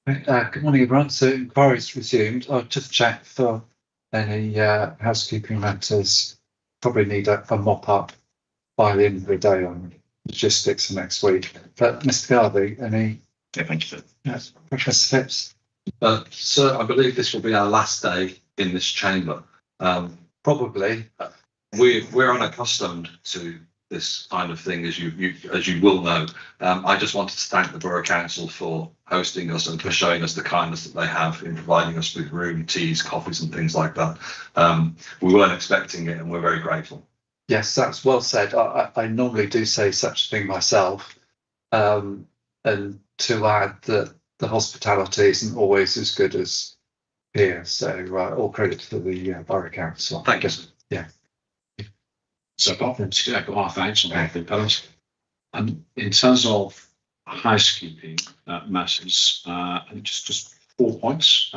Good morning, everyone. So inquiries resumed. I'll just check for any housekeeping matters. Probably need a mop up by the end of the day on logistics for next week. But Mr. Garvey, any? Yeah, thank you, sir. Yes, Professor Phipps. Sir, I believe this will be our last day in this chamber. Probably. We're unaccustomed to this kind of thing, as you will know. I just wanted to thank the Borough Council for hosting us and for showing us the kindness that they have in providing us with room, teas, coffees and things like that. We weren't expecting it and we're very grateful. Yes, that's well said. I normally do say such a thing myself. And to add that the hospitality isn't always as good as here. So all credit to the Borough Council. Thank you, sir. Yeah. So apart from our thanks on behalf of the panels, and in terms of housekeeping matters, just 4 points,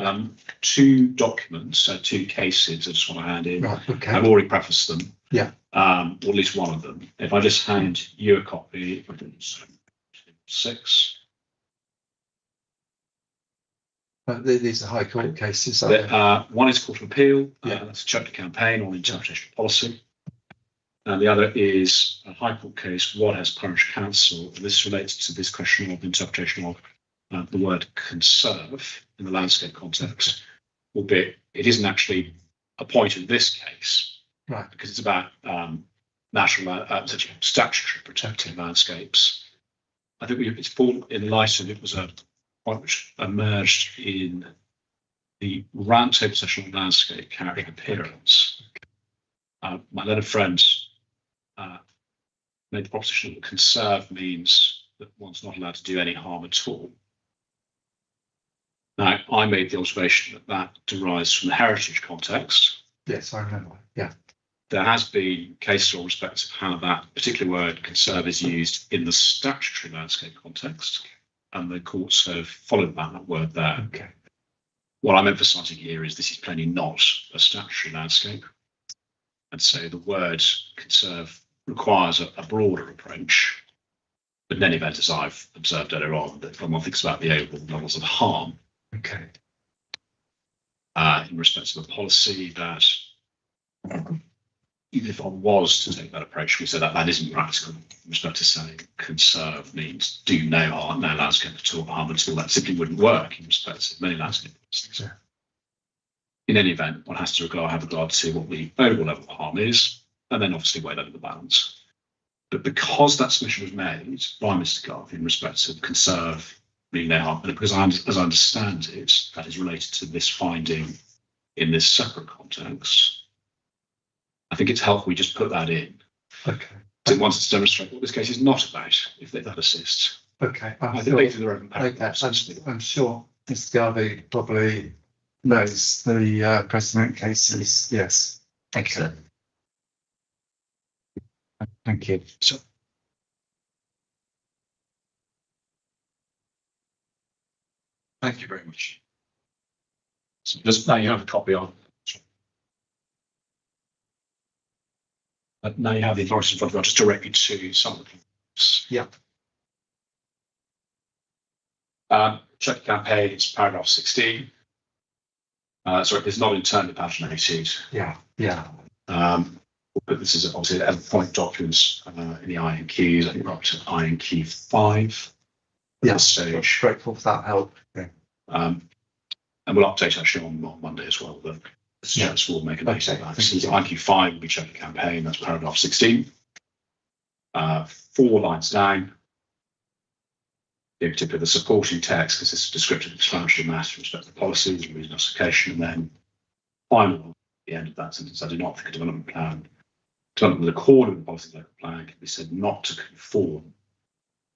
2 documents, 2 cases I just want to hand in. Right, okay. I've already prefaced them. Yeah. Or at least one of them. If I just hand you a copy, 6. These are High Court cases. One is Court of Appeal. Yeah. That's a chapter campaign on interpretation of policy. And the other is a High Court case, Warton Parish Council. And this relates to this question of interpretation of the word conserve in the landscape context, albeit it isn't actually a point in this case, right? Because it's about statutory protecting landscapes. I think it's pulled in light of it was a point which emerged in the roundtable session on landscape character and appearance. My learned friend made the proposition that conserve means that one's not allowed to do any harm at all. Now, I made the observation that that derives from the heritage context. Yes, I remember. Yeah. There has been case law respect of how that particular word conserve is used in the statutory landscape context, and the courts have followed that word there. Okay. What I'm emphasising here is this is plainly not a statutory landscape. And so the word conserve requires a broader approach. But in any event, as I've observed earlier on, that when one thinks about the overall levels of harm, okay, in respect of a policy, that even if one was to take that approach, we said that that isn't practical in respect to saying conserve means do no harm, no landscape at all, harm at all. That simply wouldn't work in respect of many landscape policies. Yeah. In any event, one has to have regard to what the overall level of harm is, and then obviously weigh that in the balance. But because that submission was made by Mr. Garvey in respect of conserve meaning no harm, and because as I understand it, that is related to this finding in this separate context, I think it's helpful we just put that in. Okay. It wants to demonstrate what this case is not about, if that assists. Okay. I think they do their own paragraphs. I'm sure Mr. Garvey probably knows the precedent cases. Yes. Excellent. Thank you. So, thank you very much. So just now you have a copy on. Now you have the authority in front of you. I'll just direct you to some of the things. Yeah. Check campaign, it's paragraph 16. Sorry, it's not internally paginated. Yeah, yeah. But this is obviously an point documents in the INQs. I think we're up to INQ 5. Yeah, stage. Grateful for that help. Yeah. And we'll update actually on Monday as well. But yes, we'll make a note of that. So INQ 5 will be check campaign. That's paragraph 16. 4 lines down. In particular, the supporting text, because it's a descriptive explanatory matter with respect to policies and reason justification, and then final at the end of that sentence, I do not think a development with accord with the policy local plan can be said not to conform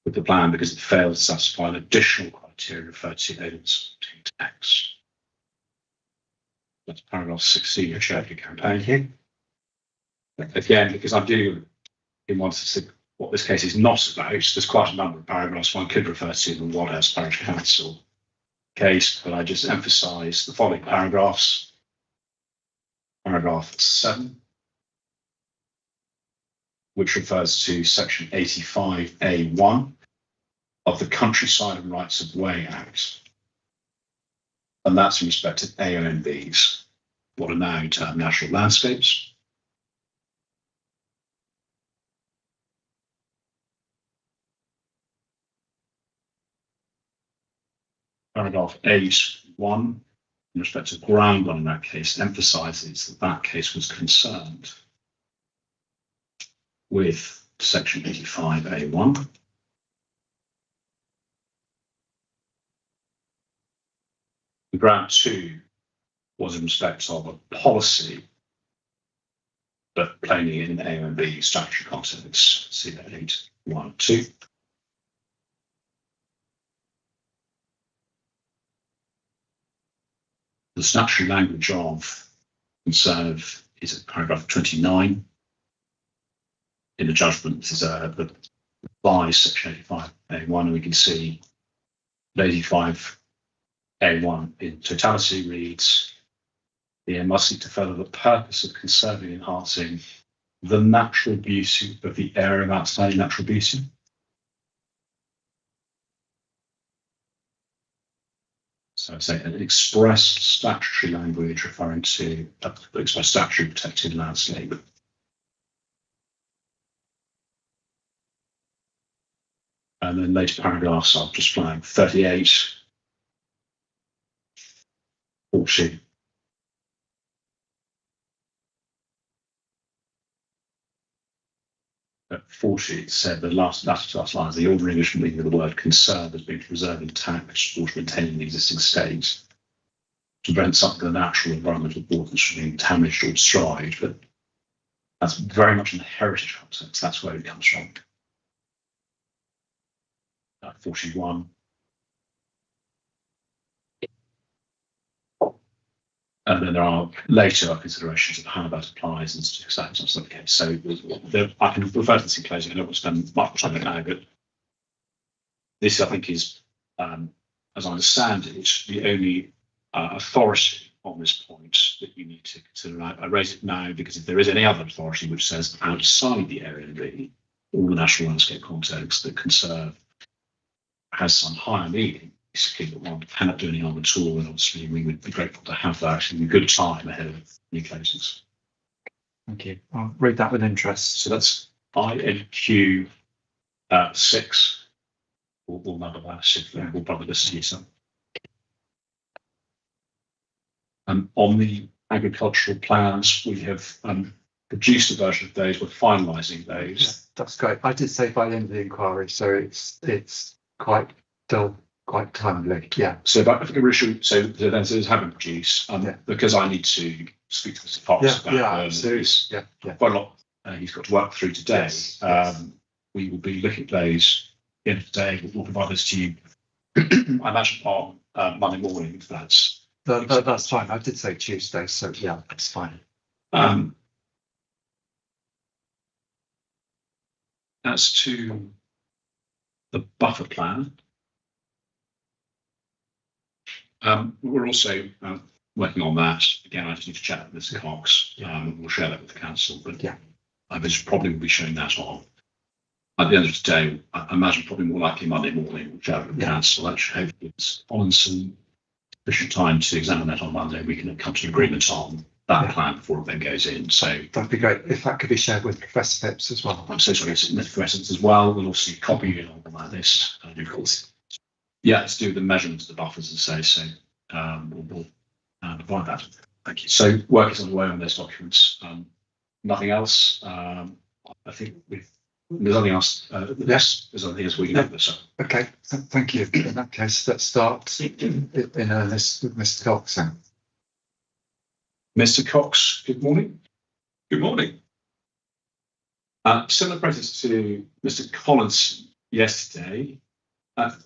with the plan because it fails to satisfy an additional criteria referred to in the supporting text. That's paragraph 16 of Shared Campaign. Again, because I'm dealing in one to what this case is not about, there's quite a number of paragraphs one could refer to the Warton Parish Council case, but I just emphasise the following paragraphs. Paragraph 7, which refers to section 85A1 of the Countryside and Rights of Way Act. and that's in respect to AONBs, what are now termed natural landscapes. Paragraph 8(1), in respect to ground one in that case, emphasises that that case was concerned with section 85(a)(1). Ground 2 was in respect of a policy, but plainly in AONB statutory context, see that 8(1)(2). The statutory language of concern is at paragraph 29. In the judgment, this is the revised section 85(a)(1), and we can see that 85(a)(1) in totality reads, the aim must seek to further the purpose of conserving and enhancing the natural beauty of the area of outstanding natural beauty. So I say an expressed statutory language referring to express statutory protected landscape. And then later paragraphs I'll just flag 38, 40. At 40, it said the last line, the ordinary English meaning of the word concern has been to preserve intact or to maintain the existing state, to prevent something of the natural environmental importance from being damaged or destroyed. But that's very much in the heritage context. That's where it comes from. 41. And then there are later considerations of how that applies and stuff like that. So I can refer to this in closing. I don't want to spend much time on it now, but this, I think, is, as I understand it, the only authority on this point that you need to consider. I raise it now because if there is any other authority which says outside the area of all the national landscape context that conserve has some higher meaning, basically that one cannot do any harm at all, and obviously we would be grateful to have that in good time ahead of new closings. Thank you. I'll read that with interest. So that's INQ 6. We'll number that. We'll probably listen to you some. On the agricultural plans, we have produced a version of those. We're finalising those. Yeah, that's great. I did say by the end of the inquiry, so it's still quite timely. Yeah. So back to the issue. So then it haven't produced because I need to speak to Mr. Fox about quite a lot. He's got to work through today. Yes. We will be looking at those at the end of the day. We'll provide this to you. I imagine on Monday morning. If that's fine. I did say Tuesday, so yeah, that's fine. As to the buffer plan, we're also working on that. Again, I just need to chat with Mr. Cox. We'll share that with the council, but I probably will be showing that on at the end of the day. I imagine probably more likely Monday morning. We'll share it with the council. That should hopefully give on some sufficient time to examine that on Monday. We can come to an agreement on that plan before it then goes in. So that'd be great if that could be shared with Professor Phipps as well. I'm so sorry, Mr. Professor as well. We'll also copy you on all of this. Of course. Yeah, let's do the measurements of the buffers and so we'll provide that. Thank you. So work is underway on those documents. Nothing else. I think there's nothing else. Yes, there's nothing else we can do. So. Okay, thank you. In that case, let's start in earnest with Mr. Cox. Mr. Cox, good morning. Good morning. Similar process to Mr. Collins yesterday.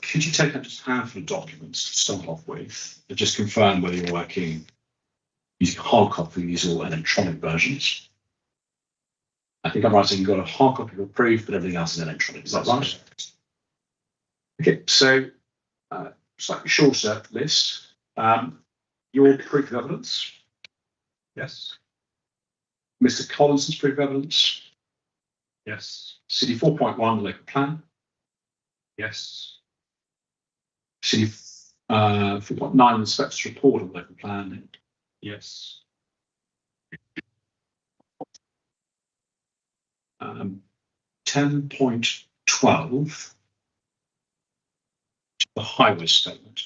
Could you take up just a handful of documents to start off with, to just confirm whether you're working using hard copies or electronic versions? I think I'm right saying you've got a hard copy approved, but everything else is electronic. Is that right? Okay, so slightly shorter list. Your proof of evidence. Yes. Mr. Collins's proof of evidence. Yes. City 4.1 local plan. Yes. City We've got 9 inspectors report on local planning. Yes. 10.12, the highway statement.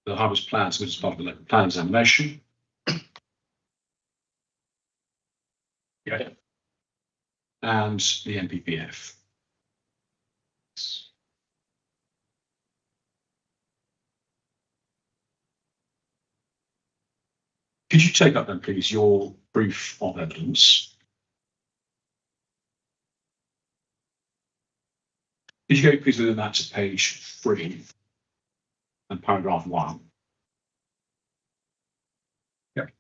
The highways plan submitted as part of the local plan examination. Yeah. And the MPPF. Could you take up then, please, your proof of evidence? Could you go, please, within that to page 3 and paragraph 1? Yep.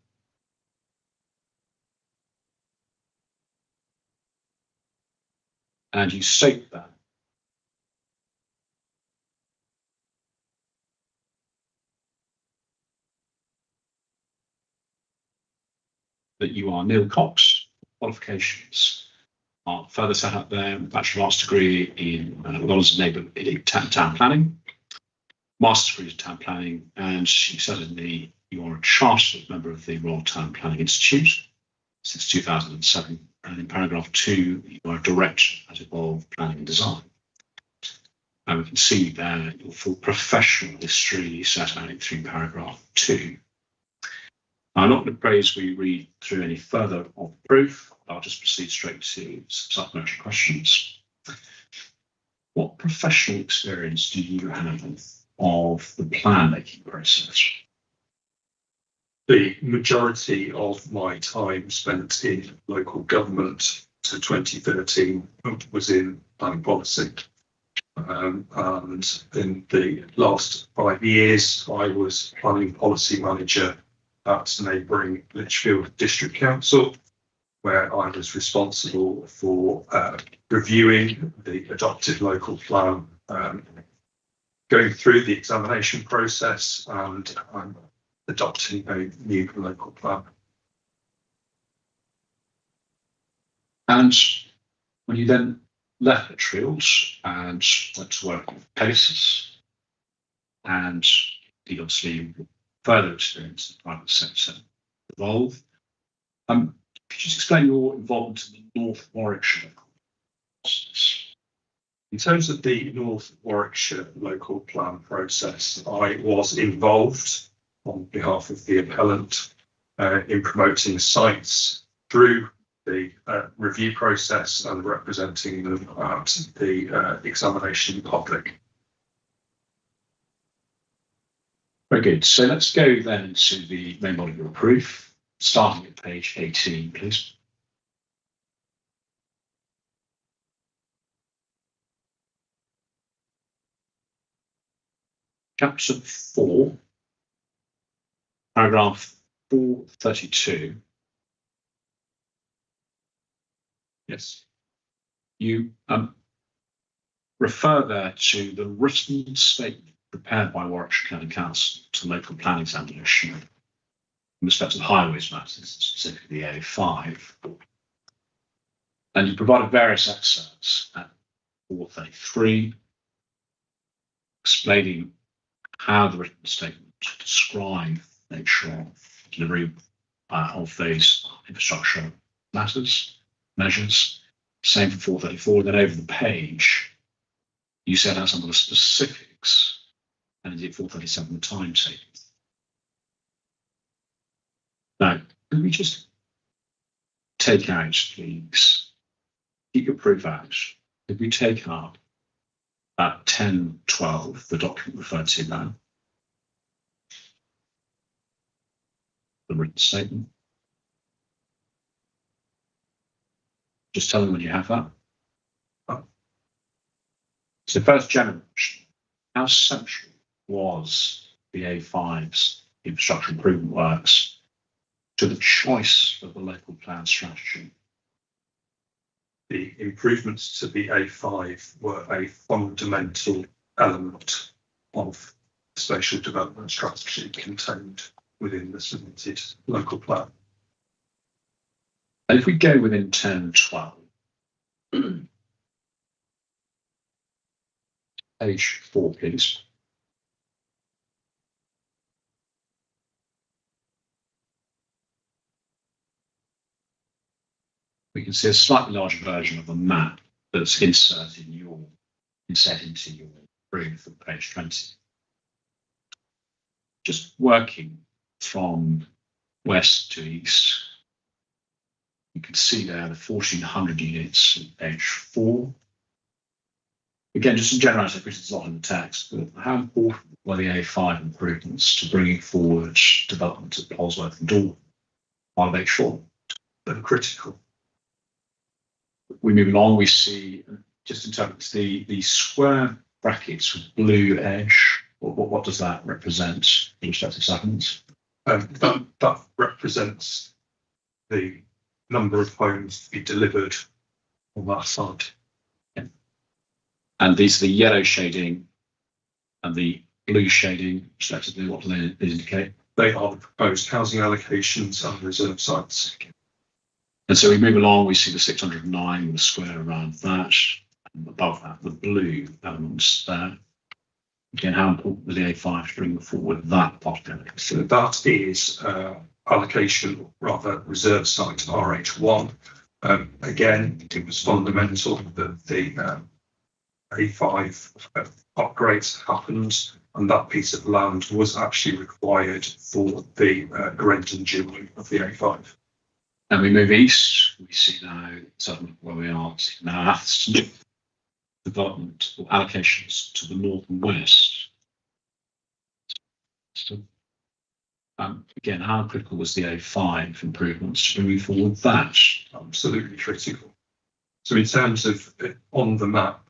And you state that you are Neil Cox, qualifications are further set up there, Bachelor of Arts degree in Knowledge and Neighbourhood Town Planning, Master's degree in Town Planning, and you said you are a chartered member of the Royal Town Planning Institute since 2007, and in paragraph 2, you are a director at Evolve Planning and Design. And we can see there your full professional history set out through paragraph 2. I'm not going to propose we read through any further of the proof. I'll just proceed straight to some supplementary questions. What professional experience do you have of the plan making process? The majority of my time spent in local government to 2013 was in planning policy. And in the last 5 years, I was planning policy manager at neighbouring Lichfield District Council, where I was responsible for reviewing the adopted local plan, going through the examination process and adopting a new local plan. And when you then left Lichfield and went to work with cases, and obviously further experience in the private sector Evolve, could you just explain your involvement in the North Warwickshire process? In terms of the North Warwickshire local plan process, I was involved on behalf of the appellant in promoting sites through the review process and representing them at the examination public. Very good. So let's go then to the main body of your proof, starting at page 18, please. Chapter 4, paragraph 432. Yes. You refer there to the written statement prepared by Warwickshire County Council to local plan examination in respect to the highways matters, specifically the A5. And you provided various excerpts at 433, explaining how the written statement described the nature of delivery of those infrastructure measures. Same for 434. Then over the page, you set out some of the specifics, and indeed 437 the timetable. Now, can we just take out, please, keep your proof out. Could we take up at 10.12, the document referred to now, the written statement? Just tell me when you have that. So first general question, how central was the A5's infrastructure improvement works to the choice of the local plan strategy? The improvements to the A5 were a fundamental element of the spatial development strategy contained within the submitted local plan. And if we go within 10.12, page 4, please. We can see a slightly larger version of a map that's inserted into your brief at page 20. Just working from west to east, you can see there the 1,400 units at page 4. Again, just in generality, which is not in the text, but how important were the A5 improvements to bringing forward development at Polesworth and Dorset on page 4? They're critical. We move along, we see, just in terms of the square brackets with blue edge, what does that represent in respective seconds? That represents the number of homes to be delivered on that side. Yeah. And these are the yellow shading and the blue shading, respectively. What do they indicate? They are the proposed housing allocations and reserve sites. And so we move along, we see the 609 with a square around that, and above that, the blue elements there. Again, how important was the A5 to bring forward that part of it? So that is allocation, rather reserve site RH1. Again, it was fundamental that the A5 upgrades happened, and that piece of land was actually required for the Grenton dual of the A5. And we move east, we see now settlement where we are now Athston, development or allocations to the north and west. So, again, how critical was the A5 improvements to move forward that? Absolutely critical. So in terms of on the map,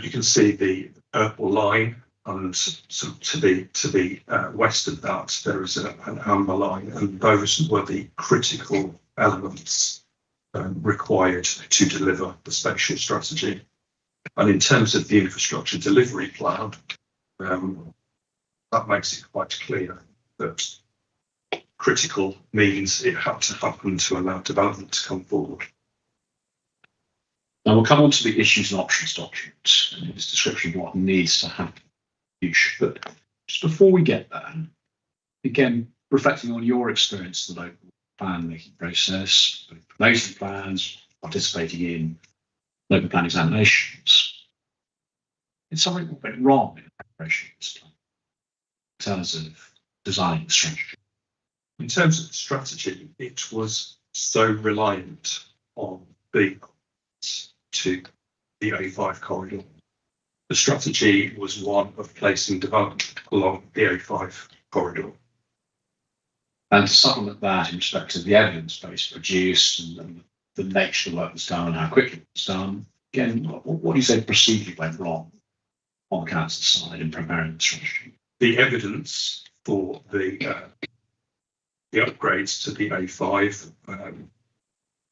you can see the purple line, and so to the west of that there is an amber line, and those were the critical elements required to deliver the spatial strategy. And in terms of the infrastructure delivery plan, that makes it quite clear that critical means it had to happen to allow development to come forward. Now we'll come on to the issues and options document and its description of what needs to happen. But just before we get there, again, reflecting on your experience of the local plan making process, promoting plans, participating in local plan examinations, it's something that went wrong in the preparation of this plan in terms of designing the strategy. In terms of the strategy, it was so reliant on the to the A5 corridor. The strategy was one of placing development along the A5 corridor. And to supplement that in respect to the evidence base produced and the nature of the work that's done and how quickly it was done, again, what do you say procedurally went wrong on the council side in preparing the strategy? The evidence for the upgrades to the A5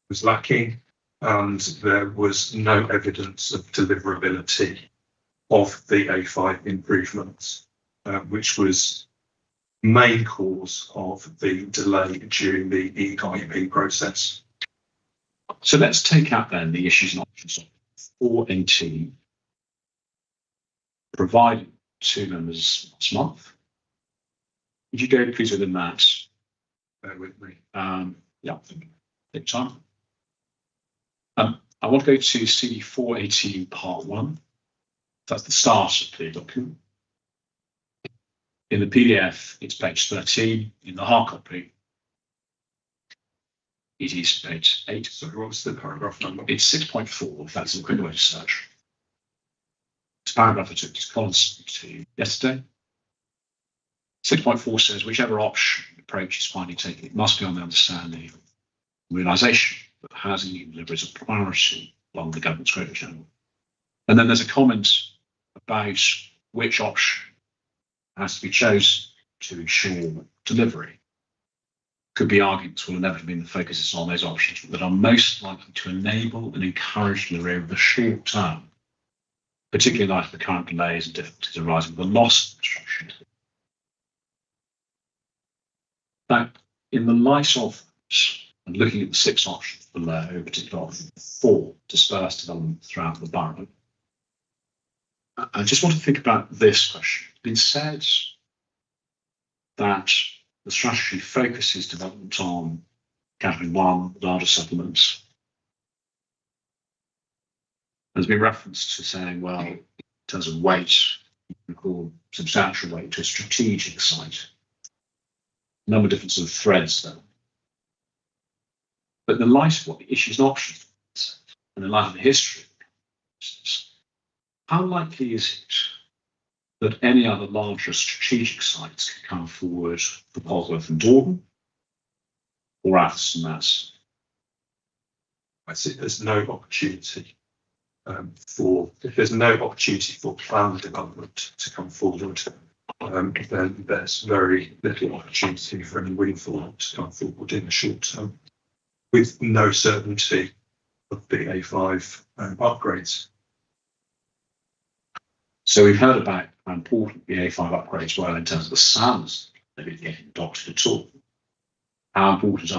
was lacking, and there was no evidence of deliverability of the A5 improvements, which was main cause of the delay during the EIP process. So let's take out then the issues and options for AT provided 2 members last month. Would you go please within that? Bear with me. Yeah, take time. I want to go to CD418 part 1. That's the start of the document. In the PDF, it's page 13. In the hard copy, it is page 8. So what's the paragraph number? It's 6.4, if that's a quick way to search. This paragraph I took to Collins to yesterday. 6.4 says, whichever option approach is finally taken, it must be on the understanding realisation that housing you deliver is a priority along the government's growth channel. And then there's a comment about which option has to be chosen to ensure delivery. Could be arguments will inevitably be the focus is on those options that are most likely to enable and encourage delivery over the short term, particularly in light of the current delays and difficulties arising with the loss of construction. Now, in the light of this, and looking at the 6 options below, particularly option 4, dispersed development throughout the borough, I just want to think about this question. It's been said that the strategy focuses development on category 1, larger settlements. There's been reference to saying, well, in terms of weight, you can call substantial weight to a strategic site. A number of different sort of threads there. But in the light of what the issues and options is, and in light of the history of the process, how likely is it that any other larger strategic sites can come forward for Polwarth and Dordon or Athos and Mass? I see there's no opportunity if there's no opportunity for planned development to come forward, then there's very little opportunity for any windfall to come forward in the short term, with no certainty of the A5 upgrades. So we've heard about how important the A5 upgrades were in terms of the SAMs they've been getting adopted at all. How important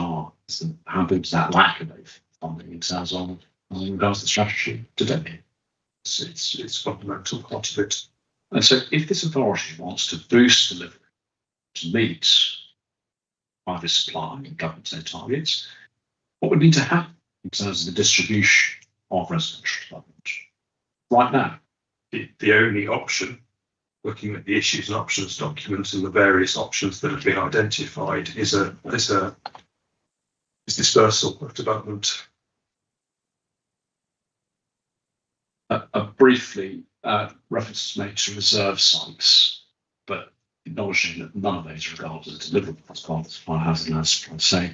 is that lack of funding in terms of in regards to the strategy today? It's fundamental part of it. And so if this authority wants to boost delivery to meet private supply and government set targets, what would need to happen in terms of the distribution of residential development right now? The only option, looking at the issues and options documents and the various options that have been identified, is dispersal of development. Briefly, reference is made to reserve sites, but acknowledging that none of those are regarded as deliverable as part of the supply housing land supply. So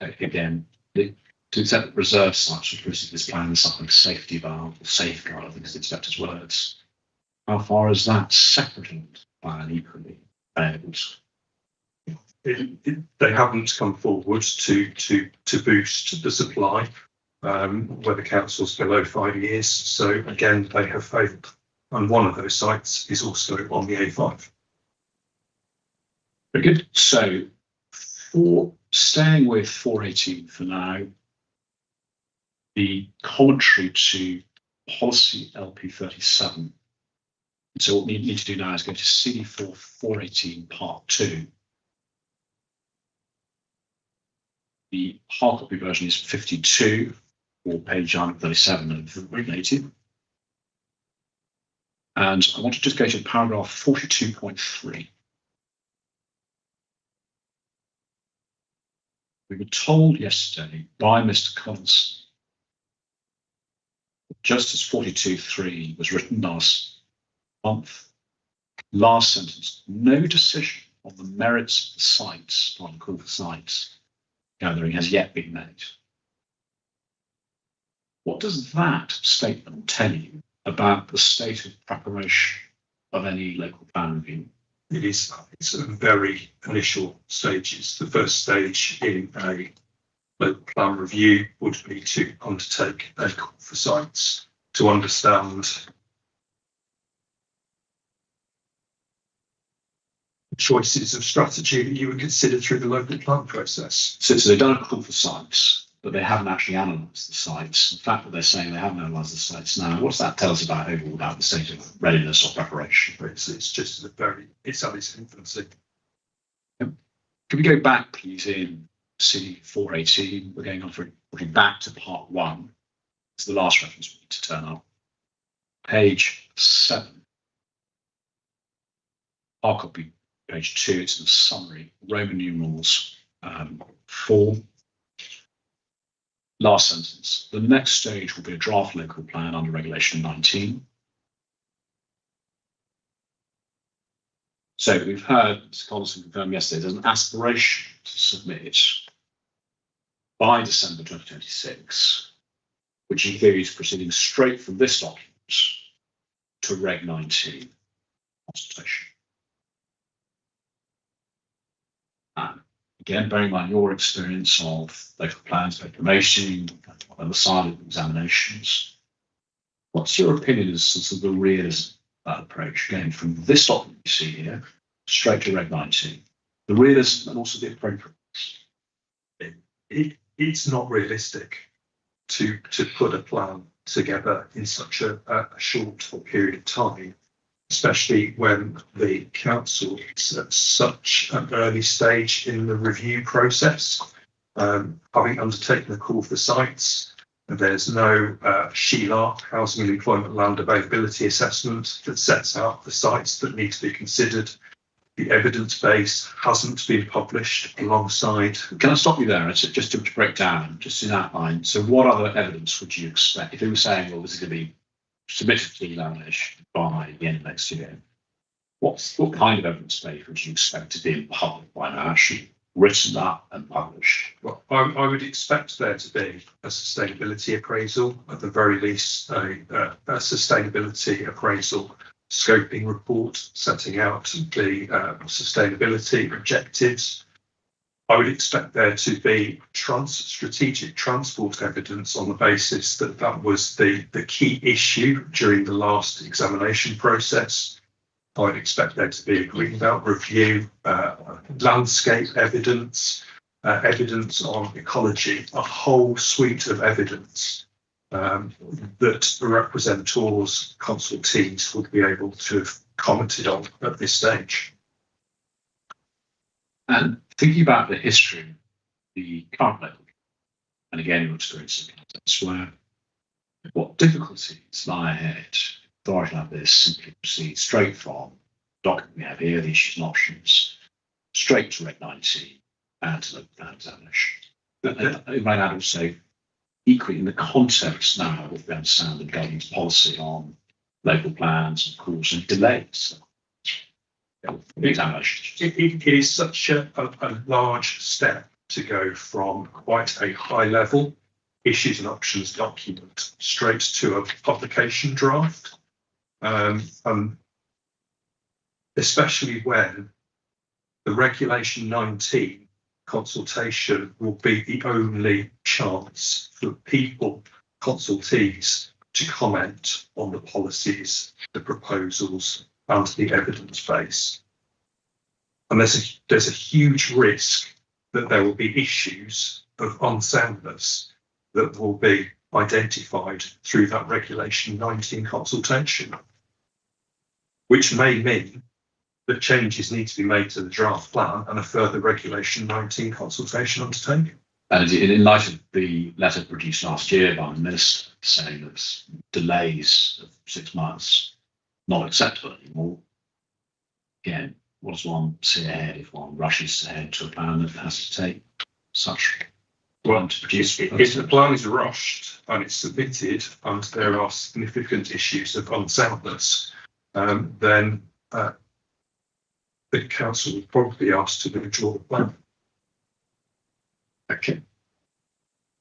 again, to accept that reserve sites would put this plan as something safety valve or safeguard, I think is the inspector's words. How far is that separate plan equally failed? They haven't come forward to boost the supply where the council's below 5 years. So again, they have failed. And one of those sites is also on the A5. Very good. So for staying with 418 for now, the commentary to policy LP37. So what we need to do now is go to CD4 418 part 2. The hard copy version is 52 or page 137 of Regulated. And I want to just go to paragraph 42.3. We were told yesterday by Mr. Collins, just as 42.3 was written last month, last sentence, no decision on the merits of the sites, on call for sites gathering has yet been made. What does that statement tell you about the state of preparation of any local plan review? It's a very initial stages. The first stage in a local plan review would be to undertake a call for sites to understand the choices of strategy that you would consider through the local plan process. So they've done a call for sites, but they haven't actually analysed the sites. The fact that they're saying they haven't analysed the sites now, what does that tell us about overall about the state of readiness or preparation? It's just it's at its infancy. Can we go back, please, in C418? We're looking back to part 1. It's the last reference we need to turn up. Page 7. Hard copy, page 2. It's in the summary. Roman numerals 4. Last sentence. The next stage will be a draft local plan under Regulation 19. So we've heard Mr. Collison confirm yesterday there's an aspiration to submit by December 2026, which includes proceeding straight from this document to Reg 19 consultation. Again, bearing in mind your experience of local plans, local promotion, and the silent examinations, what's your opinion as to the realism of that approach, going from this document you see here straight to Reg 19? The realism and also the appropriateness. It's not realistic to put a plan together in such a short period of time, especially when the council is at such an early stage in the review process. Having undertaken the call for sites, there's no SHELAR, Housing and Employment Land Availability Assessment, that sets out the sites that need to be considered. The evidence base hasn't been published alongside. Can I stop you there? Just to break down, just in outline. So what other evidence would you expect? If you were saying, well, this is going to be submitted to the examination by the end of next year, what kind of evidence base would you expect to be public by now, actually written up and published? Well, I would expect there to be a sustainability appraisal, at the very least, a sustainability appraisal scoping report setting out the sustainability objectives. I would expect there to be strategic transport evidence on the basis that that was the key issue during the last examination process. I'd expect there to be a greenbelt review, landscape evidence, evidence on ecology, a whole suite of evidence that the representors, consultees would be able to have commented on at this stage. And thinking about the history of the current level, and again, your experience elsewhere, what difficulties lie ahead? Authority like this simply proceed straight from the document we have here, the issues and options, straight to Reg 19 and to the plan examination. It might add also, equally in the context now of we understand the government's policy on local plans and causing delays. It is such a large step to go from quite a high level issues and options document straight to a publication draft. Especially when the Regulation 19 consultation will be the only chance for people, consultees, to comment on the policies, the proposals, and the evidence base. And there's a huge risk that there will be issues of unsoundness that will be identified through that Regulation 19 consultation, which may mean that changes need to be made to the draft plan and a further Regulation 19 consultation undertaken. And in light of the letter produced last year by the Minister saying that delays of 6 months not acceptable anymore, again, what does one see ahead if one rushes ahead to a plan that has to take such time to produce? If the plan is rushed and it's submitted and there are significant issues of unsoundness, then the council would probably be asked to withdraw the plan. Okay.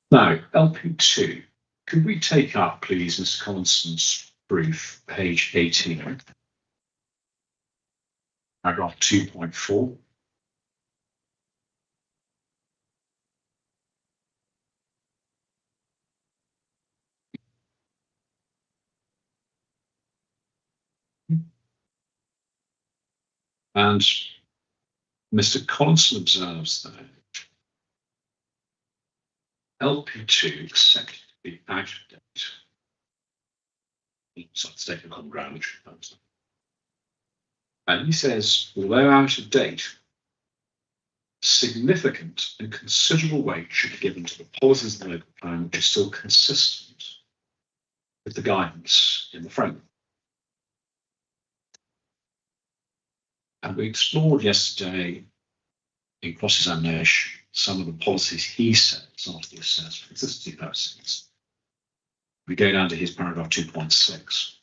Now, LP2, could we take up, please, Mr. Collinson's brief, page 18, paragraph 2.4. And Mr. Collinson observes that LP2 accepted to be out of date. It's a state of common ground, which and he says, although out of date, significant and considerable weight should be given to the policies of the local plan, which are still consistent with the guidance in the framework. And we explored yesterday in cross-examination some of the policies he said not to be assessed for consistency purposes. We go down to his paragraph 2.6.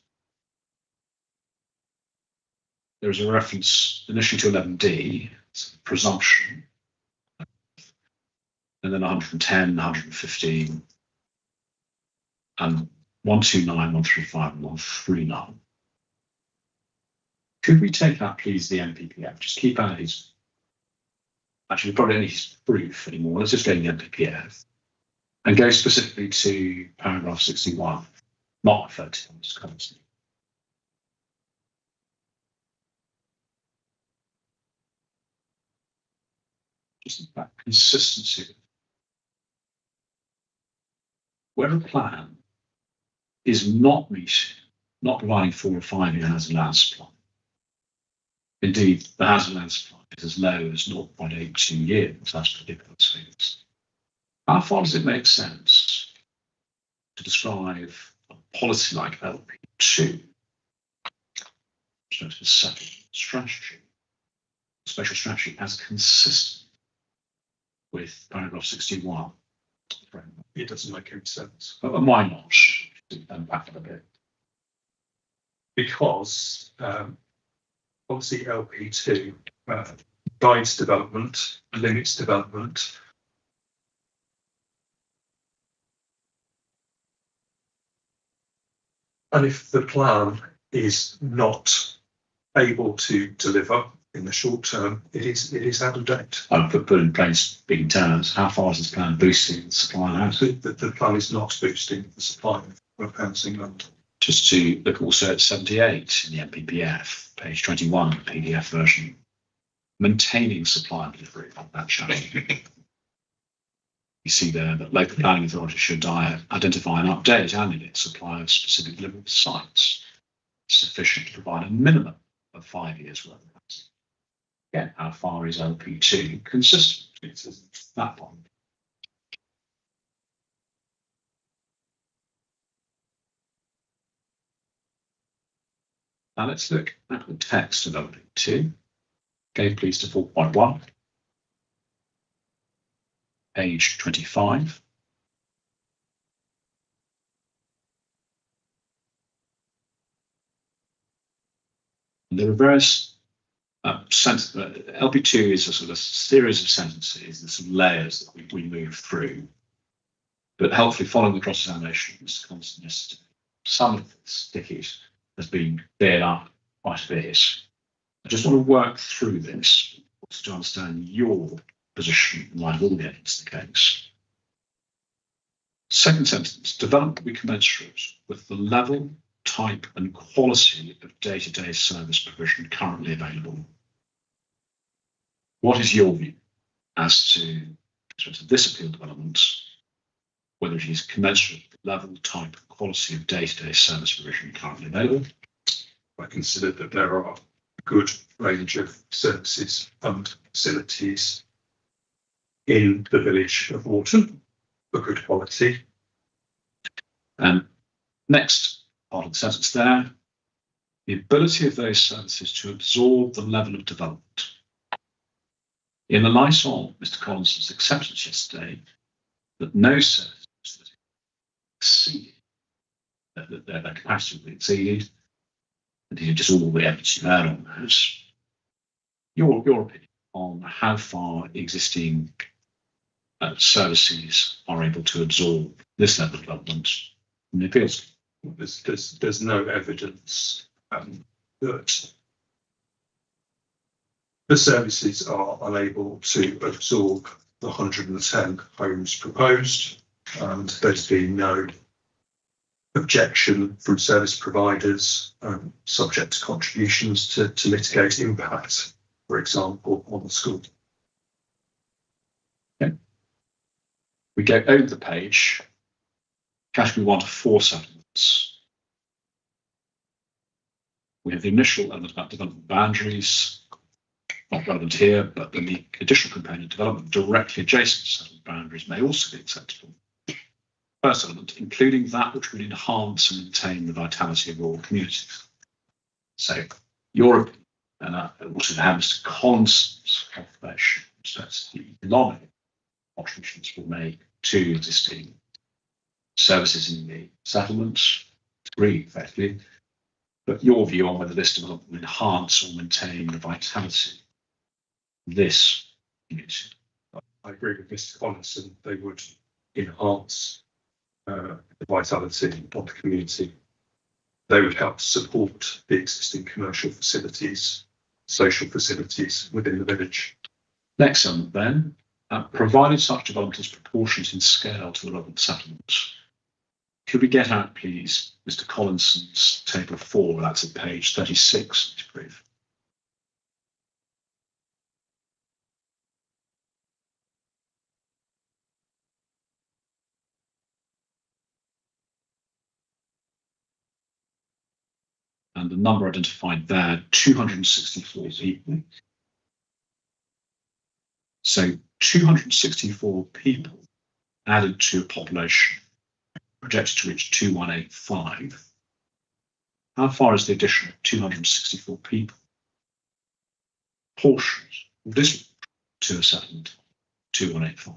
There is a reference initially to 11D, presumption, and then 110, 115, and 129, 135, and 139. Could we take that, please, the MPPF? Just keep out his. Actually, we probably don't need his proof anymore. Let's just go to the MPPF and go specifically to paragraph 61, not referred to in this context. Just that consistency. Where a plan is not providing 4 or 5 year hazard land supply. Indeed, the hazard land supply is as low as 0.82 years as per those figures. How far does it make sense to describe a policy like LP2, settlement strategy, special strategy, as consistent with paragraph 61? It doesn't make any sense. But why not? Back a bit. Because obviously LP2 guides development, limits development. And if the plan is not able to deliver in the short term, it is out of date. I've put in place big terms. How far is this plan boosting the supply and housing? The plan is not boosting the supply of housing in London. Just to look also at 78 in the MPPF, page 21, PDF version, maintaining supply and delivery on that channel. You see there that local planning authorities should identify and update annually the supply of specific deliverable sites sufficient to provide a minimum of 5 years worth of housing. Again, how far is LP2 consistent with that one? Now let's look at the text of LP2. Go please to 4.1, page 25. And there are various LP2 is a sort of series of sentences, and some layers that we move through. But helpfully following the cross-examination, Mr. Constant, some of this ticket has been cleared up quite a bit. I just want to work through this to understand your position in light of all the evidence in the case. Second sentence, development will be commensurate with the level, type and quality of day-to-day service provision currently available. What is your view as to this appeal development, whether it is commensurate with the level, type and quality of day-to-day service provision currently available? I consider that there are a good range of services and facilities in the village of Warton for good quality. Next part of the sentence there, the ability of those services to absorb the level of development. In the light of Mr. Collinson's acceptance yesterday that no services that exceeded their capacity will be exceeded, and just all the evidence you heard on those, your opinion on how far existing services are able to absorb this level of development in the appeals. There's no evidence that the services are unable to absorb the 110 homes proposed, and there's been no objection from service providers subject to contributions to mitigate impact, for example, on the school. Okay. We go over the page, category 1 to 4 settlements. We have the initial element about development boundaries, not relevant here, but then the additional component, development directly adjacent to settlement boundaries, may also be acceptable. First element, including that which would enhance and maintain the vitality of rural communities. So, Europe, and also have Mr. Collinson's observation, so that's the economic contributions will make to existing services in the settlements, agree effectively, but your view on whether this development will enhance or maintain the vitality of this community. I agree with Mr. Collinson, they would enhance the vitality of the community. They would help support the existing commercial facilities, social facilities within the village. Next element then, provided such development is proportionate in scale to the relevant settlement. Could we get out, please, Mr. Collinson's table 4, that's at page 36 of the brief. and the number identified there, 264 people. So 264 people added to a population projected to reach 2185. How far is the addition of 264 people proportionate this to a settlement 2185?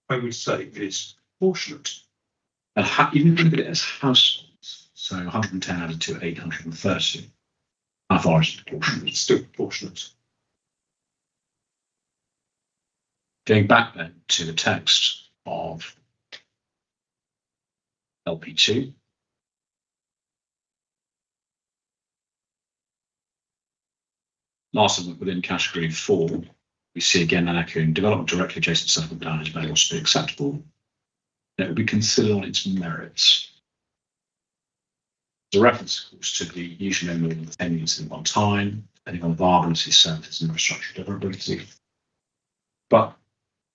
I would say it's proportionate. And even look at it as households, so 110 added to 830. How far is it proportionate? It's still proportionate. Going back then to the text of LP2, last of within category 4, we see again an echoing development directly adjacent to settlement boundaries may also be acceptable. And it will be considered on its merits. The reference, of course, to the usually no more than 10 units in one time, depending on viability, services, and infrastructure deliverability. But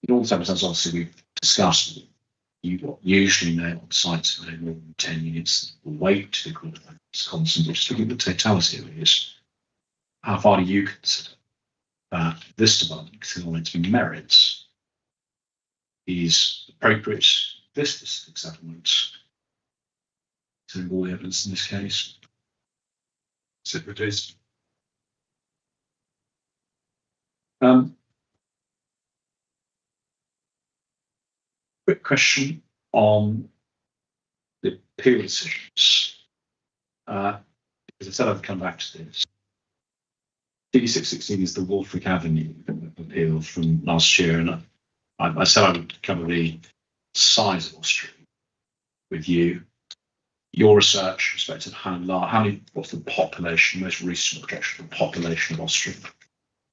in all circumstances, obviously, we've discussed you usually know on sites no more than 10 units weight to the equivalent constant, which is looking at the totality of it is. How far do you consider that this development, considering on its merits, is appropriate this specific settlement, considering all the evidence in this case? So it is. Quick question on the appeal decisions. Because I said I'd come back to this. DD616 is the Wolfwick Avenue appeal from last year, and I said I would cover the size of Austria with you. Your research respected how many, what's the population, most recent projection of the population of Austria?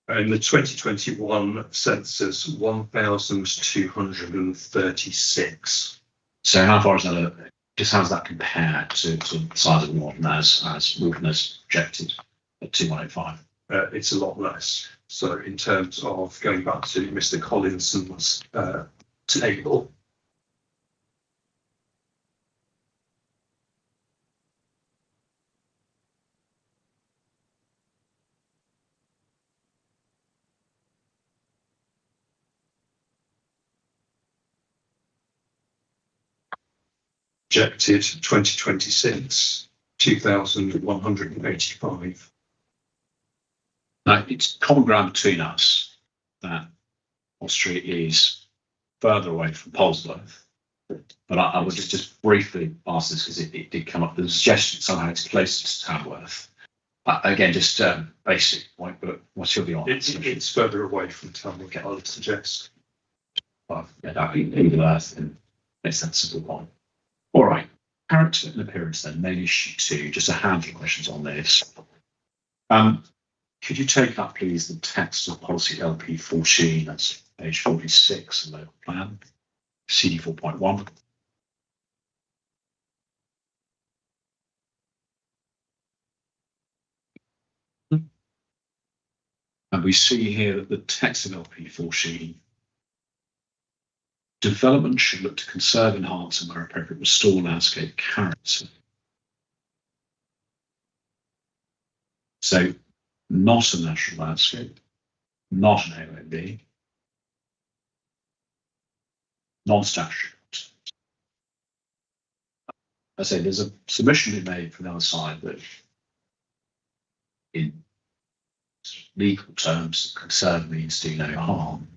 In the 2021 census, 1,236. So how far is that? Just how does that compare to the size of Warton as Warton has projected at 2185? It's a lot less. So in terms of going back to Mr. Collinson's table, projected 2026, 2,185. Now, it's common ground between us that Austria is further away from Polesworth, but I would just briefly ask this because it did come up. The suggestion somehow it's closer to Tamworth. Again, just basic point, but what's your view on it? It's further away from Tamworth, I would suggest. Well, yeah, that either Earth and makes that simple point. All right, character and appearance then, main issue 2, just a handful of questions on this. Could you take up, please, the text of policy LP 14, that's page 46, the local plan, CD 4.1. And we see here that the text of LP 14, development should look to conserve, enhance, and where appropriate, restore landscape character. So, not a natural landscape, not an AONB, non-statutory. I say there's a submission we made from the other side that in legal terms, conserve means do no harm.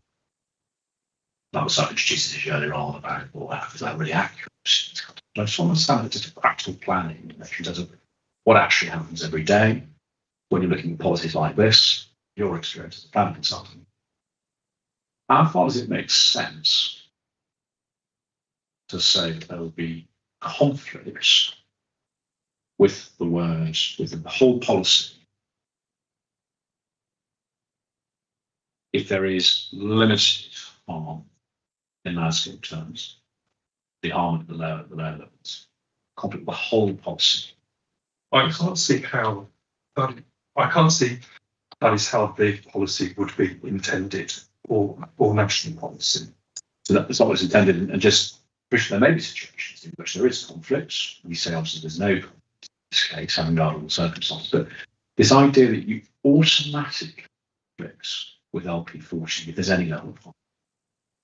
That was I introduced it earlier on about, well, is that really accurate? But I just want to understand it's just practical planning in terms of what actually happens every day when you're looking at policies like this, your experience as a planning consultant. How far does it make sense to say that there will be conflicts with the words, with the whole policy, if there is limited harm in landscape terms, the harm at the lower levels, conflict with the whole policy? I can't see how. I can't see that is how the policy would be intended, or national policy. So that's not what it's intended, and just there may be situations in which there is conflict. We say obviously there's no conflict. this case, having regard to all the circumstances. But this idea that you automatically fix with LP40 if there's any level of harm.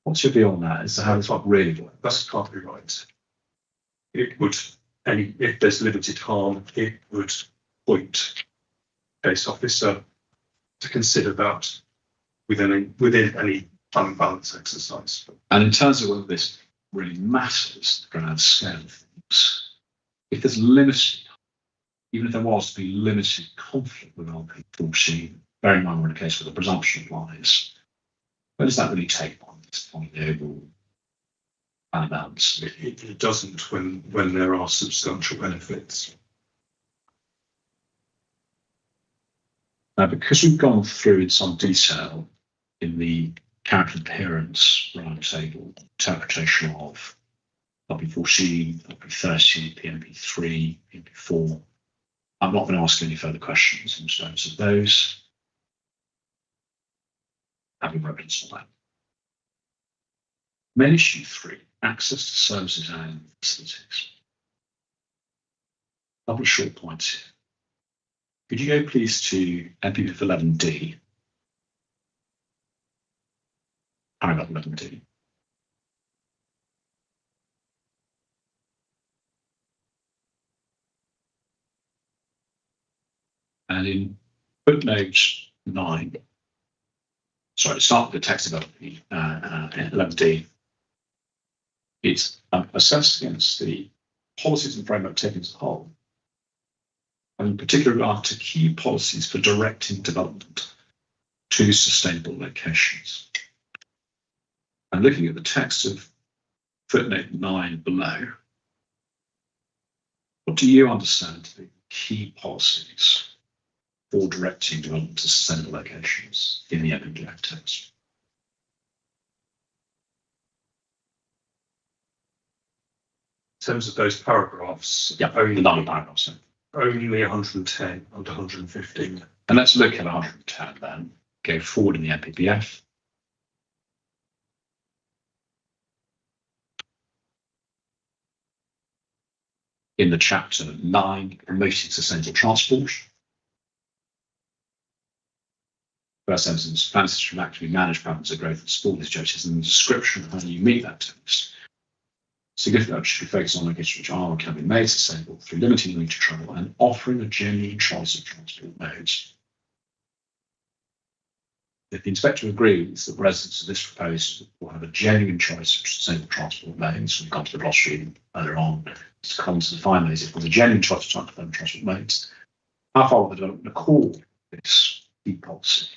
What's your view on that? As to how this might really work? That's can't be right. It would, if there's limited harm, it would point case officer to consider that within any unbalanced exercise. And in terms of whether this really matters, the grand scale of things, if there's limited, even if there was to be limited conflict with LP40, bearing in mind we're in a case where the presumption applies, where does that really take on this point, the overall balance? It doesn't when there are substantial benefits. Now, because we've gone through in some detail in the character appearance roundtable interpretation of LP14, LP30, PMP3, PMP4, I'm not going to ask any further questions in terms of those. Having reconciled that. Main issue 3, access to services and facilities. A couple of short points here. Could you go please to MPP 11D? Paragraph 11D. And in footnote 9, sorry, start with the text of 11D. It's assessed against the policies and framework taken as a whole, and in particular regard to key policies for directing development to sustainable locations. And looking at the text of footnote 9 below, what do you understand to be key policies for directing development to sustainable locations in the MPF text? In terms of those paragraphs, Yeah, only the 9 paragraphs. Only 110 and 115. And let's look at 110 then. Go forward in the MPPF. In the chapter 9, promoting sustainable transport. First sentence, plans to actively manage patterns of growth and support these objectives, and the description of how you meet that text. Significant should be focused on locations which are or can be made sustainable through limiting the need to travel and offering a genuine choice of transport modes. If the inspector agrees that residents of this proposal will have a genuine choice of sustainable transport modes, we've gone to the glossary earlier on, it's common to define those. If there's a genuine choice of transport modes, how far will the development accord this key policy?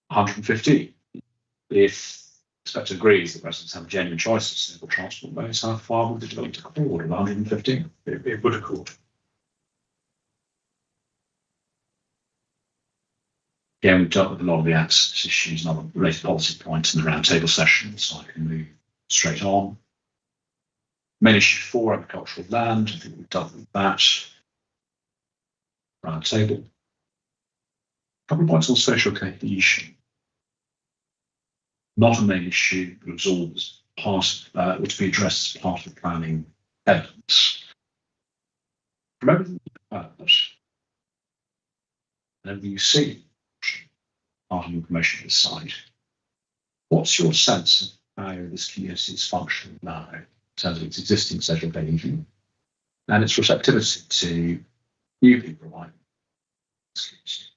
150. If the inspector agrees that residents have a genuine choice of sustainable transport modes, how far will the development accord? 115. It would accord. Again, we've dealt with a lot of the access issues and other related policy points in the roundtable session, so I can move straight on. Main issue 4, agricultural land. I think we've dealt with that. Roundtable. A couple of points on social cohesion. Not a main issue, but absorbed as part of, or to be addressed as part of planning evidence. From everything you've heard, and everything you see, part of your promotion this side, what's your sense of how this community is functioning now in terms of its existing social cohesion and its receptivity to new people like this?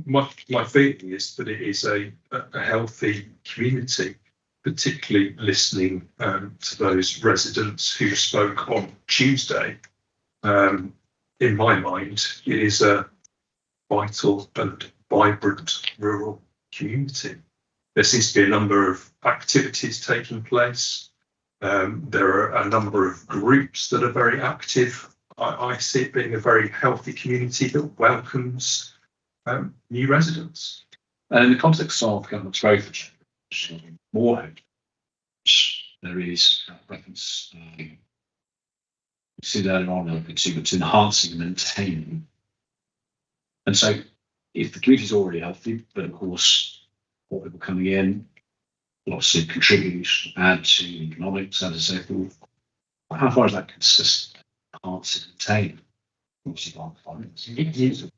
My feeling is that it is a healthy community, particularly listening to those residents who spoke on Tuesday. In my mind, it is a vital and vibrant rural community. There seems to be a number of activities taking place. There are a number of groups that are very active. I see it being a very healthy community that welcomes new residents. And in the context of government's growth agenda, more hope, there is reference, you see that earlier on, to enhancing and maintaining. And so if the community is already healthy, but of course, more people coming in will obviously contribute, add to economics and so forth. How far is that consistent? enhance and maintain. Obviously, not finance.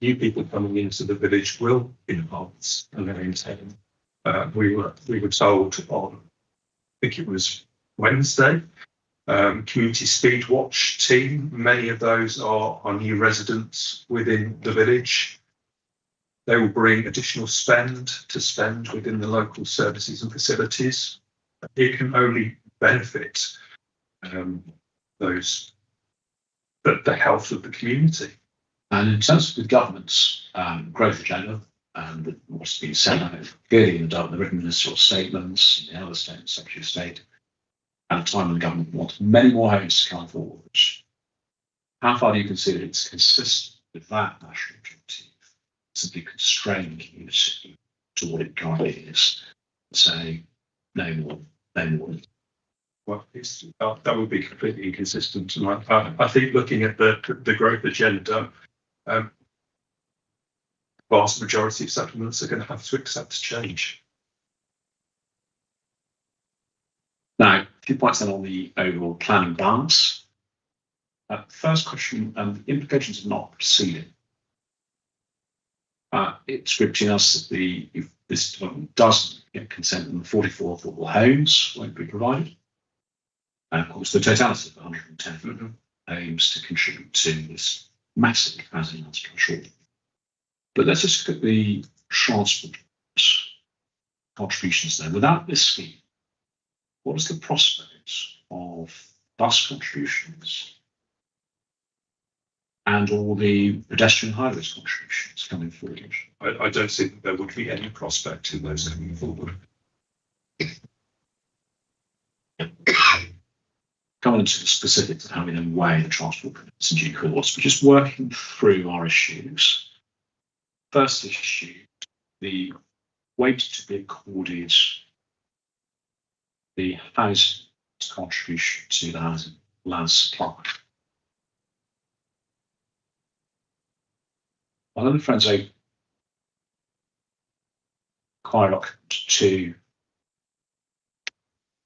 New people coming into the village will enhance and maintain. We were told on, I think it was Wednesday, community speed watch team. Many of those are new residents within the village. They will bring additional spend within the local services and facilities. It can only benefit those, the health of the community. And in terms of the government's growth agenda, and what's been said on it, clearly in the written ministerial statements, in the other statements, Secretary of State, at a time when the government wants many more homes to come forward, how far do you consider it's consistent with that national objective, simply constraining community to what it currently is, and say no more? Well, that would be completely inconsistent. And I think looking at the growth agenda, vast majority of settlements are going to have to accept change. Now, a few points then on the overall planning balance. First question, the implications of not proceeding. It's scripting us that if this development doesn't get consent, then the 44 affordable homes won't be provided. And of course, the totality of 110 aims to contribute to this massive housing shortage. But let's just look at the transport contributions there. Without this scheme, what is the prospect of bus contributions and all the pedestrian highways contributions coming forward? I don't think that there would be any prospect in those coming forward. Coming into the specifics of how we then weigh the transport in due course, but just working through our issues. First issue, the weight to be accorded the housing contribution to the housing land supply. My other friends, I quite look to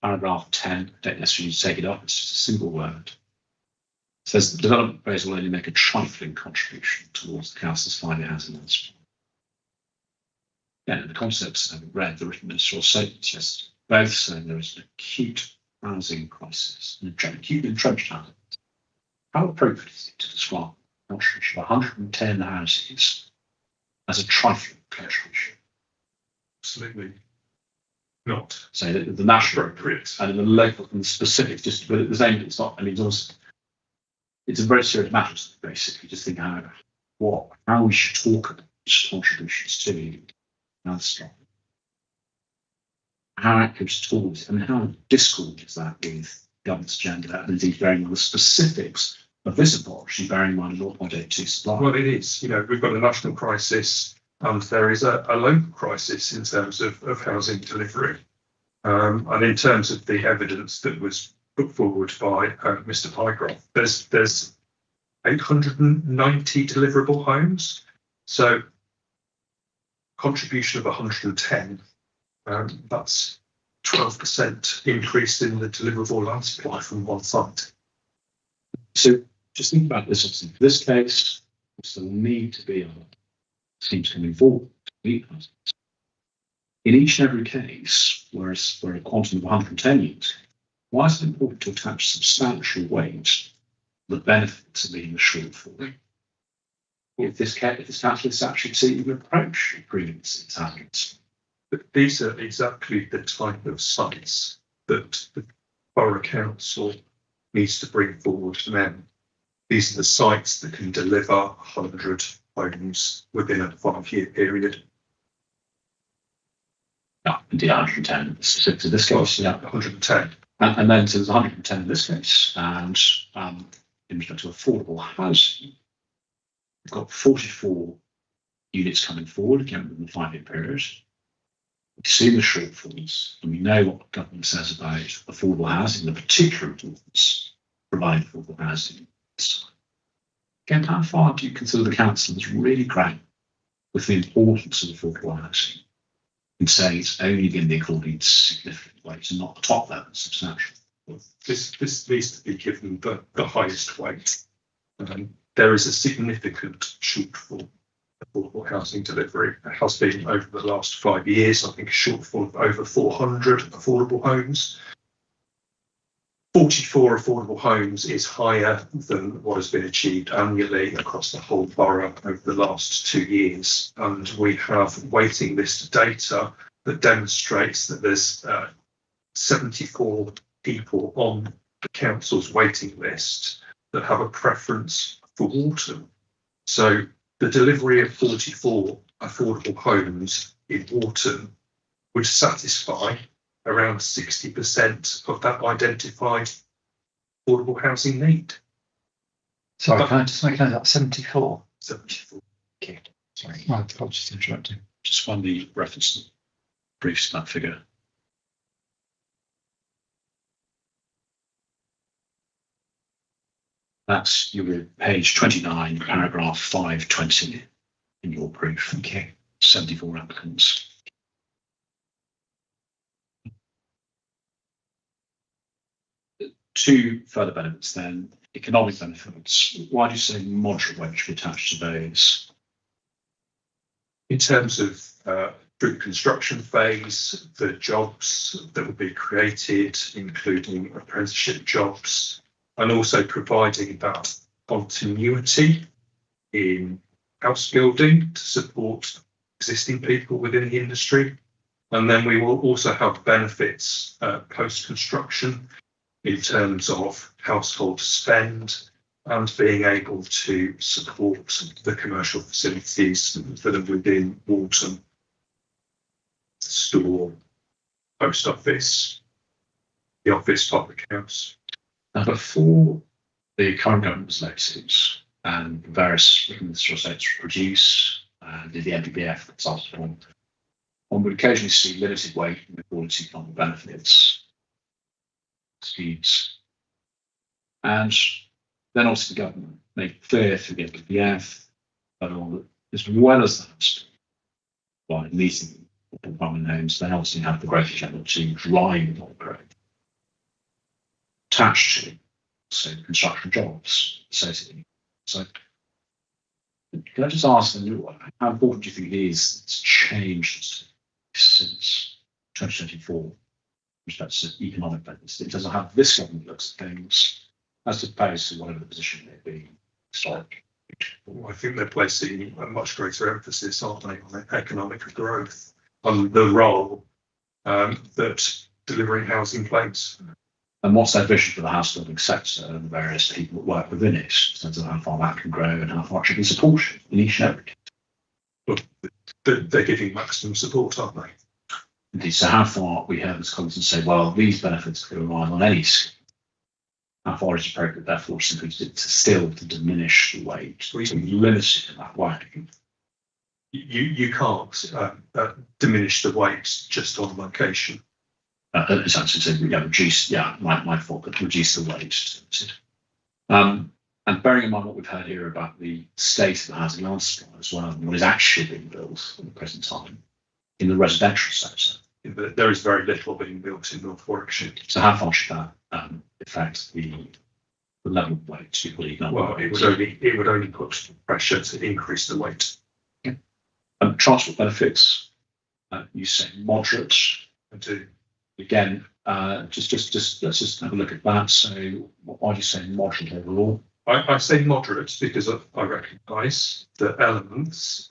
paragraph 10, don't necessarily need to take it up, it's just a single word. It says the development proposal will only make a trifling contribution towards the council's 5-year housing land supply. Yeah, the concepts having read the written ministerial statements, yes, both saying there is an acute housing crisis, an acute entrenched housing. How appropriate is it to describe the contribution of 110 houses as a trifling contribution? Absolutely not. So the national Appropriate. and in the local and the specific, just but at the same, it's not. I mean, it's a very serious matter. Basically, just think how we should talk about contributions to South. How accurate at all is, I mean, how discord is that with government's agenda, and indeed bearing in mind the specifics of this approach, bearing in mind 0.82 supply? Well, it is. We've got a national crisis, and there is a local crisis in terms of housing delivery. And in terms of the evidence that was put forward by Mr. Pycroft, there's 890 deliverable homes. So contribution of 110, that's 12% increase in the deliverable land supply from one site. So just think about this. Obviously, for this case, there's the need to be seems coming forward to meet that. In each and every case, where a quantum of 110 units, why is it important to attach substantial weight the benefits of being the shortfall? If this council is actually to approach improving its targets. But these are exactly the type of sites that the borough council needs to bring forward to them. These are the sites that can deliver 100 homes within a 5-year period. No, indeed 110. So this case, yeah, 110. And then so there's 110 in this case, and in respect to affordable housing, we've got 44 units coming forward again within the 5-year period. We've seen the shortfalls, and we know what the government says about affordable housing, the particular importance providing affordable housing. Again, how far do you consider the council is really great with the importance of affordable housing in saying it's only going to be accorded significant weight and not the top level substantial? This needs to be given the highest weight. There is a significant shortfall affordable housing delivery. It has been over the last 5 years, I think a shortfall of over 400 affordable homes. 44 affordable homes is higher than what has been achieved annually across the whole borough over the last 2 years. And we have waiting list data that demonstrates that there's 74 people on the council's waiting list that have a preference for Warton. So the delivery of 44 affordable homes in Warton would satisfy around 60% of that identified affordable housing need. Sorry, can I just make that 74? 74. Okay. Sorry, my apologies for interrupting. Just find the reference briefs to that figure. That's your page 29, paragraph 520 in your brief. Okay. 74 applicants. Two further benefits then. Economic benefits. Why do you say moderate wage should be attached to those? In terms of through the construction phase, the jobs that will be created, including apprenticeship jobs, and also providing that continuity in house building to support existing people within the industry. And then we will also have benefits post-construction in terms of household spend and being able to support the commercial facilities that are within Warton, store, post office, the office, public house. Now, before the current government was elected and various ministerial states produce did the NPBF consultation, one would occasionally see limited weight in the quality economic benefits schemes. And then also the government made clear through the NPBF that as well as that, by leasing apartment homes, they obviously have the growth agenda to drive that growth. Attached to, so construction jobs associated. So, can I just ask them, how important do you think it is it's changed since 2024 with respect to economic benefits? It doesn't have this government looks at things as opposed to whatever the position may be historically. Well, I think they're placing a much greater emphasis, aren't they, on economic growth, on the role that delivering housing plays. And what's their vision for the house building sector and the various people that work within it, in terms of how far that can grow and how far it should be supported in each area? But they're giving maximum support, aren't they? Indeed, so how far we have this comments and say, well, these benefits can rely on any scheme. How far is appropriate, therefore, simply to diminish the wage, to limit it in that way? You can't diminish the weight just on location. It's actually to reduce, my fault, but reduce the wage. And bearing in mind what we've heard here about the state of the housing land supply as well, and what is actually being built at the present time in the residential sector. There is very little being built in North Warwickshire. So how far should that affect the level of weight? Well, it would only put pressure to increase the weight. Okay. Transport benefits, you say moderate. I do. Again, just let's just have a look at that. So why do you say moderate overall? I say moderate because I recognise that elements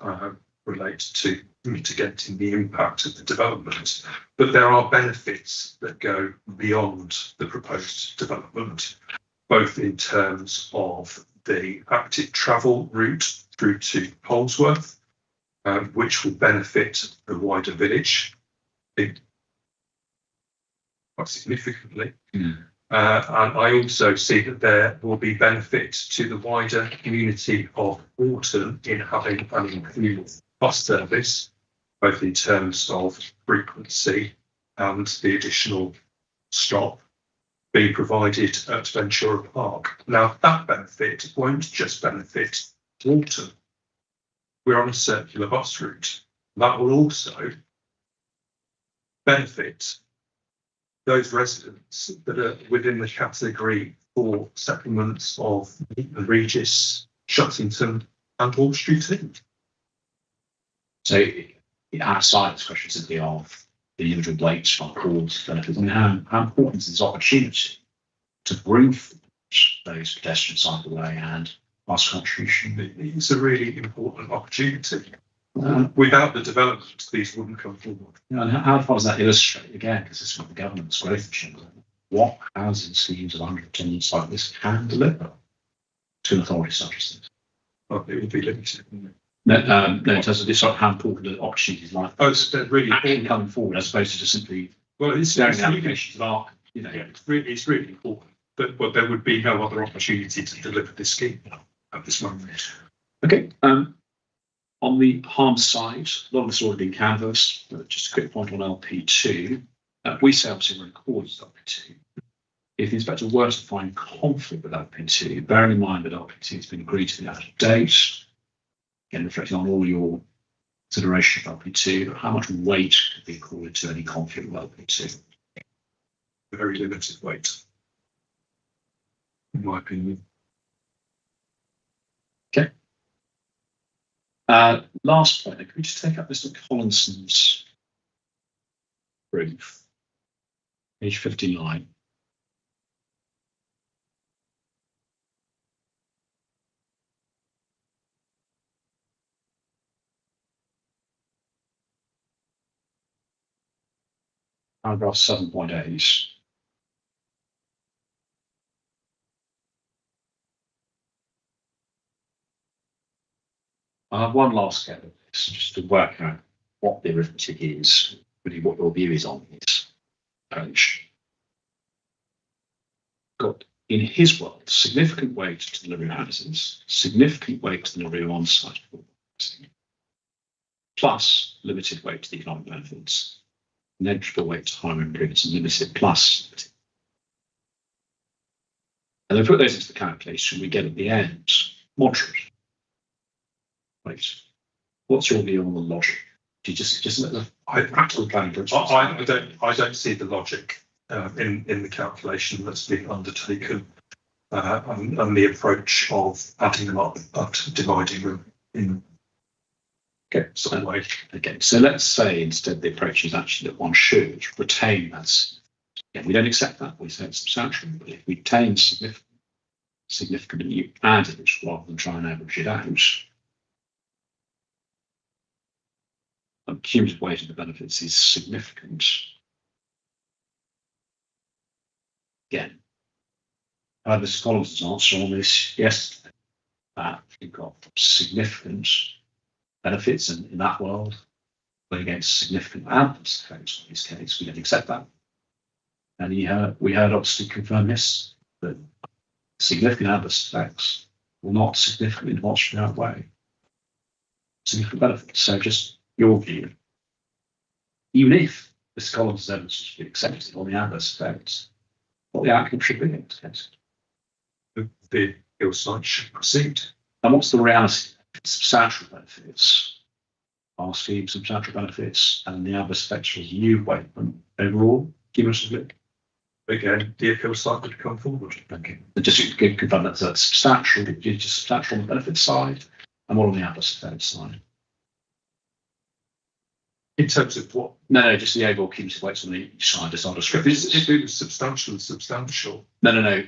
relate to mitigating the impact of the development, but there are benefits that go beyond the proposed development, both in terms of the active travel route through to Polesworth, which will benefit the wider village quite significantly. And I also see that there will be benefit to the wider community of Warton in having an improved bus service, both in terms of frequency and the additional stop being provided at Ventura Park. Now, that benefit won't just benefit Warton. We're on a circular bus route. That will also benefit those residents that are within the category for settlements of Regis, Shuffington and Wall Street Inn. So outside this question simply of the individual weights on calls benefits, I mean, how important is this opportunity to bring forward those pedestrian cycleway and bus contribution? It's a really important opportunity. Without the development, these wouldn't come forward. And how far does that illustrate, again, because this is what the government's growth agenda, what housing schemes of 110 years like this can deliver to an authority such as this? Well, it would be limited. No, in terms of this, how important the opportunities like Oh, it's really action coming forward as opposed to just simply well, it's staring really, at applications of art, yeah, it's really important. But there would be no other opportunity to deliver this scheme at this moment. Okay. On the harm side, a lot of this has already been canvassed, but just a quick point on LP2. We say obviously we're recorded as LP2. If the inspector were to find conflict with LP2, bearing in mind that LP2 has been agreed to be out of date, again reflecting on all your consideration of LP2, how much weight could be accorded to any conflict with LP2? Very limited weight, in my opinion. Okay. Last point, can we just take up Mr. Collinson's brief, page 59. Paragraph 7.8. I have one last go at this, just to work out what the arithmetic is, really what your view is on this approach. Got, in his world, significant weight to delivery houses, significant weight to delivery of on-site housing, plus limited weight to the economic benefits, negligible weight to higher improvements and limited plus limited. And then put those into the calculation, we get at the end moderate. Right. What's your view on the logic? Do you just let the practical planning principles? I don't see the logic in the calculation that's being undertaken and the approach of adding them up but dividing them in some way. Okay, so let's say instead the approach is actually that one should retain that. Yeah, we don't accept that. We say it's substantial, but if we retain significant, and you add it rather than try and average it out. Cumulative weight of the benefits is significant. Again, I had Mr. Collins's answer on this yesterday. You've got significant benefits in that world, but against significant adverse effects. In this case, we don't accept that. And we heard obviously confirm this, that significant adverse effects will not significantly demonstrably outweigh significant benefits. So just your view, even if Mr. Collins' evidence is to be accepted on the adverse effects, what the outcome should be in this case. The appeal site should proceed. And what's the reality? Substantial benefits, our scheme, substantial benefits, and the adverse effects will you weight them overall cumulatively. Again, the appeal site would come forward. Okay. Just to confirm that's substantial, just substantial on the benefit side, and what on the adverse effects side. In terms of what? No, just the overall cumulative weights on each side. Just our descriptions. If it was substantial. No.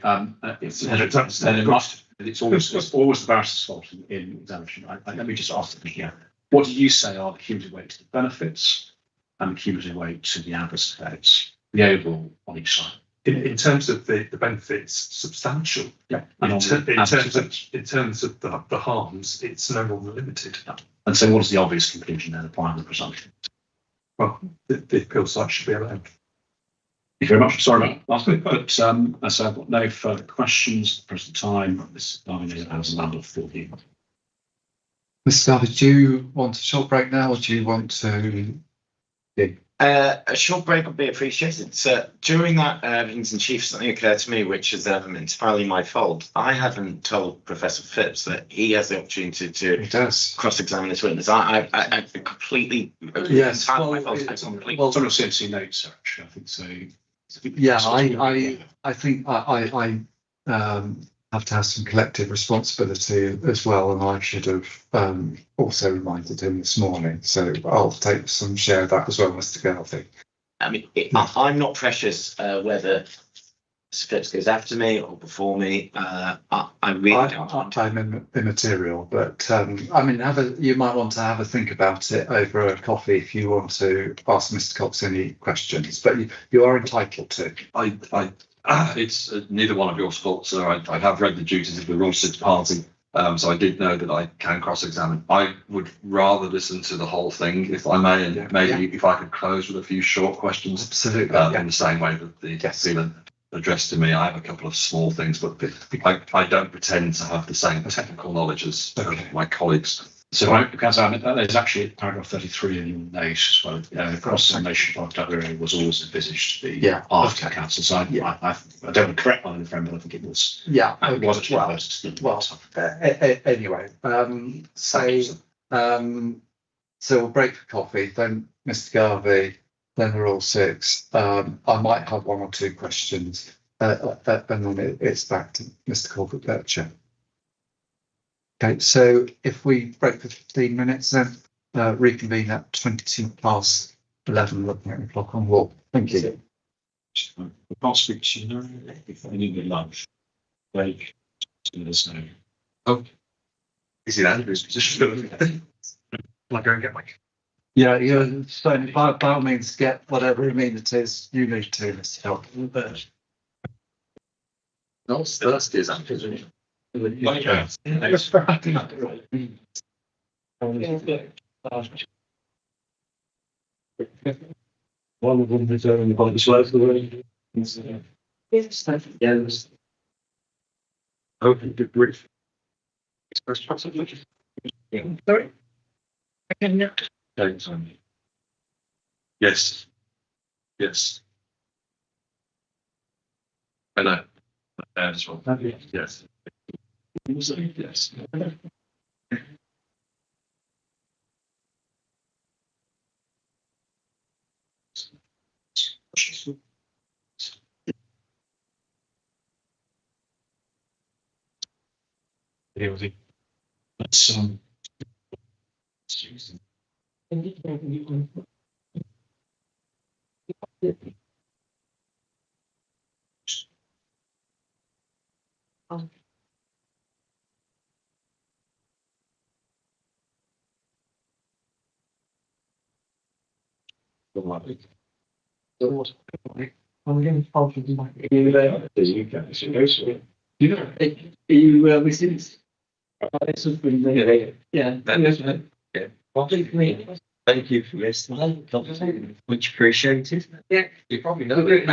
It's always the barrister's fault in examination. Let me just ask them here. What do you say are the cumulative weight to the benefits and the cumulative weight to the adverse effects, the overall on each side? In terms of the benefits, substantial. Yeah. In terms of the harms, it's no longer limited. Yeah. And so what is the obvious conclusion then applying the presumption? Well, the appeal site should be allowed. Thank you very much. Sorry about last week, but as I've got no further questions at the present time. This is a number for you. Mr. Garvey, do you want a short break now, or do you want to? A short break would be appreciated. So during that Kings and Chiefs, something occurred to me, which is entirely my fault. I haven't told Professor Phipps that he has the opportunity to cross-examine this witness. I completely. Yes. My fault. Well, it's on your CMC notes, actually. I think so. Yeah, I think I have to have some collective responsibility as well, and I should have also reminded him this morning. So I'll take some share of that as well, Mr. Garvey. I mean, I'm not precious whether Phipps goes after me or before me. I really don't. I'm immaterial, but I mean, you might want to have a think about it over a coffee if you want to ask Mr. Cox any questions. But you are entitled to. It's neither one of your faults, sir. I have read the duties of the Rule 6 party, so I did know that I can cross-examine. I would rather listen to the whole thing, if I may, and if I could close with a few short questions. Absolutely. In the same way that the sealant addressed to me. I have a couple of small things, but I don't pretend to have the same technical knowledge as my colleagues. So, Councillor, there's actually paragraph 33 in your note as well. Cross-examination by WA was always envisaged to be after council. So I don't want to correct my friend, but I think it was. Yeah. It was actually Anyway, so we'll break for coffee. Then Mr. Garvey, then the Rule 6. I might have one or two questions, and then it's back to Mr. Corbett-Bircher. Okay, so if we break for 15 minutes, then reconvene at 11, looking at the clock on wall. Thank you. I can't speak to you now. If I need a lunch, break, let us know. Oh, is it Andrew's position? Can I go and get my? Yeah, you're so by all means get whatever amenities you need to, Mr. Hilton. But No, it's Thursday, is Andrew's. One of them is only by the slope of the road. Yes. Open to brief. Sorry. Yes. Yes. I know. As well. Yes. Yes. Let's Thank you for listening. Much appreciated. Yeah, you probably know that.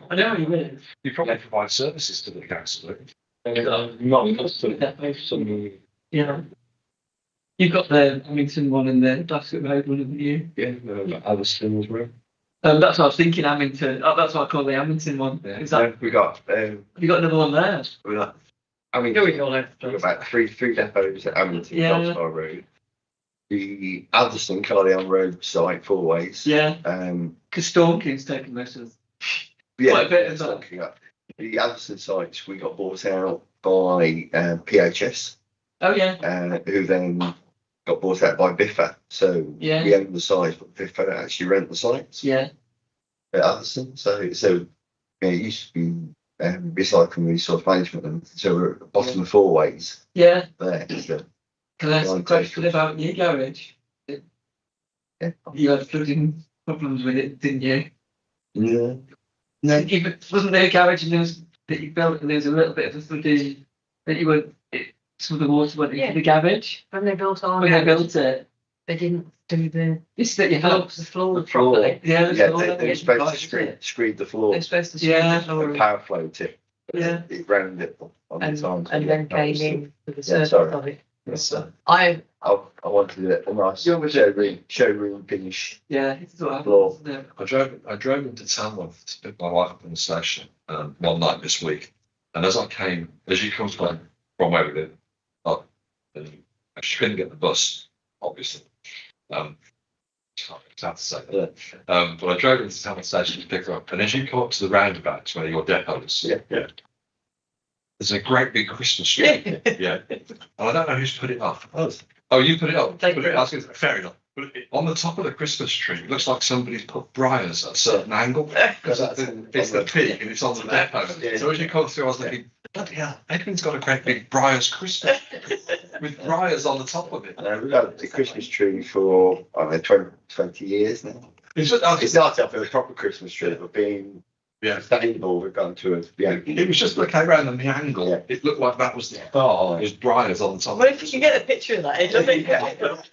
I know you will. You probably provide services to the council. Not custom. Yeah. You've got the Amington one and the Dasset Road one, haven't you? Yeah, Alliston as well. That's what I was thinking, Amington. Oh, that's what I call the Amington one. Yeah. Is that, We got. have you got another one there? We got. We've got about three depots at Amington, Yeah. Delstar Road. The Addison Cardion Road site, 4 ways. Yeah. Because Storm King's taken most of yeah, quite a bit of that's that. looking up. The Addison sites we got bought out by PHS, Oh yeah. who then got bought out by Biffa. So Yeah. we own the sites, but Biffa actually rent the sites Yeah. at Addison. So yeah, it used to be recycling resource management, and so we're at the bottom of 4 ways Yeah. there. So, Can I ask a question about your garage? yeah. You had flooding problems with it, didn't you? Yeah. No. Wasn't there a garage and that you built and there was a little bit of a flooding that you were, some of the water went into the garage? When they built our When they house, built it? they didn't do the It's that you had floor The floor. properly. Yeah, Yeah, they were supposed to screed the floor They're supposed to Yeah. screw the floor and power flow it. Yeah. It rounded it on the time. and then came in with the Yeah, surface sorry. of it. Yes, I I wanted a nice showroom finish Yeah, it's what floor. happens, isn't it? I drove into Tamworth to pick my wife up in the station one night this week, and as you come from where we live, she couldn't get the bus, obviously. How to say that. But I drove into town station to pick her up, and as you come up to the roundabout where your depot is, Yeah. there's a great big Christmas tree. Yeah. And I don't know who's put it up. Oh, you put it up. Take Put it I was gonna say, fair enough. But on the top of the Christmas tree, it looks like somebody's put briars at a certain angle. Because it's the peak and it's on the depot. So as you come through, I was thinking, bloody hell, Edwin's got a great big briars Christmas with briars on the top of it. We've had the Christmas tree for, I don't know, 20 years now. It's just, It started off with a proper Christmas tree, but being yeah. sustainable, we've gone to a, It was just looking around and the angle. Yeah. It looked like that was the bar. There's briars on the top. Well, if you can get a picture of that, it doesn't.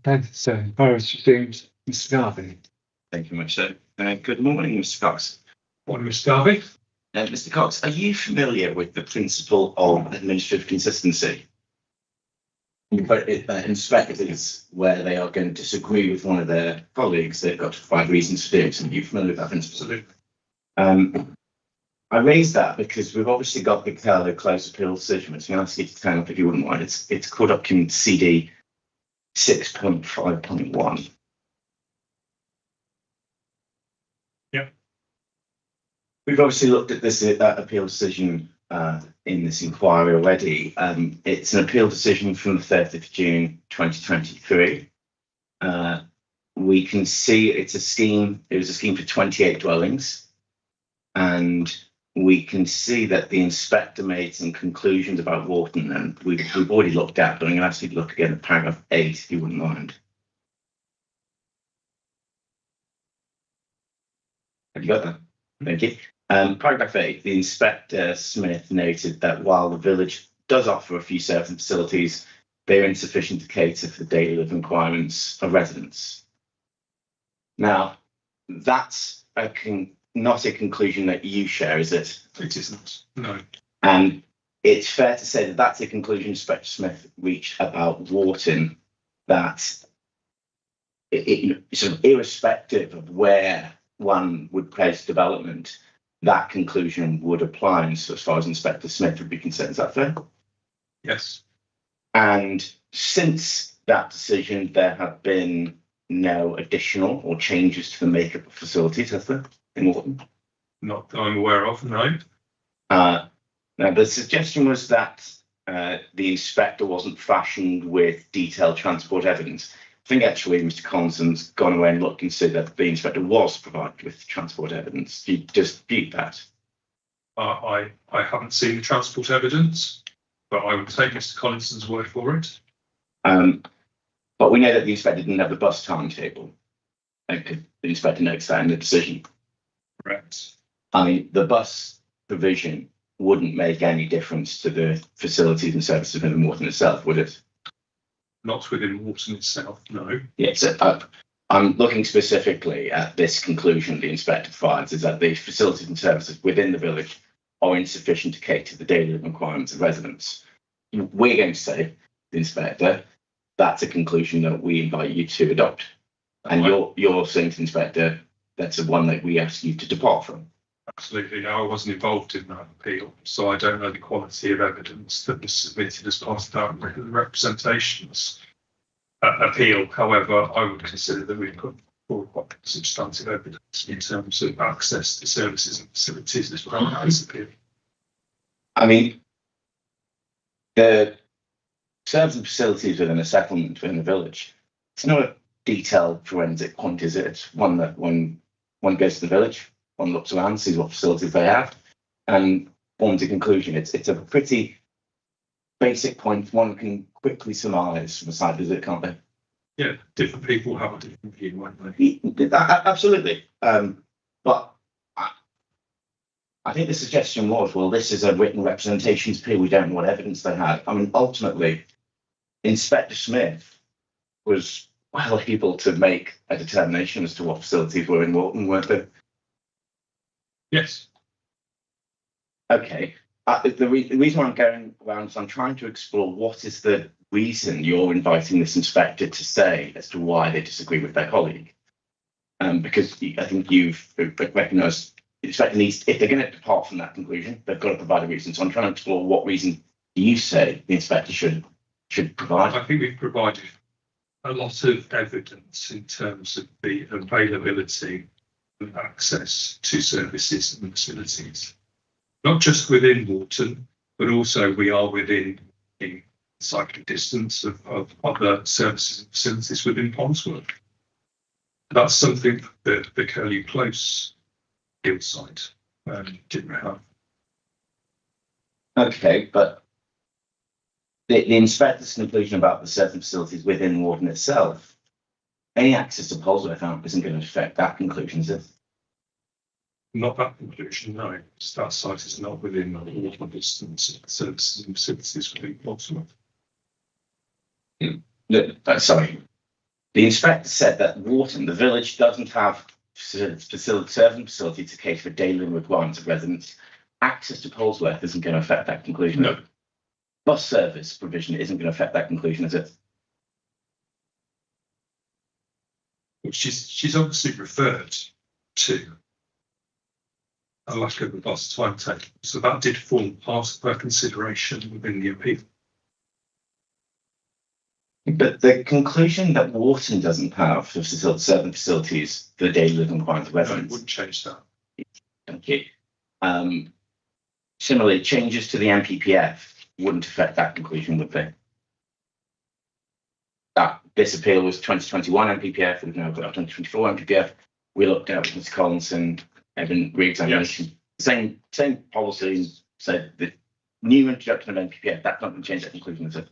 Okay, so inquiry is resumed. Mr. Garvey. Thank you very much, sir. Good morning, Mr. Cox. Morning, Mr. Garvey. Mr. Cox, are you familiar with the principle of administrative consistency? But inspectors, where they are going to disagree with one of their colleagues, they've got to provide reasons for doing so. Are you familiar with that principle? Absolutely. I raised that because we've obviously got the Curlew Close Appeal decision, which I'm going to ask you to turn up if you wouldn't mind. It's called document CD 6.5.1. Yeah. We've obviously looked at this appeal decision in this inquiry already. It's an appeal decision from the 30th of June 2023. We can see it's a scheme. It was a scheme for 28 dwellings, and we can see that the inspector made some conclusions about Warton, and we've already looked at, but I'm going to ask you to look again at paragraph 8, if you wouldn't mind. Have you got that? Thank you. Paragraph 8, the inspector Smith noted that while the village does offer a few service facilities, they are insufficient to cater for the daily living requirements of residents. Now, that's not a conclusion that you share, is it? It isn't, no. And it's fair to say that that's a conclusion Inspector Smith reached about Warton, that sort of irrespective of where one would place development, that conclusion would apply as far as Inspector Smith would be concerned. Is that fair? Yes. And since that decision, there have been no additional or changes to the makeup of facilities, has there, in Warton? Not that I'm aware of, no. Now, the suggestion was that the inspector wasn't fashioned with detailed transport evidence. I think actually Mr. Collinson's gone away and looked and said that the inspector was provided with transport evidence. Do you dispute that? I haven't seen the transport evidence, but I would take Mr. Collinson's word for it. But we know that the inspector didn't have the bus timetable. The inspector notes that in the decision. Correct. I mean, the bus provision wouldn't make any difference to the facilities and services within Warton itself, would it? Not within Warton itself, no. Yes, I'm looking specifically at this conclusion the inspector provides, is that the facilities and services within the village are insufficient to cater the daily requirements of residents. We're going to say, the inspector, that's a conclusion that we invite you to adopt. And you're saying to the inspector, that's the one that we ask you to depart from. Absolutely. I wasn't involved in that appeal, so I don't know the quality of evidence that was submitted as part of that representations appeal. However, I would consider that we've put forward quite substantive evidence in terms of access to services and facilities as well as appeal. I mean, the services and facilities within a settlement within the village, it's not a detailed forensic point, is it? It's one that when one goes to the village, one looks around, sees what facilities they have, and forms a conclusion. It's a pretty basic point. One can quickly surmise from a site visit, can't they? Yeah, different people have a different view, won't they? Absolutely. But I think the suggestion was, well, this is a written representations appeal. We don't know what evidence they had. I mean, ultimately, Inspector Smith was well able to make a determination as to what facilities were in Warton, weren't they? Yes. Okay. The reason why I'm going around is I'm trying to explore what is the reason you're inviting this inspector to say as to why they disagree with their colleague. Because I think you've recognised the inspector needs, if they're going to depart from that conclusion, they've got to provide a reason. So I'm trying to explore what reason do you say the inspector should provide. I think we've provided a lot of evidence in terms of the availability and access to services and facilities, not just within Warton, but also we are within cycling distance of other services and facilities within Ponsworth. That's something that the Curlew Close field site didn't have. Okay, but the inspector's conclusion about the certain facilities within Warton itself, any access to Ponsworth isn't going to affect that conclusion, is it? Not that conclusion, no. That site is not within walking distance of services and facilities within Ponsworth. Sorry. The inspector said that Warton, the village, doesn't have serving facility to cater for daily living requirements of residents. Access to Polesworth isn't going to affect that conclusion. No. Bus service provision isn't going to affect that conclusion, is it? Which she's obviously referred to a lack of a bus timetable. So that did form part of her consideration within the appeal. But the conclusion that Warton doesn't have for certain facilities for the daily living requirements of No, it residents. wouldn't change that. Thank you. Similarly, changes to the MPPF wouldn't affect that conclusion, would they? This appeal was 2021 MPPF, we've now got 2024 MPPF. We looked at Mr. Collinson, Evan re-examination. Same policies, so the new introduction of MPPF, that's not going to change that conclusion, is it?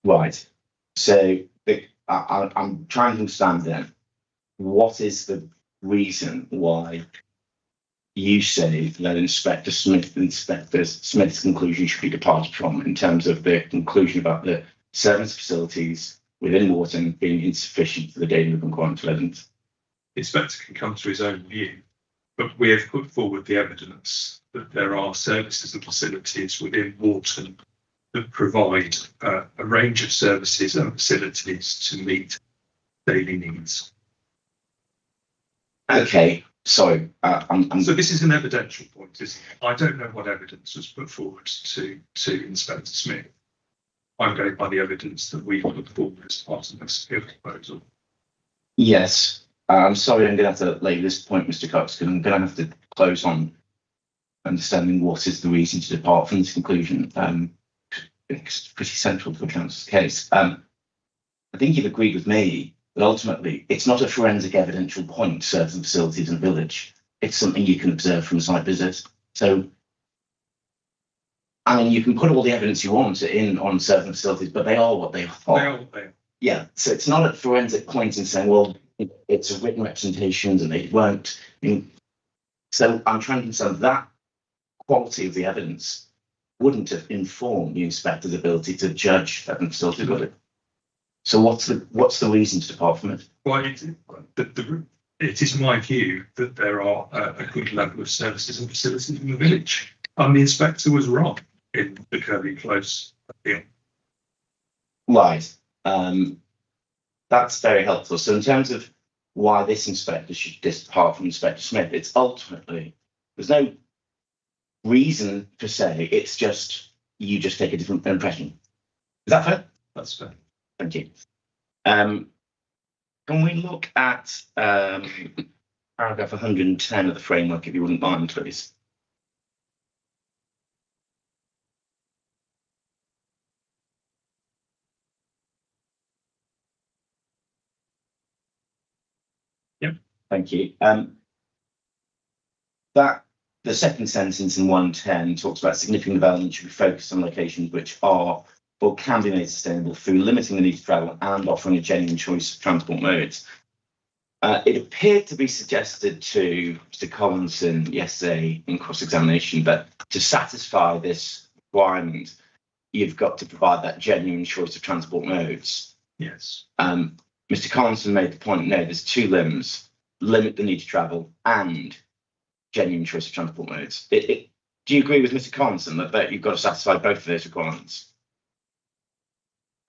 Right. So I'm trying to understand then, what is the reason why you say that Inspector Smith's conclusion should be departed from in terms of the conclusion about the service facilities within Warton being insufficient for the daily living requirements of residents? The inspector can come to his own view, but we have put forward the evidence that there are services and facilities within Warton that provide a range of services and facilities to meet daily needs. Okay, so So this is an evidential point, isn't it? I don't know what evidence was put forward to Inspector Smith. I'm going by the evidence that we put forward as part of this appeal proposal. yes, I'm sorry, I'm going to have to lay this point, Mr. Cox, because I'm going to have to close on understanding what is the reason to depart from this conclusion. It's pretty central to the council's case. I think you've agreed with me that ultimately it's not a forensic evidential point, certain facilities in the village. It's something you can observe from a site visit. So, I mean, you can put all the evidence you want in on certain facilities, but they are what they are. They are what they are. Yeah, so it's not a forensic point in saying, well, it's a written representation and they weren't. So I'm trying to understand that quality of the evidence wouldn't have informed the inspector's ability to judge that facility, would it? So what's the reason to depart from it? Well, it is my view that there are a good level of services and facilities in the village. And the inspector was wrong in the Kirby Close appeal. Right. That's very helpful. So in terms of why this inspector should depart from Inspector Smith, it's ultimately, there's no reason per se, it's just, you just take a different impression. Is that fair? That's fair. Thank you. Can we look at paragraph 110 of the framework, if you wouldn't mind, please? Yep. Thank you. That the second sentence in 110 talks about significant development should be focused on locations which are or can be made sustainable through limiting the need to travel and offering a genuine choice of transport modes. It appeared to be suggested to Mr. Collinson yesterday in cross-examination that to satisfy this requirement, you've got to provide that genuine choice of transport modes. Yes. Mr. Collinson made the point, no, there's two limbs, limit the need to travel and genuine choice of transport modes. Do you agree with Mr. Collinson that you've got to satisfy both of those requirements?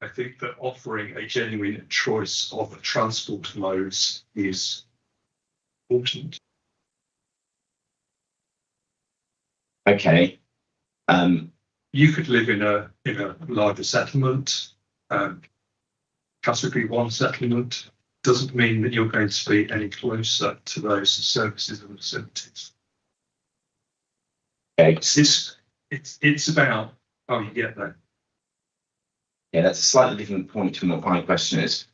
I think that offering a genuine choice of transport modes is important. Okay. You could live in a larger settlement, category 1 settlement. Doesn't mean that you're going to be any closer to those services and facilities. Okay. It's about how you get there. Yeah, that's a slightly different point from what my question is.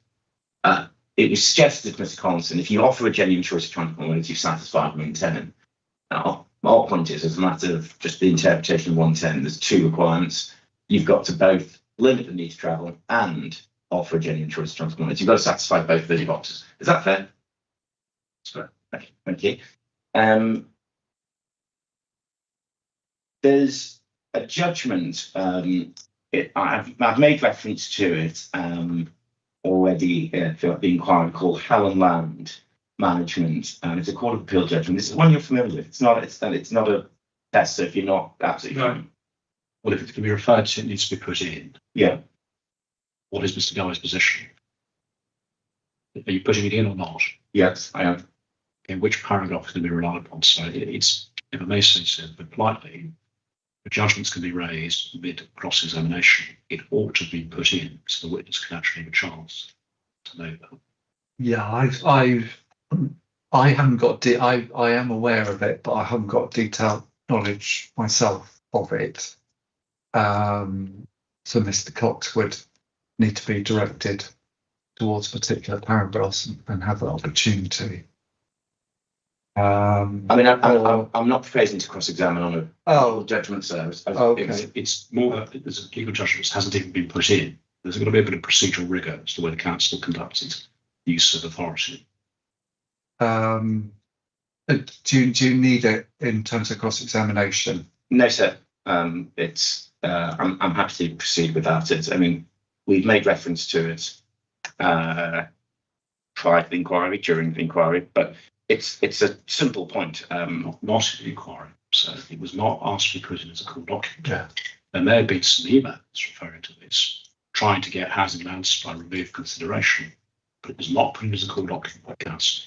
It was suggested, Mr. Collinson, if you offer a genuine choice of transport modes, you satisfy 110. Now, our point is, as a matter of just the interpretation of 110, there's two requirements. You've got to both limit the need to travel and offer a genuine choice of transport modes. You've got to satisfy both of those boxes. Is that fair? That's fair. Okay, thank you. There's a judgment. I've made reference to it already throughout the inquiry called Hallam Land Management, and it's a Court of Appeal judgment. This is one you're familiar with. It's not a test, so if you're not absolutely No. fine. Well, if it can be referred to, it needs to be put in. Yeah. What is Mr. Guy's position? Are you putting it in or not? Yes, I am. In which paragraph is going to be relied upon? So it's, if I may say so, but politely, the judgments can be raised mid cross-examination. It ought to be put in so the witness can actually have a chance to know that. Yeah, I haven't got, I am aware of it, but I haven't got detailed knowledge myself of it. So Mr. Cox would need to be directed towards particular paragraphs and have that opportunity. I mean, I'm not proposing to cross-examine on a Oh, judgment service. okay. It's more, there's a legal judgment that hasn't even been put in. There's got to be a bit of procedural rigour as to the way the council conducts its use of authority. Do you need it in terms of cross-examination? No, sir. I'm happy to proceed without it. I mean, we've made reference to it prior to the inquiry, during the inquiry, but it's a simple point. Not in the inquiry. So it was not asked to be put in as a court document. Yeah. And there have been some emails referring to this, trying to get housing land supply removed consideration, but it was not put in as a court document by council.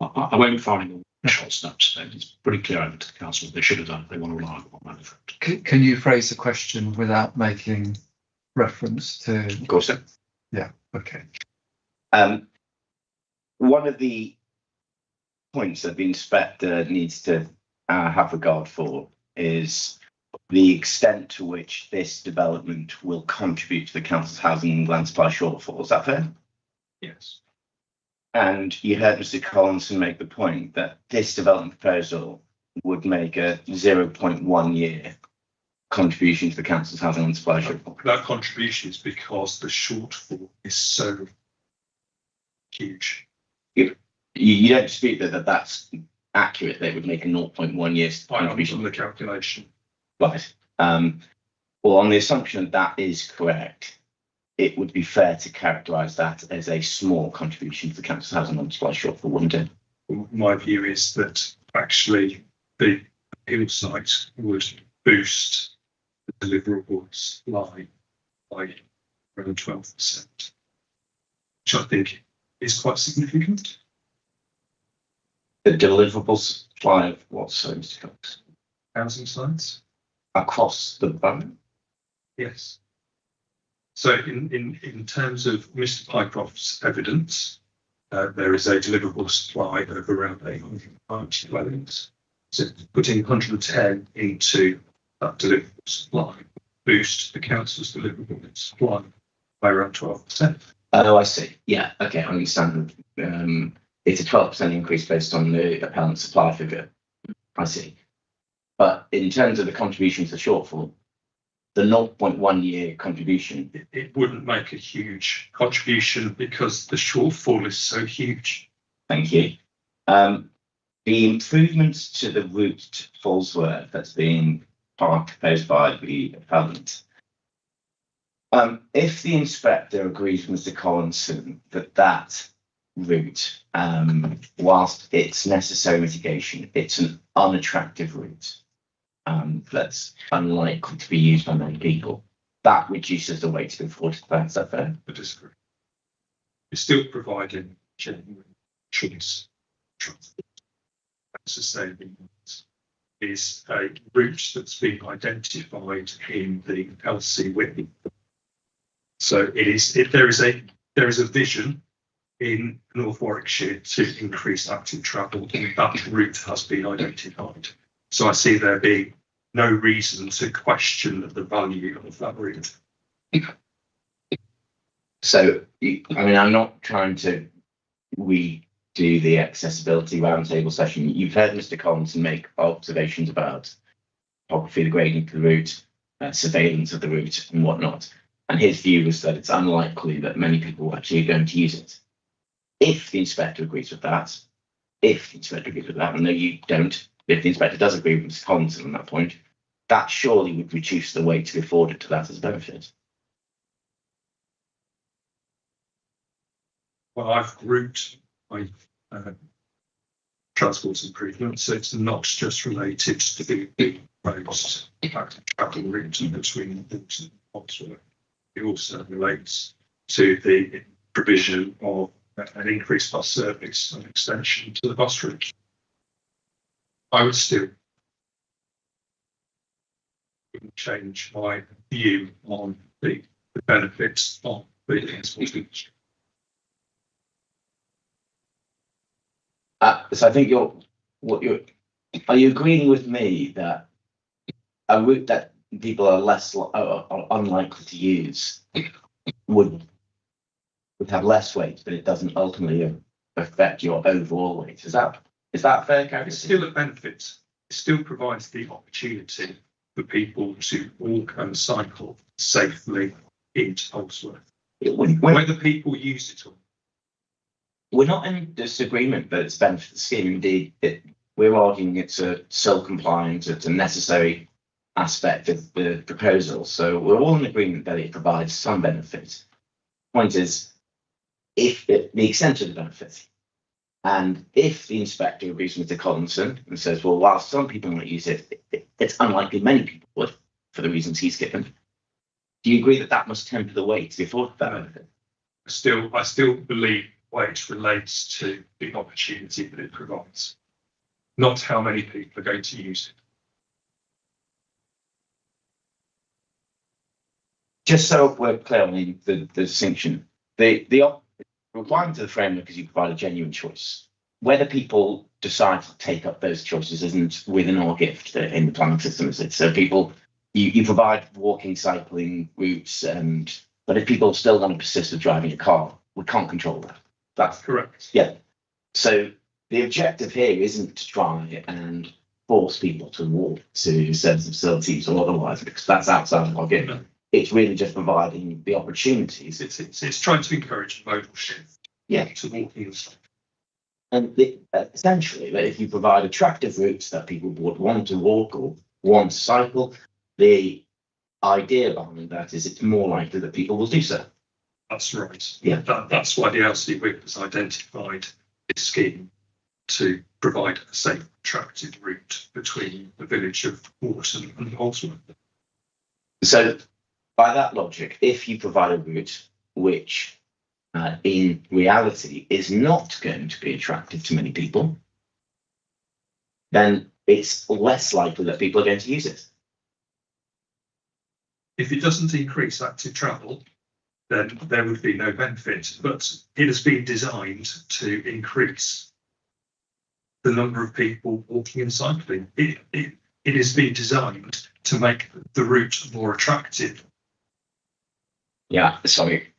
I won't be firing all shots now, so it's pretty clear over to the council what they should have done if they want to rely on that. Can you phrase the question without making reference to? Of course, sir. Yeah. Okay. One of the points that the inspector needs to have regard for is the extent to which this development will contribute to the council's housing and land supply shortfall. Is that fair? Yes. And you heard Mr. Collinson make the point that this development proposal would make a 0.1 year contribution to the council's housing and supply shortfall. That contribution is because the shortfall is so huge. You don't dispute that that's accurate. They would make a 0.1 year I am contribution. on the calculation. Right. Well, on the assumption that is correct, it would be fair to characterise that as a small contribution to the council's housing and supply shortfall, wouldn't it? My view is that actually the appeal site would boost the deliverable supply by around 12%, which I think is quite significant. The deliverable supply of what, so Mr. Cox? Housing sites? Across the borough? Yes. So in terms of Mr. Pycroft's evidence, there is a deliverable supply of around 890 dwellings. So putting 110 into that deliverable supply boost the council's deliverable supply by around 12%. Oh, I see. Yeah, okay, I understand. It's a 12% increase based on the appellant supply figure. I see. But in terms of the contribution to the shortfall, the 0.1 year contribution. It wouldn't make a huge contribution because the shortfall is so huge. Thank you. The improvements to the route to Fallsworth that's being proposed by the appellant. If the inspector agrees with Mr. Collinson that route, whilst it's necessary mitigation, it's an unattractive route that's unlikely to be used by many people, that reduces the weight to be afforded to that. Is that fair? I disagree. You're still providing genuine choice. Sustainable is a route that's been identified in the LC Whitney. So there is a vision in North Warwickshire to increase active travel, and that route has been identified. So I see there being no reason to question the value of that route. So, I mean, I'm not trying to redo the accessibility roundtable session. You've heard Mr. Collinson make observations about topography, the grading of the route, surveillance of the route and whatnot. And his view was that it's unlikely that many people are actually going to use it. If the inspector agrees with that, and no, you don't, if the inspector does agree with Mr. Collinson on that point, that surely would reduce the weight to be afforded to that as a benefit. Well, I've grouped my transport improvements, so it's not just related to the roads, travel routes between Warton and Oxford. It also relates to the provision of an increased bus service and extension to the bus route. I would still change my view on the benefits of the transport industry. So I think are you agreeing with me that a route that people are are unlikely to use would have less weight, but it doesn't ultimately affect your overall weight? Is that fair, Gary? It's still a benefit. It still provides the opportunity for people to walk and cycle safely into Holsworth. Whether people use it or not. We're not in disagreement that it's benefit the scheme. Indeed, we're arguing it's a self-compliant, it's a necessary aspect of the proposal. So we're all in agreement that it provides some benefit. Point is, if the extent of the benefit, and if the inspector agrees with Mr. Collinson and says, well, while some people might use it, it's unlikely many people would, for the reasons he's given. Do you agree that that must temper the weight to afford that benefit? I still believe weight relates to the opportunity that it provides, not how many people are going to use it. Just so we're clear on the distinction, the requirement of the framework is you provide a genuine choice. Whether people decide to take up those choices isn't within our gift in the planning system, is it? So people, you provide walking, cycling routes, but if people are still going to persist with driving a car, we can't control that. That's correct. Yeah. So the objective here isn't to try and force people to walk to service facilities or otherwise, because that's outside of our gift. No. It's really just providing the opportunities. It's trying to encourage a modal shift. Yeah. To walking and cycling. And essentially, if you provide attractive routes that people would want to walk or want to cycle, the idea behind that is it's more likely that people will do so. That's right. Yeah. That's why the LC Whip has identified this scheme to provide a safe, attractive route between the village of Warton and Holsworth. So, by that logic, if you provide a route which in reality is not going to be attractive to many people, then it's less likely that people are going to use it. If it doesn't increase active travel, then there would be no benefit. But it has been designed to increase the number of people walking and cycling. It has been designed to make the route more attractive. Yeah, sorry.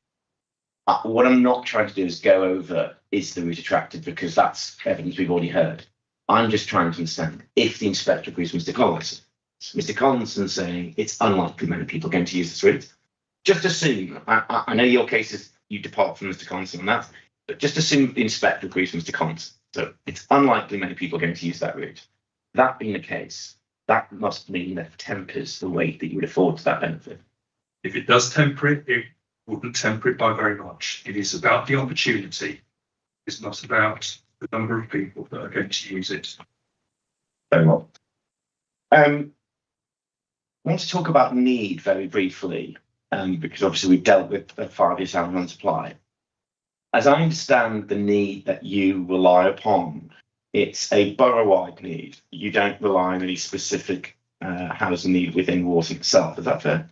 What I'm not trying to do is go over, is the route attractive, because that's evidence we've already heard. I'm just trying to understand if the inspector agrees with Mr. Collinson. Mr. Collinson saying it's unlikely many people are going to use this route. Just assume, I know your case is you depart from Mr. Collinson on that, but just assume the inspector agrees with Mr. Collinson. So it's unlikely many people are going to use that route. That being the case, that must mean that tempers the weight that you would afford to that benefit. If it does temper it, it wouldn't temper it by very much. It is about the opportunity. It's not about the number of people that are going to use it. Very well. I want to talk about need very briefly, because obviously we've dealt with the 5-year sound run supply. As I understand the need that you rely upon, it's a borough-wide need. You don't rely on any specific housing need within Warton itself. Is that fair?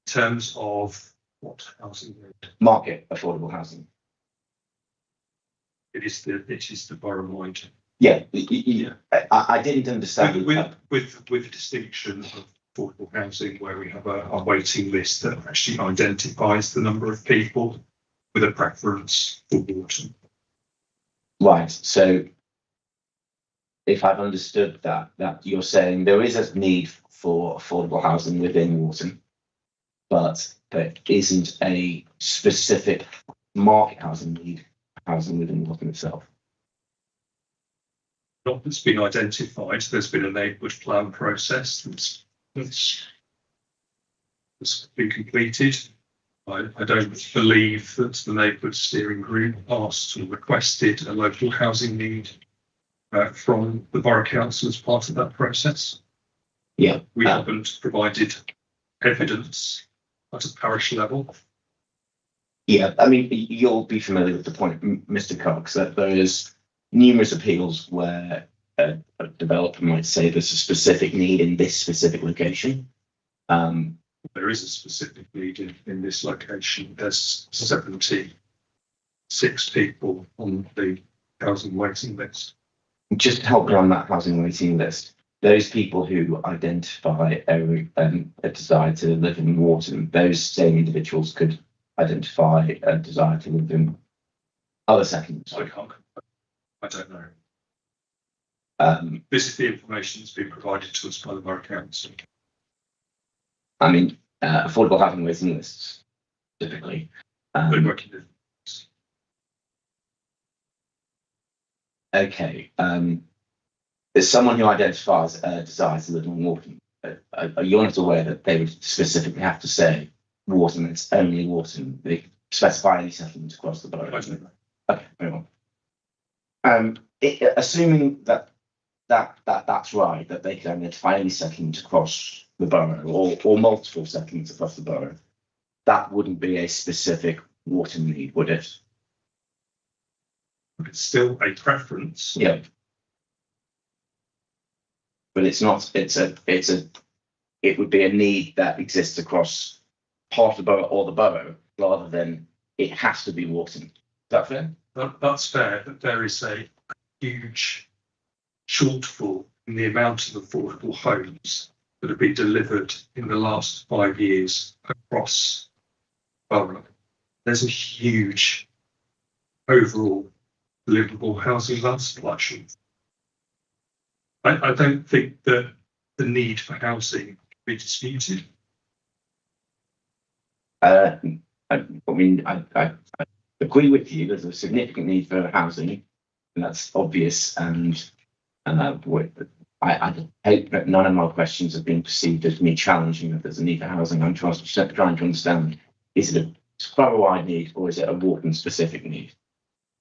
In terms of what housing need? Market affordable housing. It is the borough-wide. Yeah, I didn't understand with the distinction of affordable housing, where we have a waiting list that actually identifies the number of people with a preference for Warton. Right. So, if I've understood that you're saying there is a need for affordable housing within Warton, but there isn't a specific market housing need housing within Warton itself. Not that's been identified. There's been a neighbourhood plan process that's been completed. I don't believe that the neighbourhood steering group asked or requested a local housing need from the borough council as part of that process. Yeah. We haven't provided evidence at a parish level. Yeah, I mean, you'll be familiar with the point, Mr. Cox, that there is numerous appeals where a developer might say there's a specific need in this specific location. There is a specific need in this location. There's 76 people on the housing waiting list. Just to help me on that housing waiting list, those people who identify a desire to live in Warton, those same individuals could identify a desire to live in other settlements. I can't. I don't know. This This is the information that's been provided to us by the borough council. I mean, affordable housing waiting lists, typically. They work in different. Okay. There's someone who identifies a desire to live in Warton. Are you not aware that they would specifically have to say Warton, it's only Warton? They specify any settlements across the borough? I don't know. Okay, very well. Assuming that's right, that they can identify any settlement across the borough or multiple settlements across the borough, that wouldn't be a specific Warton need, would it? It's still a preference. Yeah. But it's not, it would be a need that exists across part of the borough or the borough, rather than it has to be Warton. Is that fair? That's fair, but there is a huge shortfall in the amount of affordable homes that have been delivered in the last 5 years across borough. There's a huge overall livable housing land supply. I don't think that the need for housing can be disputed. I mean, I agree with you. There's a significant need for housing, and that's obvious. And I hope that none of my questions have been perceived as me challenging that there's a need for housing. I'm trying to understand: is it a borough-wide need or is it a Warton-specific need?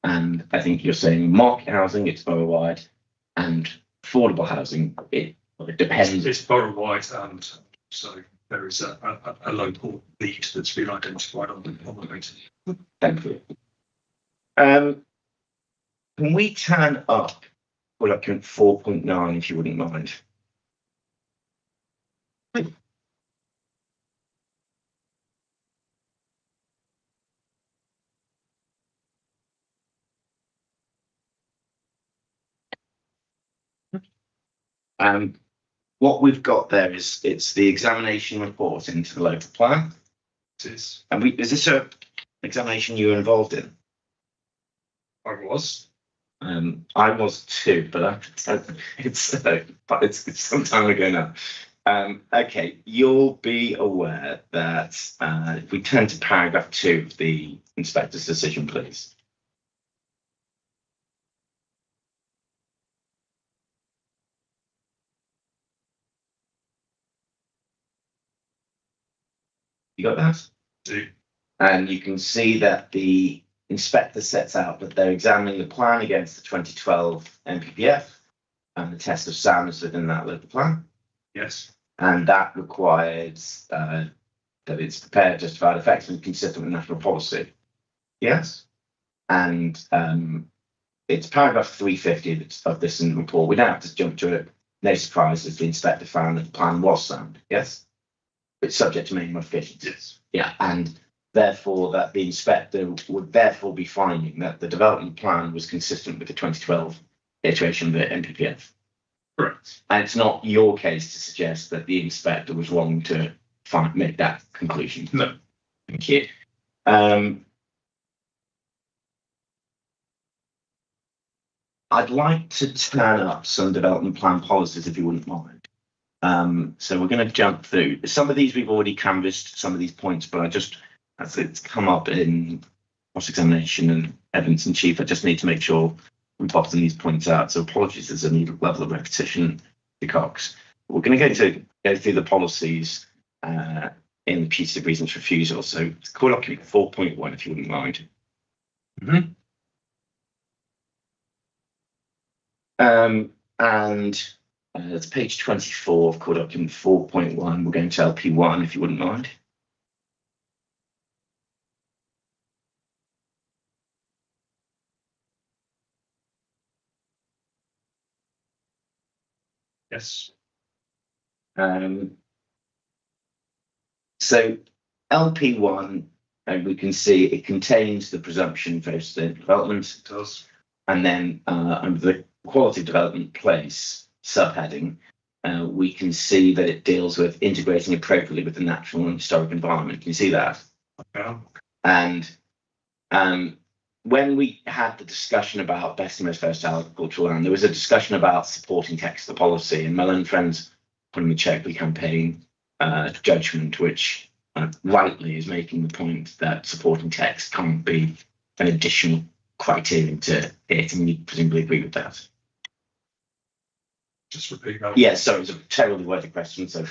And I think you're saying market housing, it's borough-wide, and affordable housing, it depends. It's borough-wide, and so there is a local need that's been identified on the meeting. Thank you. Can we turn up document 4.9 if you wouldn't mind? What we've got there is it's the examination report into the local plan. Is Is this a examination you were involved in? I was. I was too, but it's some time ago now. Okay, you'll be aware that if we turn to paragraph 2 of the inspector's decision, please. You got that? Do. And you can see that the inspector sets out that they're examining the plan against the 2012 MPPF and the test of soundness within that local plan. Yes. And that requires that it's prepared, justified, effective, and consistent with national policy. Yes. And it's paragraph 350 of this in the report. We don't have to jump to it. No surprises, the inspector found that the plan was sound. Yes. It's subject to many modifications. Yes. Yeah. And therefore, that the inspector would therefore be finding that the development plan was consistent with the 2012 iteration of the MPPF. Correct. And it's not your case to suggest that the inspector was wrong to make that conclusion. No. Thank you. I'd like to turn up some development plan policies, if you wouldn't mind. So we're going to jump through. Some of these we've already canvassed, some of these points, but as it's come up in cross-examination and evidence in chief, I just need to make sure I'm bottoming these points out. So apologies, there's a level of repetition to Cox. We're going to go through the policies in the putative reasons for refusal. So core document 4.1, if you wouldn't mind. And it's page 24 of core document 4.1. We're going to LP1, if you wouldn't mind. Yes. So LP1, we can see it contains the presumption for sustainable development. It does. And then under the quality of development place subheading, we can see that it deals with integrating appropriately with the natural and historic environment. Can you see that? Yeah. And when we had the discussion about best and most versatile agricultural land, there was a discussion about supporting text of the policy, and Mel and friends put in the Checkly campaign judgment, which rightly is making the point that supporting text can't be an additional criterion to it, and you presumably agree with that. Just repeat that. Yeah, sorry, it's a terribly worded question. So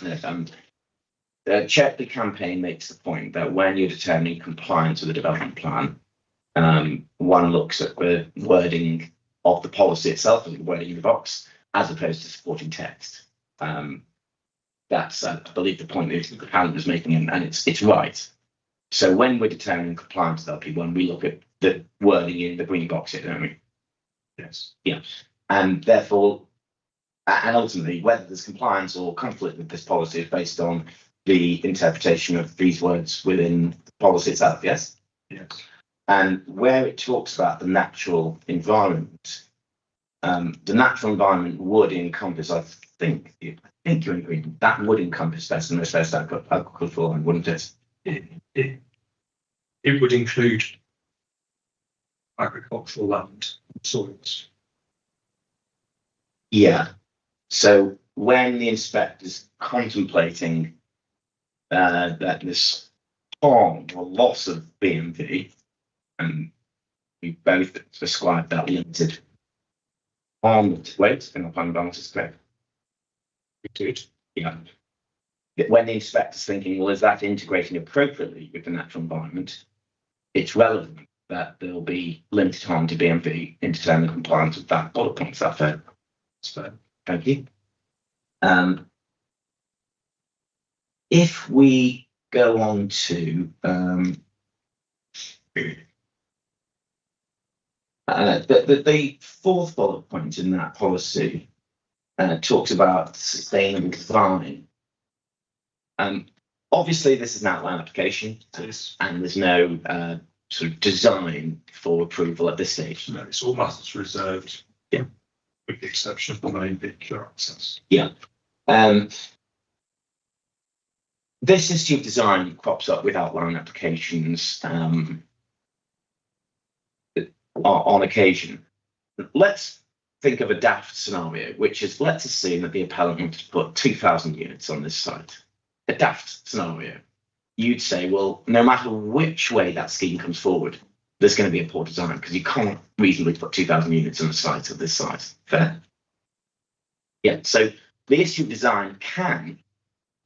Checkly campaign makes the point that when you're determining compliance with the development plan, one looks at the wording of the policy itself, the wording in the box, as opposed to supporting text. That's, I believe, the point that the panel was making, and it's right. So when we're determining compliance with LP1, we look at the wording in the green box here, don't we? Yes. Yeah. And therefore, and ultimately, whether there's compliance or conflict with this policy is based on the interpretation of these words within the policy itself, yes? Yes. And where it talks about the natural environment, the natural environment would encompass, I think you're in agreement, that would encompass best and most versatile agricultural land, wouldn't it? It would include agricultural land, soils. Yeah. So when the inspector's contemplating that this harm or loss of BMV, and we both described that limited harm to weight in our plan balance is correct. We did. Yeah. When the inspector's thinking, well, is that integrating appropriately with the natural environment? It's relevant that there'll be limited harm to BMV in determining compliance with that bullet point. Is that fair? That's fair. Thank you. If we go on to the fourth bullet point in that policy talks about sustainable design. Obviously, this is an outline application, and there's no sort of design for approval at this stage. No, it's all matters reserved. Yeah. With the exception of the main vehicular access. Yeah. This issue of design crops up with outline applications on occasion. Let's think of a daft scenario, which is, let's assume that the appellant wanted to put 2,000 units on this site. A daft scenario. You'd say, well, no matter which way that scheme comes forward, there's going to be a poor design because you can't reasonably put 2,000 units on the site of this size. Fair? Yeah, so the issue of design can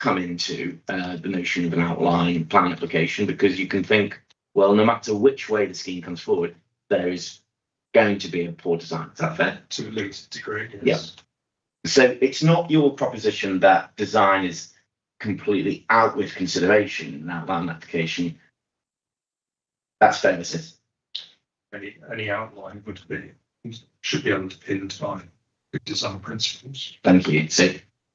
come into the notion of an outline plan application, because you can think, well, no matter which way the scheme comes forward, there is going to be a poor design. Is that fair? To a limited degree, yes. Yeah. So it's not your proposition that design is completely out with consideration in an outline application. That's fair, is it? Any outline should be underpinned by good design principles. Thank you. So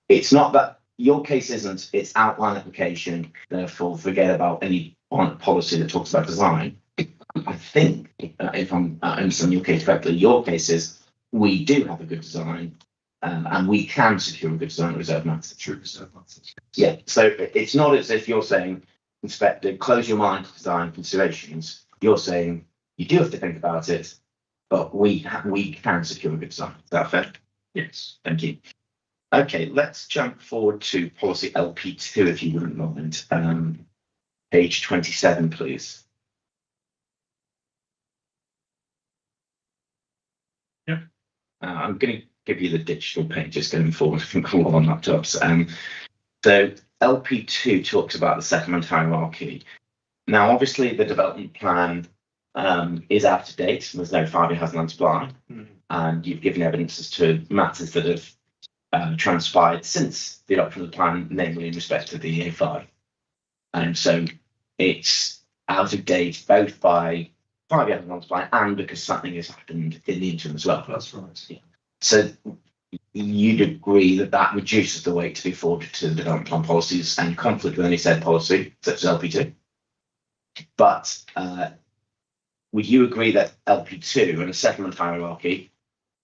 it's not that your case isn't, it's outline application, therefore forget about any policy that talks about design. I think, if I'm understanding your case correctly, your case is we do have a good design, and we can secure a good design at reserve matters. True reserve matters. Yeah, so it's not as if you're saying, inspector, close your mind to design considerations. You're saying you do have to think about it, but we can secure a good design. Is that fair? Yes. Thank you. Okay, let's jump forward to policy LP2, if you wouldn't mind. Page 27, please. Yeah. I'm going to give you the digital pages going forward. I think a lot on laptops. So LP2 talks about the settlement hierarchy. Now, obviously, the development plan is out of date. There's no 5-year housing land supply, and you've given evidence as to matters that have transpired since the adoption of the plan, namely in respect to the A5. And so it's out of date both by 5-year housing land supply and because something has happened in the interim as well. That's right. Yeah. So you'd agree that that reduces the weight to be afforded to the development plan policies and conflict with any said policy, such as LP2. But would you agree that LP2 and a settlement hierarchy,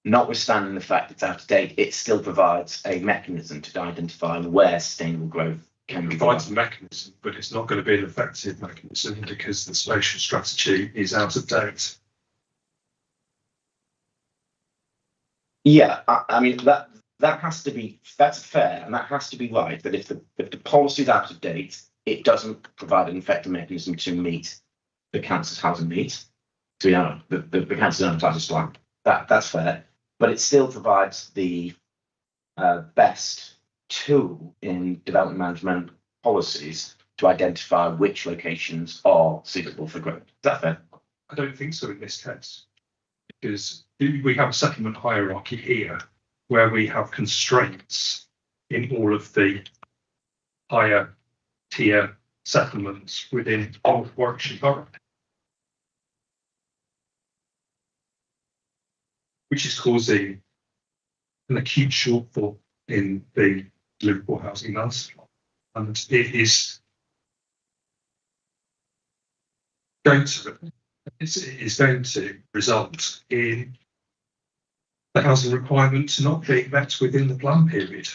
notwithstanding the fact it's out of date, it still provides a mechanism to identify where sustainable growth can be Provides a mechanism, but it's not going to be an effective mechanism because the spatial strategy is out of date. Yeah, I mean that has to be, that's fair, and that has to be right. That if the policy is out of date, it doesn't provide an effective mechanism to meet the council's housing needs. So the council's own housing plan. That's fair, but it still provides the best tool in development management policies to identify which locations are suitable for growth. Is that fair? I don't think so in this case, because we have a settlement hierarchy here where we have constraints in all of the higher tier settlements within North Warwickshire Borough, which is causing an acute shortfall in the livable housing land supply. And it is going to result in the housing requirement not being met within the plan period.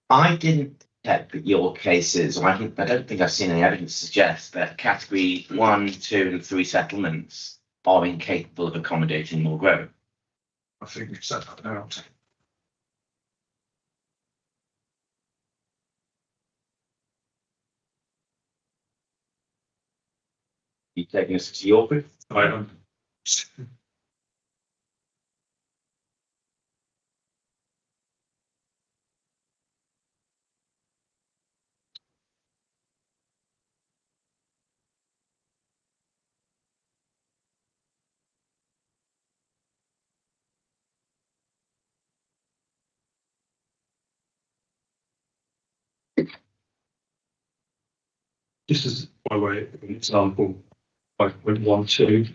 I didn't check your cases. I don't think I've seen any evidence to suggest that category 1, 2, and 3 settlements are incapable of accommodating more growth. I think we've set that out. You taking us to your proof? I am. Just as by way of an example, 5.12.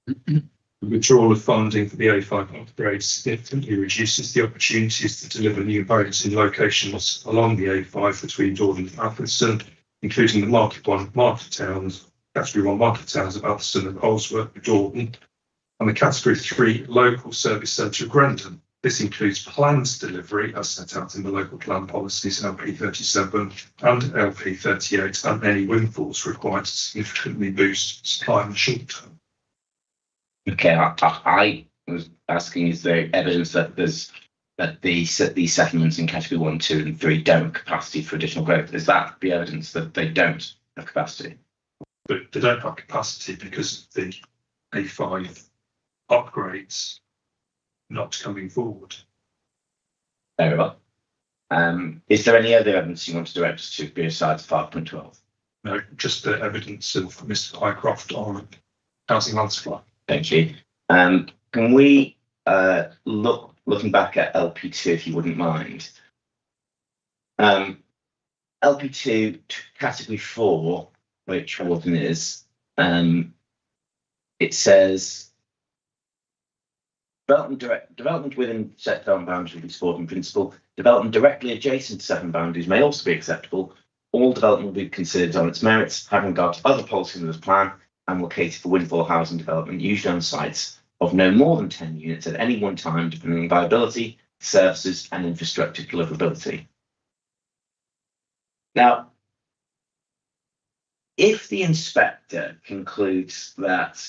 The withdrawal of funding for the A5 upgrade significantly reduces the opportunities to deliver new homes in locations along the A5 between Dordon and Alfredston, including the Market 1 market towns, Category 1 market towns of Alfredston and Holsworth, Dordon, and the Category 3 local service centre of Grendon. This includes planned delivery as set out in the local plan policies LP37 and LP38 and any windfalls required to significantly boost supply in the short term. Okay, I was asking, is there evidence that these settlements in category 1, 2, and 3 don't have capacity for additional growth? Is that the evidence that they don't have capacity? But they don't have capacity because of the A5 upgrades not coming forward. Very well. Is there any other evidence you want to direct us to besides 5.12? No, just the evidence of Mr. Highcroft on housing land supply. Thank you. Can we looking back at LP2, if you wouldn't mind? LP2 category 4, which Warton is, it says development within set development boundaries will be supported in principle. Development directly adjacent to settlement boundaries may also be acceptable. All development will be considered on its merits, having regard to other policies in this plan, and will cater for windfall housing development, usually on sites of no more than 10 units at any one time, depending on viability, services, and infrastructure deliverability. Now, if the inspector concludes that,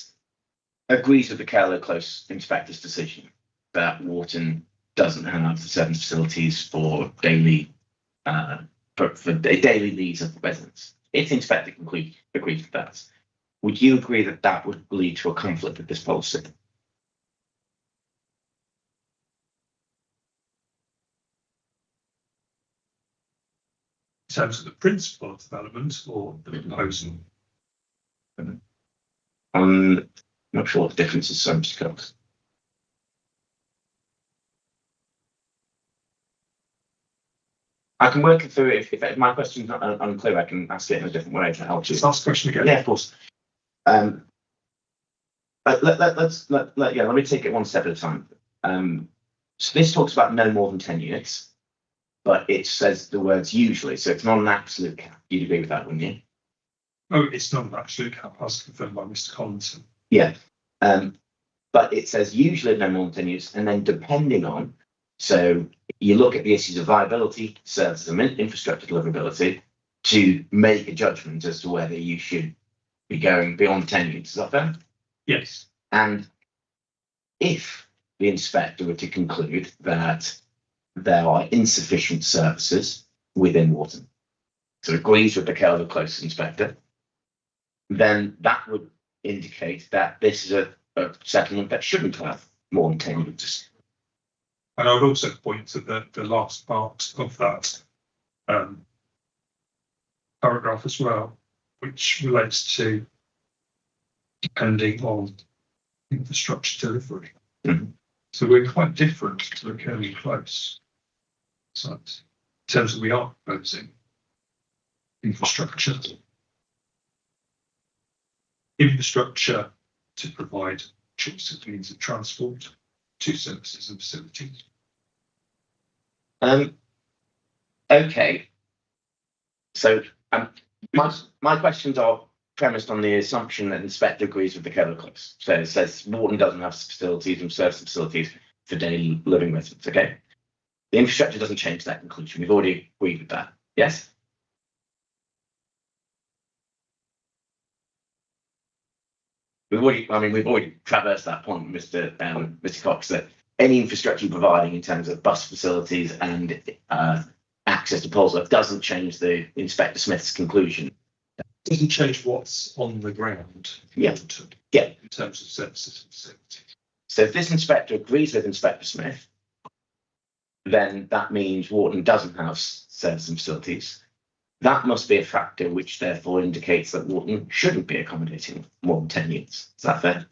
agrees with the Carlow Close inspector's decision that Warton doesn't have the certain facilities for daily daily needs of the residents, if the inspector agrees with that, would you agree that that would lead to a conflict with this policy? terms of the principle of development or the proposal? I'm not sure what the difference is, so I'm just going. I can work it through it. If my question's not unclear, I can ask it in a different way to help you. Just ask the question again. Yeah, of course. But let me take it one step at a time. So this talks about no more than 10 units, but it says the words usually, so it's not an absolute cap. You'd agree with that, wouldn't you? Oh, it's not an absolute cap, as confirmed by Mr. Collinson. Yeah. But it says usually no more than 10 units, and then depending on, so you look at the issues of viability, services and infrastructure deliverability to make a judgment as to whether you should be going beyond 10 units. Is that fair? Yes. And if the inspector were to conclude that there are insufficient services within Warton, so agrees with the care of the close inspector, then that would indicate that this is a settlement that shouldn't have more than 10 units. And I would also point to the last part of that paragraph as well, which relates to depending on infrastructure delivery. Mhm. So we're quite different to the Curly Close site in terms of we are proposing infrastructure. Infrastructure to provide choice of means of transport to services and facilities. Okay. So my questions are premised on the assumption that the inspector agrees with the care of the close. So it says Warton doesn't have facilities and service facilities for daily living residents. Okay. The infrastructure doesn't change that conclusion. We've already agreed with that. Yes. We've already traversed that point, Mr. Cox, that any infrastructure you're providing in terms of bus facilities and access to Polesworth doesn't change the Inspector Smith's conclusion. Doesn't change what's on the ground. Yeah. Yeah. In terms of services and facilities. So if this inspector agrees with Inspector Smith, then that means Warton doesn't have services and facilities. That must be a factor which therefore indicates that Warton shouldn't be accommodating more than 10 units. Is that fair?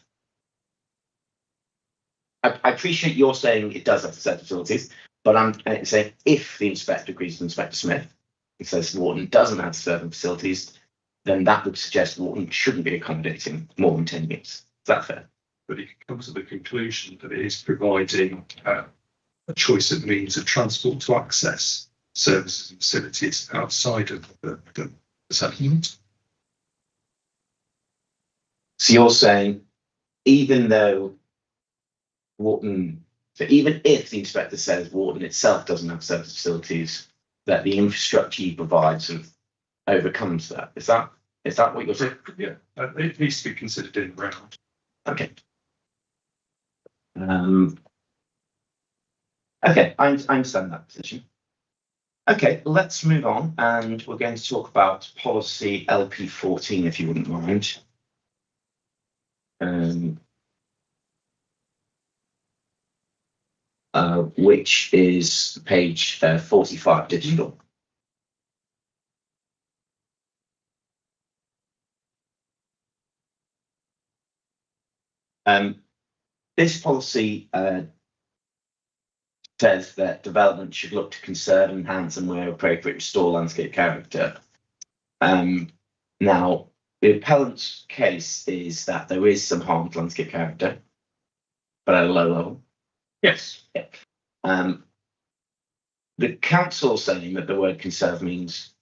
I appreciate you're saying it does have set facilities, but I'm saying if the inspector agrees with Inspector Smith, it says Warton doesn't have certain facilities, then that would suggest Warton shouldn't be accommodating more than 10 units. Is that fair? But he comes to the conclusion that it is providing a choice of means of transport to access services and facilities outside of the settlement. So you're saying even though Warton, so even if the inspector says Warton itself doesn't have service facilities, that the infrastructure he provides sort of overcomes that. Is that what you're saying? Yeah, it needs to be considered in round. Okay. Okay, I understand that position. Okay, let's move on, and we're going to talk about policy LP14, if you wouldn't mind. Which is page 45 digital. This policy says that development should look to conserve, enhance, and where appropriate, restore landscape character. Now, the appellant's case is that there is some harm to landscape character, but at a low level. Yes. Yeah. The council saying that the word conserve means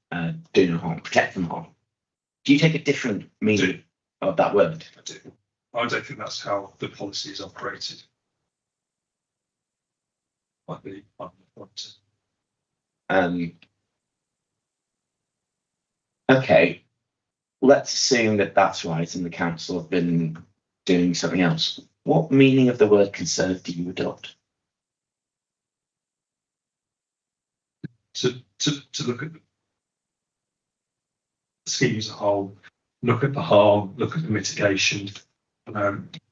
do no harm, protect from harm. Do you take a different meaning of that word? I do. I don't think that's how the policy is operated. Might be on the front. Okay, let's assume that that's right and the council have been doing something else. What meaning of the word conserve do you adopt? To look at the scheme as a whole, look at the harm, look at the mitigation,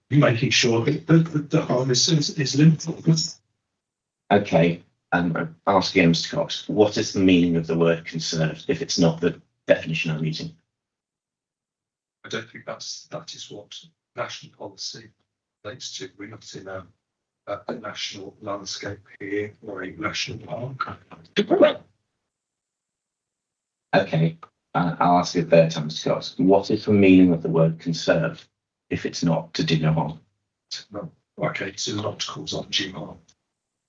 making sure that the harm is limited. Okay, asking Mr. Cox, what is the meaning of the word conserved if it's not the definition I'm using? I don't think that is what national policy relates to. We're not in a national landscape here or a national park. Okay, I'll ask you a third time, Mr. Cox. What is the meaning of the word conserve if it's not to do no harm? No. Okay, so not to cause undue harm.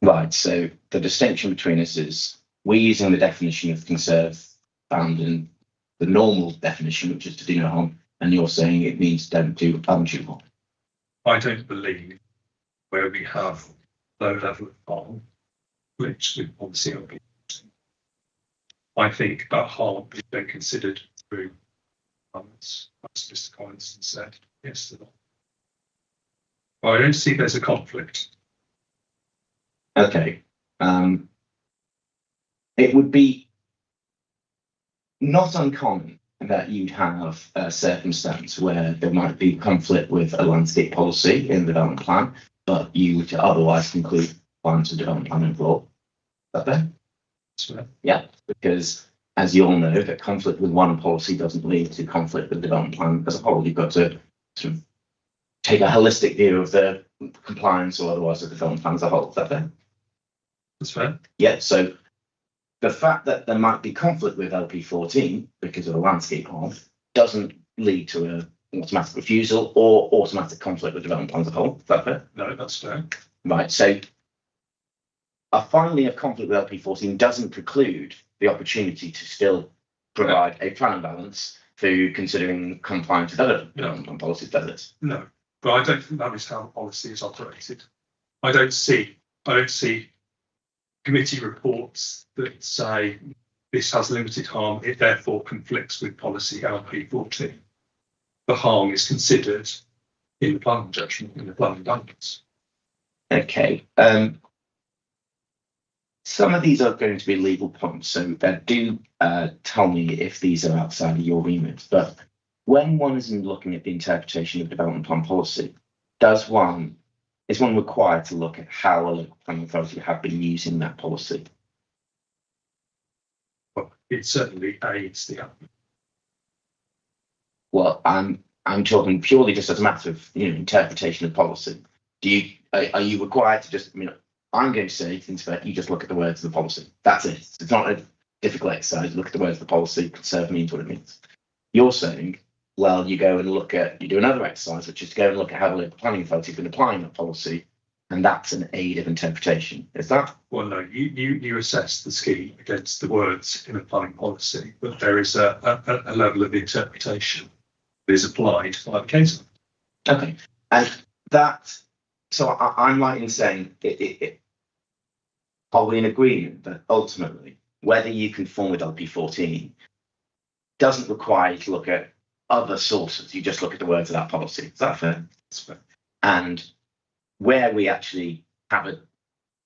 Right, so the distinction between us is we're using the definition of conserve found in the normal definition, which is to do no harm, and you're saying it means don't do undue harm. I don't believe where we have low level of harm, which with policy will be. I think that harm is then considered through, as Mr. Collinson said yesterday. Well, I don't see there's a conflict. Okay. It would be not uncommon that you'd have a circumstance where there might be conflict with a landscape policy in the development plan, but you would otherwise conclude plans of development plan in law. Is that fair? So, Yeah, because as you all know, that conflict with one policy doesn't lead to conflict with the development plan as a whole. You've got to sort of take a holistic view of the compliance or otherwise of the development plan as a whole. Is that fair? that's fair. Yeah, so the fact that there might be conflict with LP14 because of a landscape harm doesn't lead to an automatic refusal or automatic conflict with development plan as a whole. Is that fair? No, that's fair. Right, so a finding of conflict with LP14 doesn't preclude the opportunity to still provide a planning balance through considering compliance with other development plan policies, does it? No, but I don't think that is how the policy is operated. I don't see committee reports that say this has limited harm, it therefore conflicts with policy LP14. The harm is considered in the planning judgment, in the planning balance. Okay. Some of these are going to be legal points, so do tell me if these are outside of your remit. But when one is looking at the interpretation of development plan policy, is one required to look at how a local planning authority have been using that policy? But it certainly aids the applicant. Well, I'm talking purely just as a matter of interpretation of policy. Are you required to just I'm going to say things that you just look at the words of the policy. That's it. It's not a difficult exercise. Look at the words of the policy. Conserve means what it means. You're saying, well, you do another exercise, which is to go and look at how the local planning authority has been applying that policy, and that's an aid of interpretation. Is that? Well, no, you assess the scheme against the words in a planning policy, but there is a level of interpretation that is applied by the case. Okay, and that. So I'm right in saying are we in agreement that ultimately whether you conform with LP14 doesn't require you to look at other sources? You just look at the words of that policy. Is that fair? That's fair. And where we actually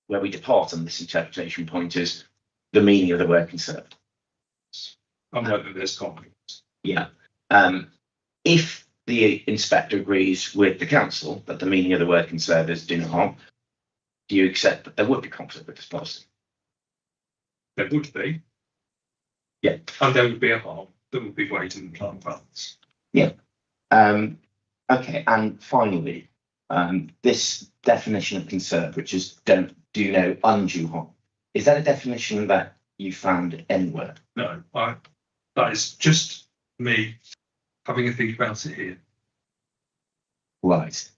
where we depart on this interpretation point is the meaning of the word conserved. And whether there's conflict. Yeah. If the inspector agrees with the council that the meaning of the word conserve is do no harm, do you accept that there would be conflict with this policy? There would be. Yeah. And there would be a harm that would be weighed in the plan balance. Yeah. Okay. And finally, this definition of conserve, which is do no undue harm, is that a definition that you found anywhere? No, that is just me having a think about it here. Right.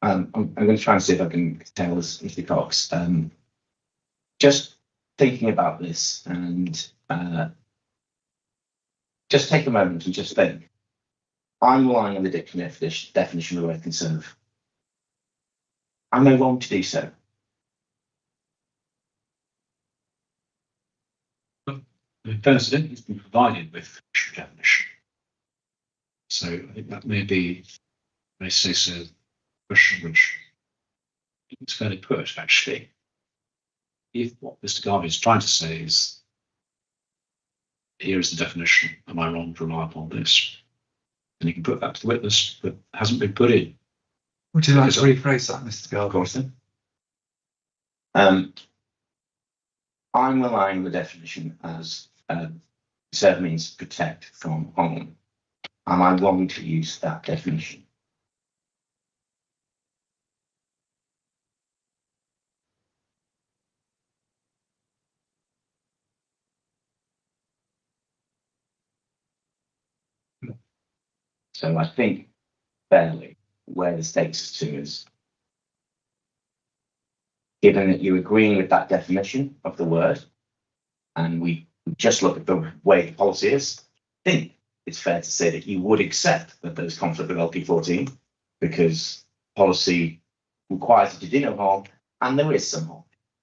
I'm going to try and see if I can tell us, Mr. Cox. Just thinking about this and just take a moment and just think. I'm relying on the dictionary definition of the word conserve. I'm no wrong to do so. In fairness, I don't think it's been provided with a definition. So I think that may be, may say so, question which it's fairly put, actually. If what Mr. Garvey is trying to say is, here is the definition, am I wrong to rely upon this? And you can put that to the witness, but it hasn't been put in. Would you like to rephrase that, Mr. Garvey? I'm relying on the definition as serve means protect from harm. Am I wrong to use that definition? So I think fairly where this takes us to is, given that you're agreeing with that definition of the word, and we just look at the way the policy is, I think it's fair to say that you would accept that there's conflict with LP14 because policy requires you to do no harm, and there is some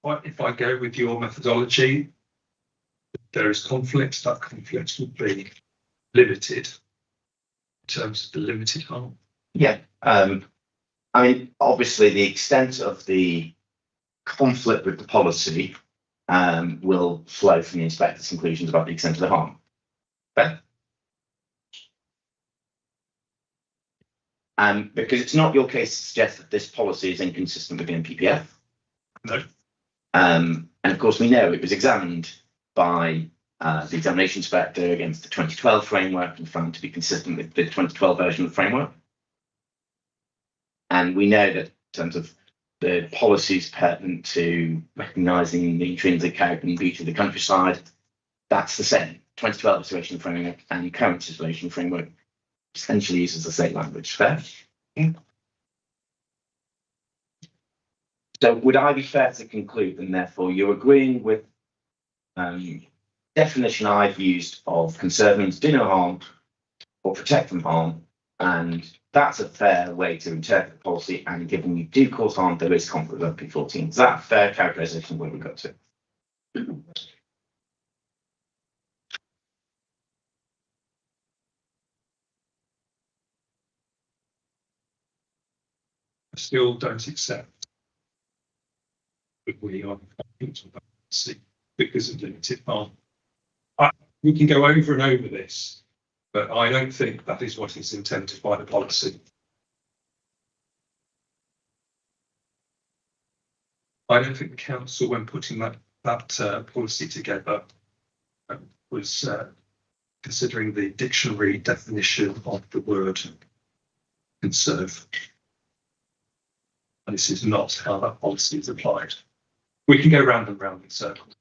harm. If I go with your methodology, there is conflict, that conflict would be limited in terms of the limited harm. Yeah. I mean, obviously, the extent of the conflict with the policy will flow from the inspector's conclusions about the extent of the harm. Fair? Because it's not your case to suggest that this policy is inconsistent with the NPPF. No. And of course, we know it was examined by the examination inspector against the 2012 framework and found to be consistent with the 2012 version of the framework. And we know that in terms of the policies pertinent to recognising the intrinsic character and beauty of the countryside, that's the same. 2012 situation framework and current situation framework essentially uses the same language. Fair? Yeah. So would I be fair to conclude, and therefore you're agreeing with definition I've used of conserve means do no harm or protect from harm, and that's a fair way to interpret the policy, and given you do cause harm, there is conflict with LP14. Is that a fair characterization of where we got to? I still don't accept that we are conflict with policy because of limited harm. We can go over and over this, but I don't think that is what is intended by the policy. I don't think the council, when putting that policy together, was considering the dictionary definition of the word conserve. And this is not how that policy is applied. We can go round and round in circles.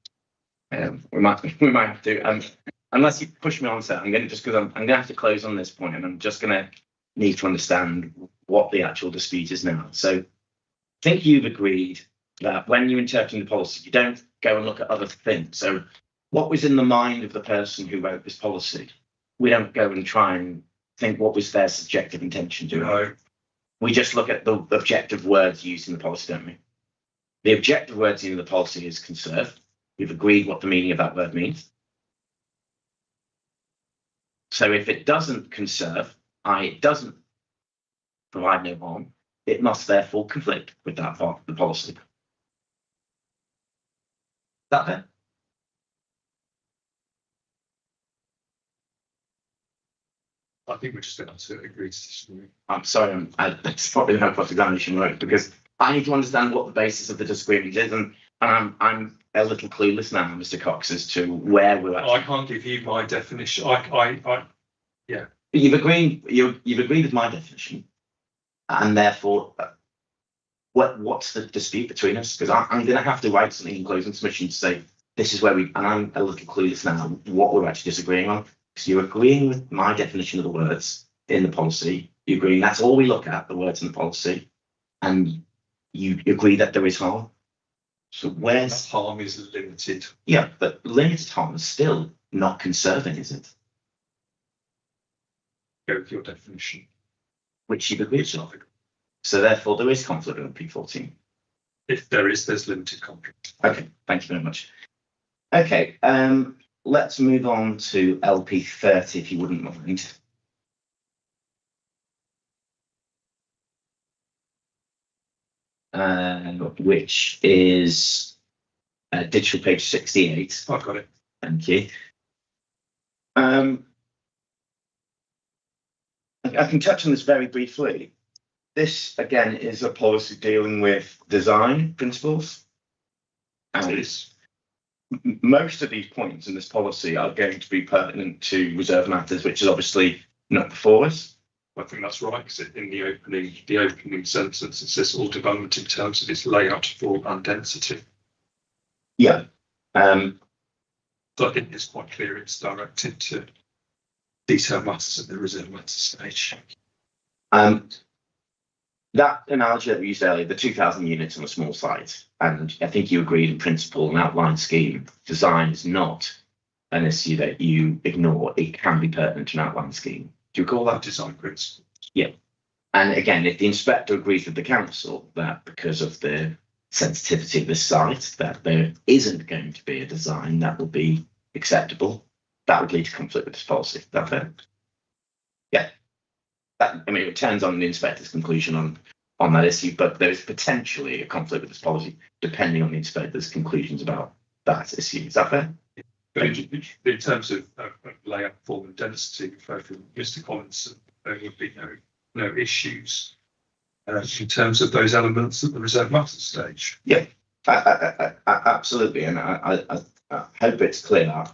We might have to. Unless you push me on set, I'm going to have to close on this point, and I'm just going to need to understand what the actual dispute is now. So, I think you've agreed that when you're interpreting the policy, you don't go and look at other things. So, what was in the mind of the person who wrote this policy? We don't go and try and think what was their subjective intention, do we? No. We just look at the objective words used in the policy, don't we? The objective words in the policy is conserve. We've agreed what the meaning of that word means. So if it doesn't conserve, i.e. it doesn't provide no harm, it must therefore conflict with that part of the policy. That fair? I think we're just going to agree to disagree. I'm sorry, that's probably no cross-examination work, because I need to understand what the basis of the disagreement is, and I'm a little clueless now, Mr. Cox, as to where we're at. I can't give you my definition. Yeah. You've agreed with my definition, and therefore, what's the dispute between us? Because I'm going to have to write something in closing submission to say this is where and I'm a little clueless now what we're actually disagreeing on. So you're agreeing with my definition of the words in the policy. You're agreeing that's all we look at, the words in the policy, and you agree that there is harm. So where's that harm is limited? Yeah, but limited harm is still not conserving, is it? Go with your definition. Which you've agreed to. So therefore, there is conflict with P14. If there is, there's limited conflict. Okay, thank you very much. Okay, let's move on to LP30, if you wouldn't mind. Which is digital page 68. I've got it. Thank you. I can touch on this very briefly. This, again, is a policy dealing with design principles. And most of these points in this policy are going to be pertinent to reserve matters, which is obviously not before us. I think that's right, because in the opening sentence, it says all development in terms of its layout, form and density. Yeah. So I think it's quite clear it's directed to detailed matters at the reserve matter stage. That analogy that we used earlier, the 2,000 units on a small site, and I think you agreed in principle, an outline scheme design is not an issue that you ignore. It can be pertinent to an outline scheme. Do you recall that? Design principle. Yeah. And again, if the inspector agrees with the council that because of the sensitivity of the site, that there isn't going to be a design that will be acceptable, that would lead to conflict with this policy. Is that fair? Yeah. It turns on the inspector's conclusion on that issue, but there is potentially a conflict with this policy depending on the inspector's conclusions about that issue. Is that fair? In terms of layout, form and density, for Mr. Collins, there would be no issues in terms of those elements at the reserve matter stage. Yeah, absolutely. And I hope it's clear that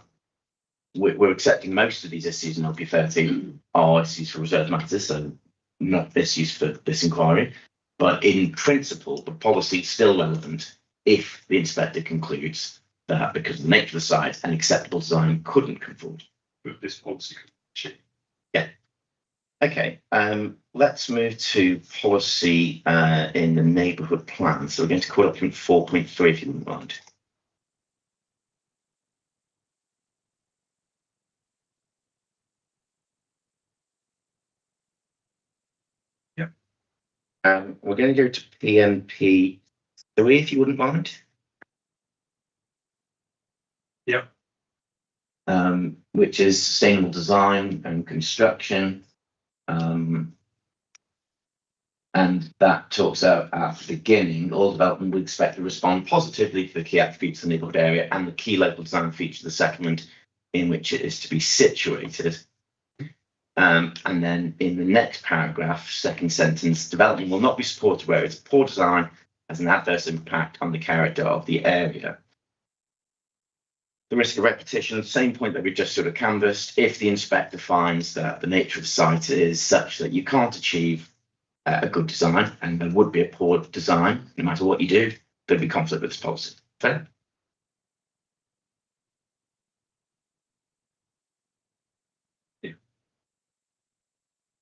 we're accepting most of these issues in LP 13 are issues for reserve matters, so not issues for this inquiry. But in principle, the policy is still relevant if the inspector concludes that because of the nature of the site, an acceptable design couldn't come forward. But this policy could achieve. Yeah. Okay. Let's move to policy in the neighbourhood plan. So we're going to call up from 4.3 if you wouldn't mind. We're going to go to PMP 3 if you wouldn't mind. Yep. Which is sustainable design and construction. And that talks out at the beginning, all development would expect to respond positively to the key attributes of the neighbourhood area and the key local design feature of the settlement in which it is to be situated. And then in the next paragraph, second sentence, development will not be supported where its poor design has an adverse impact on the character of the area. The risk of repetition, same point that we just sort of canvassed. If the inspector finds that the nature of the site is such that you can't achieve a good design and there would be a poor design, no matter what you do, there'd be conflict with this policy. Fair?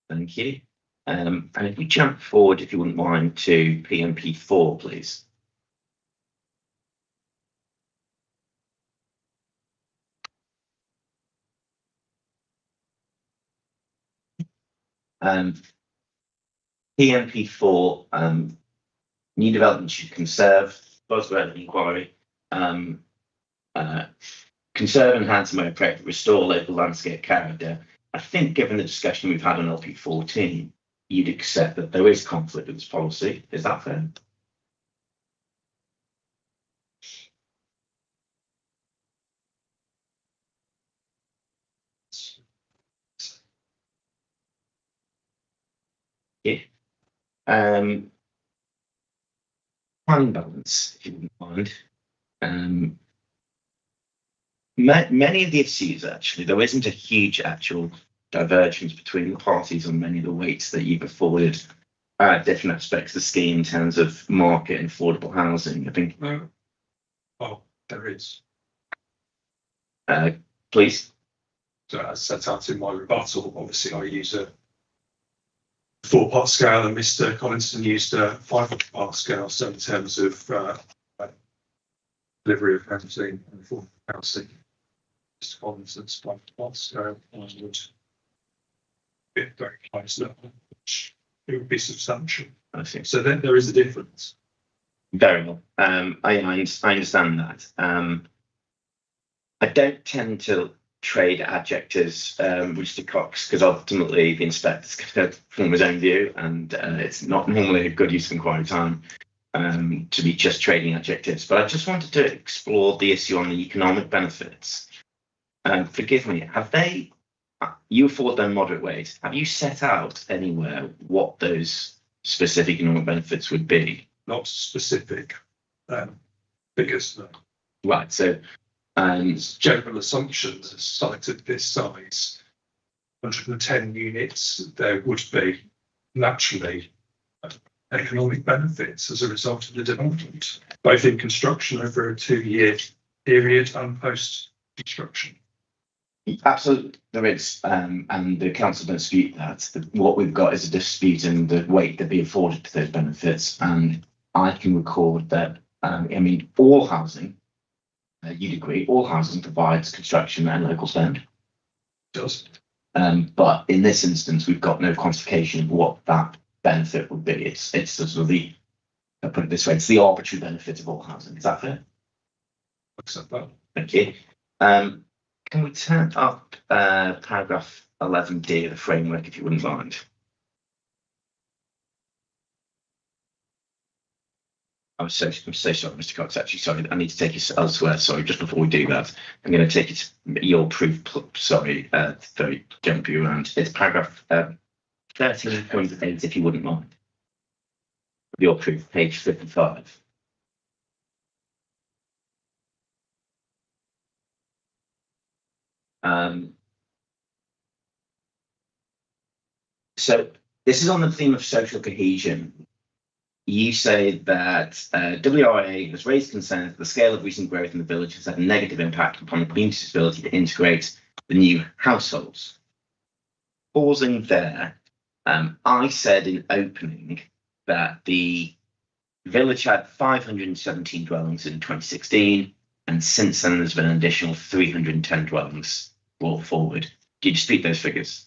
Thank you. And if we jump forward, if you wouldn't mind, to PMP 4, please. PMP 4, new development should conserve, buzzword inquiry, conserve, enhance, and where appropriate, restore local landscape character. I think given the discussion we've had on LP 14, you'd accept that there is conflict with this policy. Is that fair? Yeah. Planning balance, if you wouldn't mind. Many of the issues, actually, there isn't a huge actual divergence between the parties on many of the weights that you've afforded different aspects of the scheme in terms of market and affordable housing. I think. Oh, there is. Please. So as set out in my rebuttal, obviously I use a 4-part scale and Mr. Collinson used a 5-part scale. So in terms of delivery of housing and affordable housing, Mr. Collinson's 5-part scale would be very close level, which it would be substantial. I see. So then there is a difference. Very well. I understand that. I don't tend to trade adjectives, Mr. Cox, because ultimately the inspector's going to form his own view, and it's not normally a good use of inquiry time to be just trading adjectives. But I just wanted to explore the issue on the economic benefits. Forgive me, you afford them moderate weight. Have you set out anywhere what those specific economic benefits would be? Not specific figures, no. Right. So, General assumption that a site of this size, 110 units, there would be naturally economic benefits as a result of the development, both in construction over a 2-year period and post construction. absolutely, there is, and the council don't dispute that. What we've got is a dispute in the weight that be afforded to those benefits. And I can record that, I mean, all housing, you'd agree, all housing provides construction and local spend. It does. But in this instance, we've got no quantification of what that benefit would be. It's sort of the, I'll put it this way, it's the arbitrary benefit of all housing. Is that fair? Accept that. Thank you. Can we turn up paragraph 11D of the framework, if you wouldn't mind? I'm so sorry, Mr. Cox. Actually, sorry, I need to take you elsewhere. Sorry, just before we do that, I'm going to take it to your proof. Sorry, very jump you around. It's paragraph 13.8, if you wouldn't mind. Your proof, page 55. So this is on the theme of social cohesion. You say that WRA has raised concerns that the scale of recent growth in the village has had a negative impact upon the community's ability to integrate the new households. Pausing there, I said in opening that the village had 517 dwellings in 2016, and since then there's been an additional 310 dwellings brought forward. Do you dispute those figures?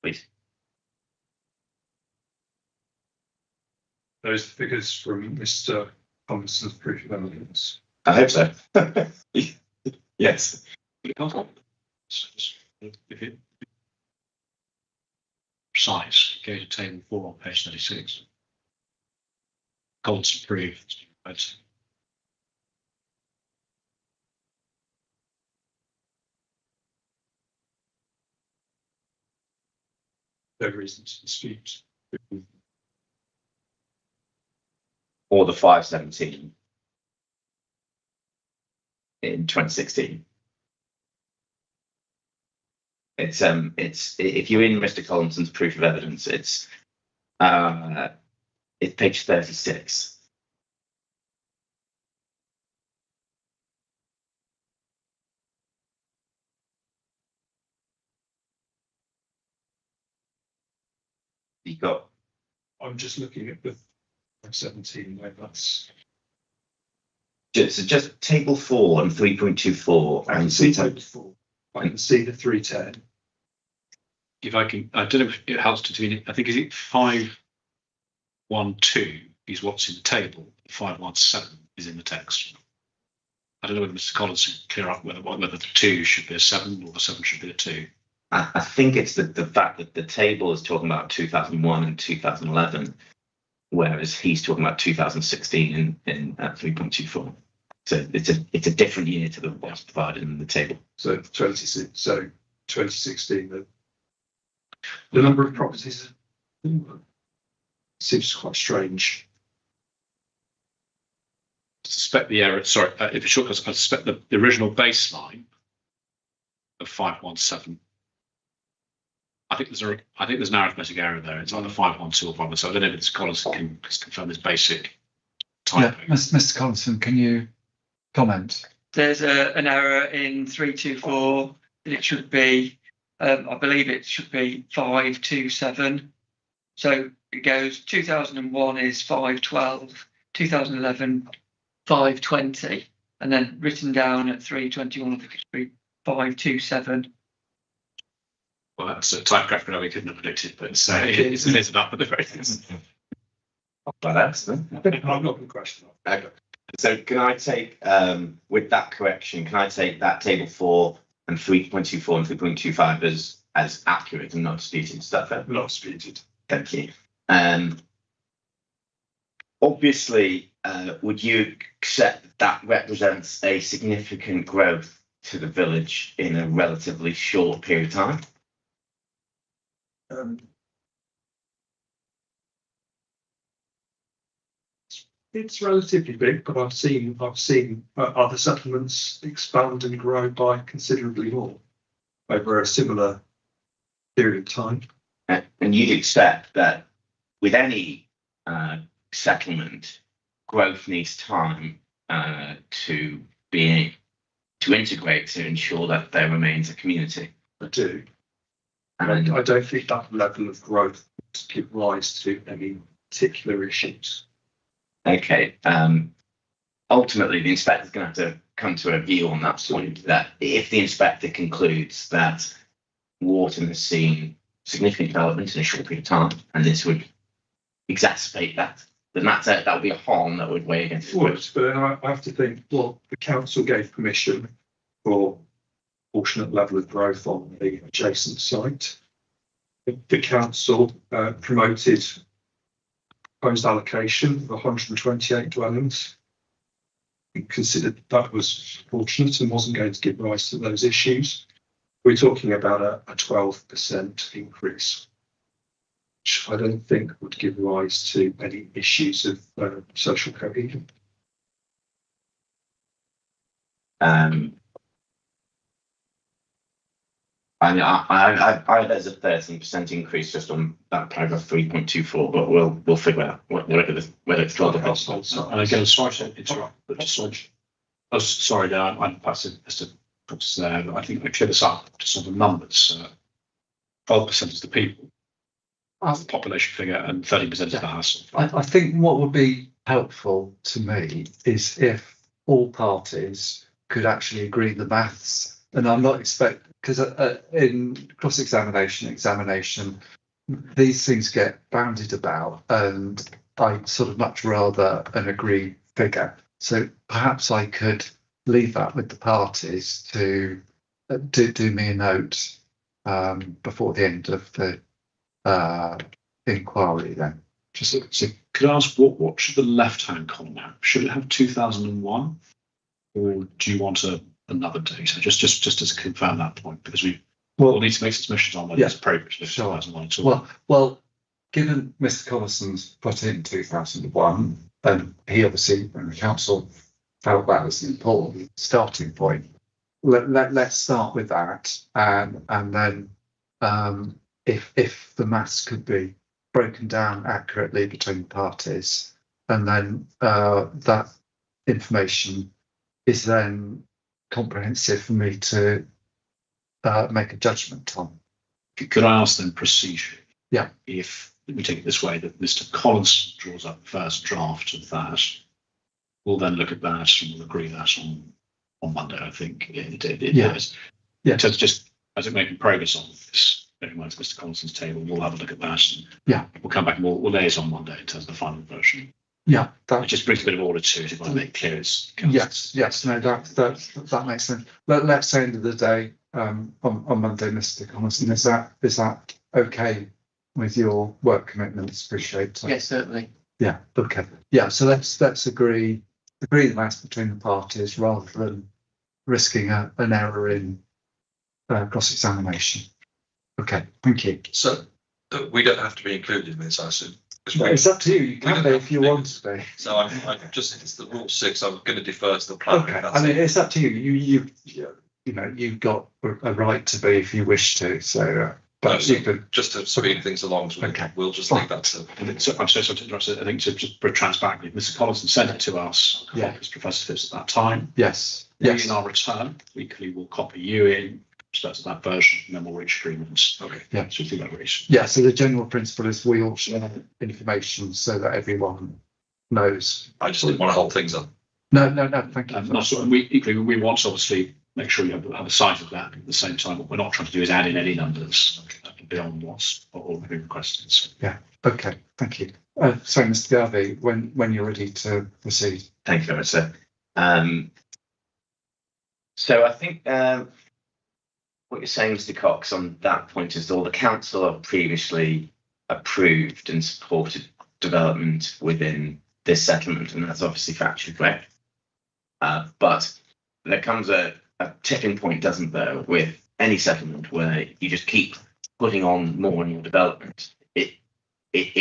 Please. Those figures from Mr. Thompson's proof of evidence. I hope so. Yes. If it precise, go to table 4 on page 36. Constant proof. No reason to dispute. Or the 517 in 2016. It's if you're in Mr. Collinson's proof of evidence, it's page 36. You got. I'm just looking at the 17 where that's. So just table 4 and 3.24. I can see table 4. I can see the 310. If I can, I don't know if it helps to do. I think is it 512 is what's in the table. 517 is in the text. I don't know whether Mr. Collins can clear up whether the 2 should be a 7 or the 7 should be a 2. I think it's the fact that the table is talking about 2001 and 2011, whereas he's talking about 2016 in 3.24. So it's a different year to the what's provided in the table. So 2016, the number of properties seems quite strange. I suspect the error. Sorry, if it's short, I suspect the original baseline of 517. I think there's an arithmetic error there. It's either 512 or 517. I don't know if Mr. Collins can confirm this basic typo. Yeah, Mr. Collinson, can you comment? There's an error in 324. It should be, I believe it should be 527. So it goes 2001 is 512, 2011 520, and then written down at 321 I think it should be 527. Well, that's a typographic we couldn't have predicted, but it is about the very things. By accident. I'm not going to question that. Okay. So can I take, with that correction, can I take that table 4 and 3.24 and 3.25 as accurate and not disputed stuff? Not disputed. Thank you. Obviously, would you accept that represents a significant growth to the village in a relatively short period of time? It's relatively big, but I've seen other settlements expand and grow by considerably more over a similar period of time. And you'd expect that with any settlement, growth needs time to integrate to ensure that there remains a community. I do. And I don't think that level of growth would give rise to any particular issues. okay, ultimately, the inspector's going to have to come to a view on that point. That if the inspector concludes that Warton has seen significant development in a short period of time, and this would exacerbate that, then that would be a harm that would weigh against it. Would, but then I have to think, well, the council gave permission for proportionate level of growth on the adjacent site. The council promoted proposed allocation of 128 dwellings. We considered that was fortunate and wasn't going to give rise to those issues. We're talking about a 12% increase, which I don't think would give rise to any issues of social cohesion. There's a 13% increase just on that paragraph 3.24, but we'll figure out whether it's 12 or households. And again, sorry to interrupt, but just sorry, no, I'm passing Mr. Brooks there, but I think I clear this up to some of the numbers. 12% is the people, the population figure, and 30% is the household. I think what would be helpful to me is if all parties could actually agree the maths. And I'm not expecting, because in examination, these things get bounded about, and I sort of much rather an agreed figure. So perhaps I could leave that with the parties to do me a note before the end of the inquiry then. So could I ask what should the left-hand column have? Should it have 2001, or do you want another data? Just to confirm that point, because we'll need to make submissions on whether it's appropriate to 2001 at all. Well, given Mr. Collison's put in 2001, and he obviously and the council felt that was an important starting point. Let's start with that, and then if the maths could be broken down accurately between parties, and then that information is then comprehensive for me to make a judgment on. Could I ask then procedure? Yeah. If we take it this way, that Mr. Collins draws up the first draft of that, we'll then look at that and we'll agree that on Monday, I think. Yeah. So just as it making progress on this, bearing in mind Mr. Collinson's table, we'll have a look at that. And we'll come back and we'll liaise on Monday in terms of the final version. Yeah, it just brings a bit of order to it if I make it clear. Yes, no, that makes sense. Let's say end of the day on Monday, Mr. Collison, is that okay with your work commitments? Appreciate that. Yes, certainly. Yeah, okay. Yeah, so let's agree the maths between the parties rather than risking an error in cross-examination. Okay, thank you. So we don't have to be included in this, I assume. It's up to you. You can be if you want to be. So I'm just, it's the rule 6. I'm going to defer to the plan. Okay, I mean it's up to you. You know you've got a right to be if you wish to. So, but you could just to speed things along. So we'll just leave that to. I'm so sorry to interrupt. I think to just for transparently, Mr. Collison sent it to us. As Professor Phipps at that time. Yes. In our return, weekly we'll copy you in. Respect to that version, and then we'll reach agreements. Okay. Yeah. So do that reach. Yeah. So the general principle is we all share information so that everyone knows. I just didn't want to hold things up. No. Thank you. And we want to obviously make sure you have a sight of that. At the same time, what we're not trying to do is add in any numbers beyond what's already requested. So. Yeah. Okay. Thank you. So, Mr. Garvey, when you're ready to proceed. Thank you very much, sir. So I think what you're saying, Mr. Cox, on that point is all the council have previously approved and supported development within this settlement, and that's obviously factually correct. But there comes a tipping point, doesn't there, with any settlement where you just keep putting on more and more development. It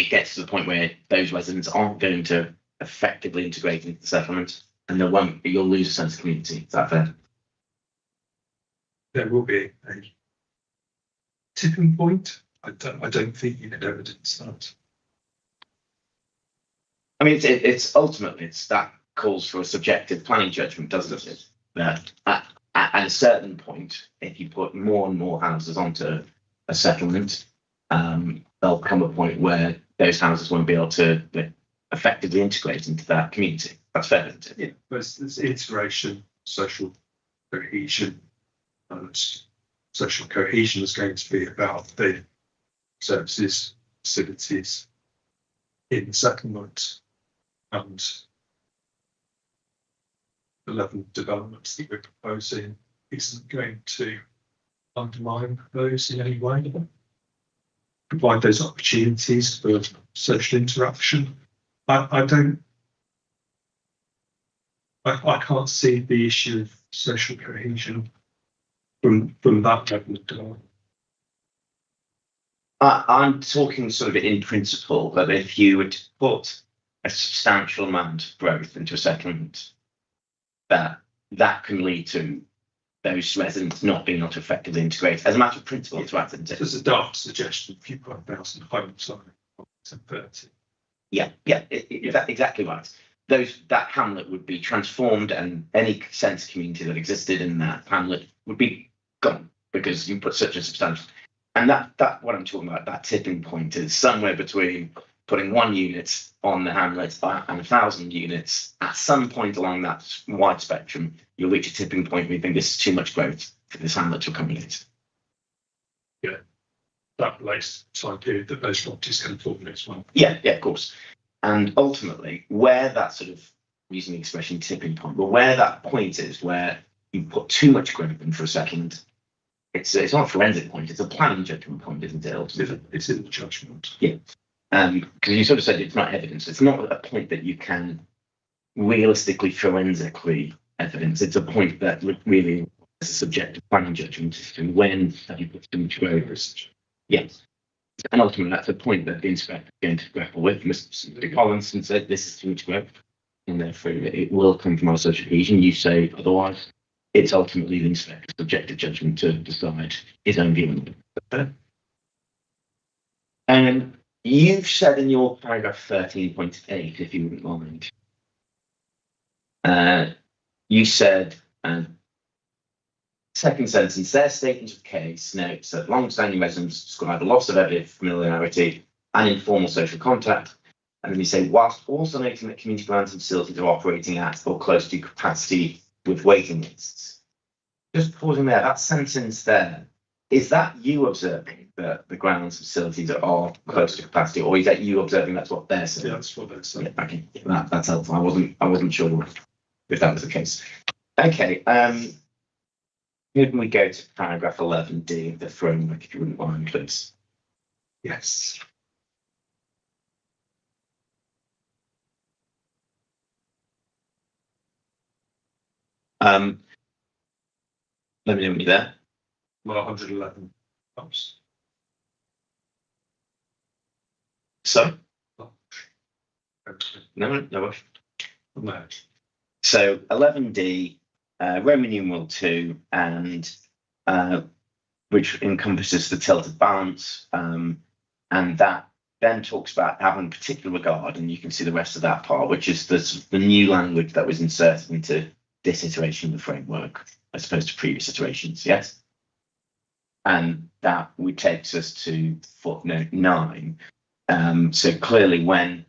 gets to the point where those residents aren't going to effectively integrated into the settlement, and there won't be, you'll lose a sense of community. Is that fair? There will be a tipping point. I don't think you can evidence that. I mean, it's ultimately, it's that calls for a subjective planning judgment, doesn't it? That at a certain point, if you put more and more houses onto a settlement, there'll come a point where those houses won't be able to effectively integrate into that community. That's fair, isn't it? Yeah, but it's integration, social cohesion, and social cohesion is going to be about the services, facilities in the settlement, and the level of developments that we're proposing isn't going to undermine those in any way. Provide those opportunities for social interaction. I can't see the issue of social cohesion from that level of development. I'm talking sort of in principle that if you were to put a substantial amount of growth into a settlement, that can lead to those residents not being able to effectively integrate as a matter of principle. There's a daft suggestion if you put 1,000 homes on 30. Yeah, exactly right. That hamlet would be transformed, and any sense of community that existed in that hamlet would be gone because you put such a substantial. And that what I'm talking about, that tipping point is somewhere between putting 1 unit on the hamlet and 1,000 units. At some point along that wide spectrum, you'll reach a tipping point where you think this is too much growth for this hamlet to accommodate. Yeah, that relates to the time period that those properties can afford as well. Yeah, of course. And ultimately, where that sort of, using the expression tipping point, but where that point is where you put too much growth in for a settlement, it's not a forensic point, it's a planning judgment point, isn't it? Ultimately? It's in the judgment. Yeah. Because you sort of said it's not evidence. It's not a point that you can realistically, forensically evidence. It's a point that really is a subjective planning judgment as to when have you put too much growth. Yes. And ultimately, that's a point that the inspector is going to grapple with. Mr. Collinson said this is too much growth, and therefore it will come from our social cohesion. You say otherwise. It's ultimately the inspector's subjective judgment to decide his own view on it. And you've said in your paragraph 13.8, if you wouldn't mind, you said, second sentence, their statement of the case notes that long-standing residents describe a loss of every familiarity and informal social contact. And then you say, whilst also noting that community plans and facilities are operating at or close to capacity with waiting lists. Just pausing there, that sentence there, is that you observing that the grounds facilities are close to capacity, or is that you observing that's what they're saying? Yeah, that's what they're saying. Yeah, okay, that's helpful. I wasn't sure if that was the case. Okay, could we go to paragraph 11D of the framework, if you wouldn't mind, please? Yes. Let me know when you're there. Well, 111 homes. So, Okay. no. No. So 11D, Roman numeral 2, and which encompasses the tilted balance, and that then talks about having particular regard, and you can see the rest of that part, which is the new language that was inserted into this iteration of the framework, as opposed to previous iterations, yes? And that takes us to footnote 9. So clearly when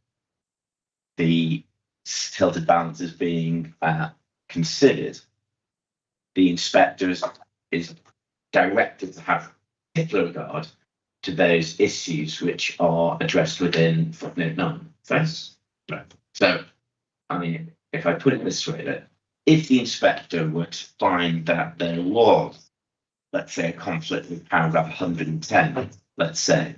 the tilted balance is being considered, the inspector is directed to have particular regard to those issues which are addressed within footnote 9. Yes. So, I mean, if I put it this way, that if the inspector were to find that there was, let's say, a conflict with paragraph 110, let's say,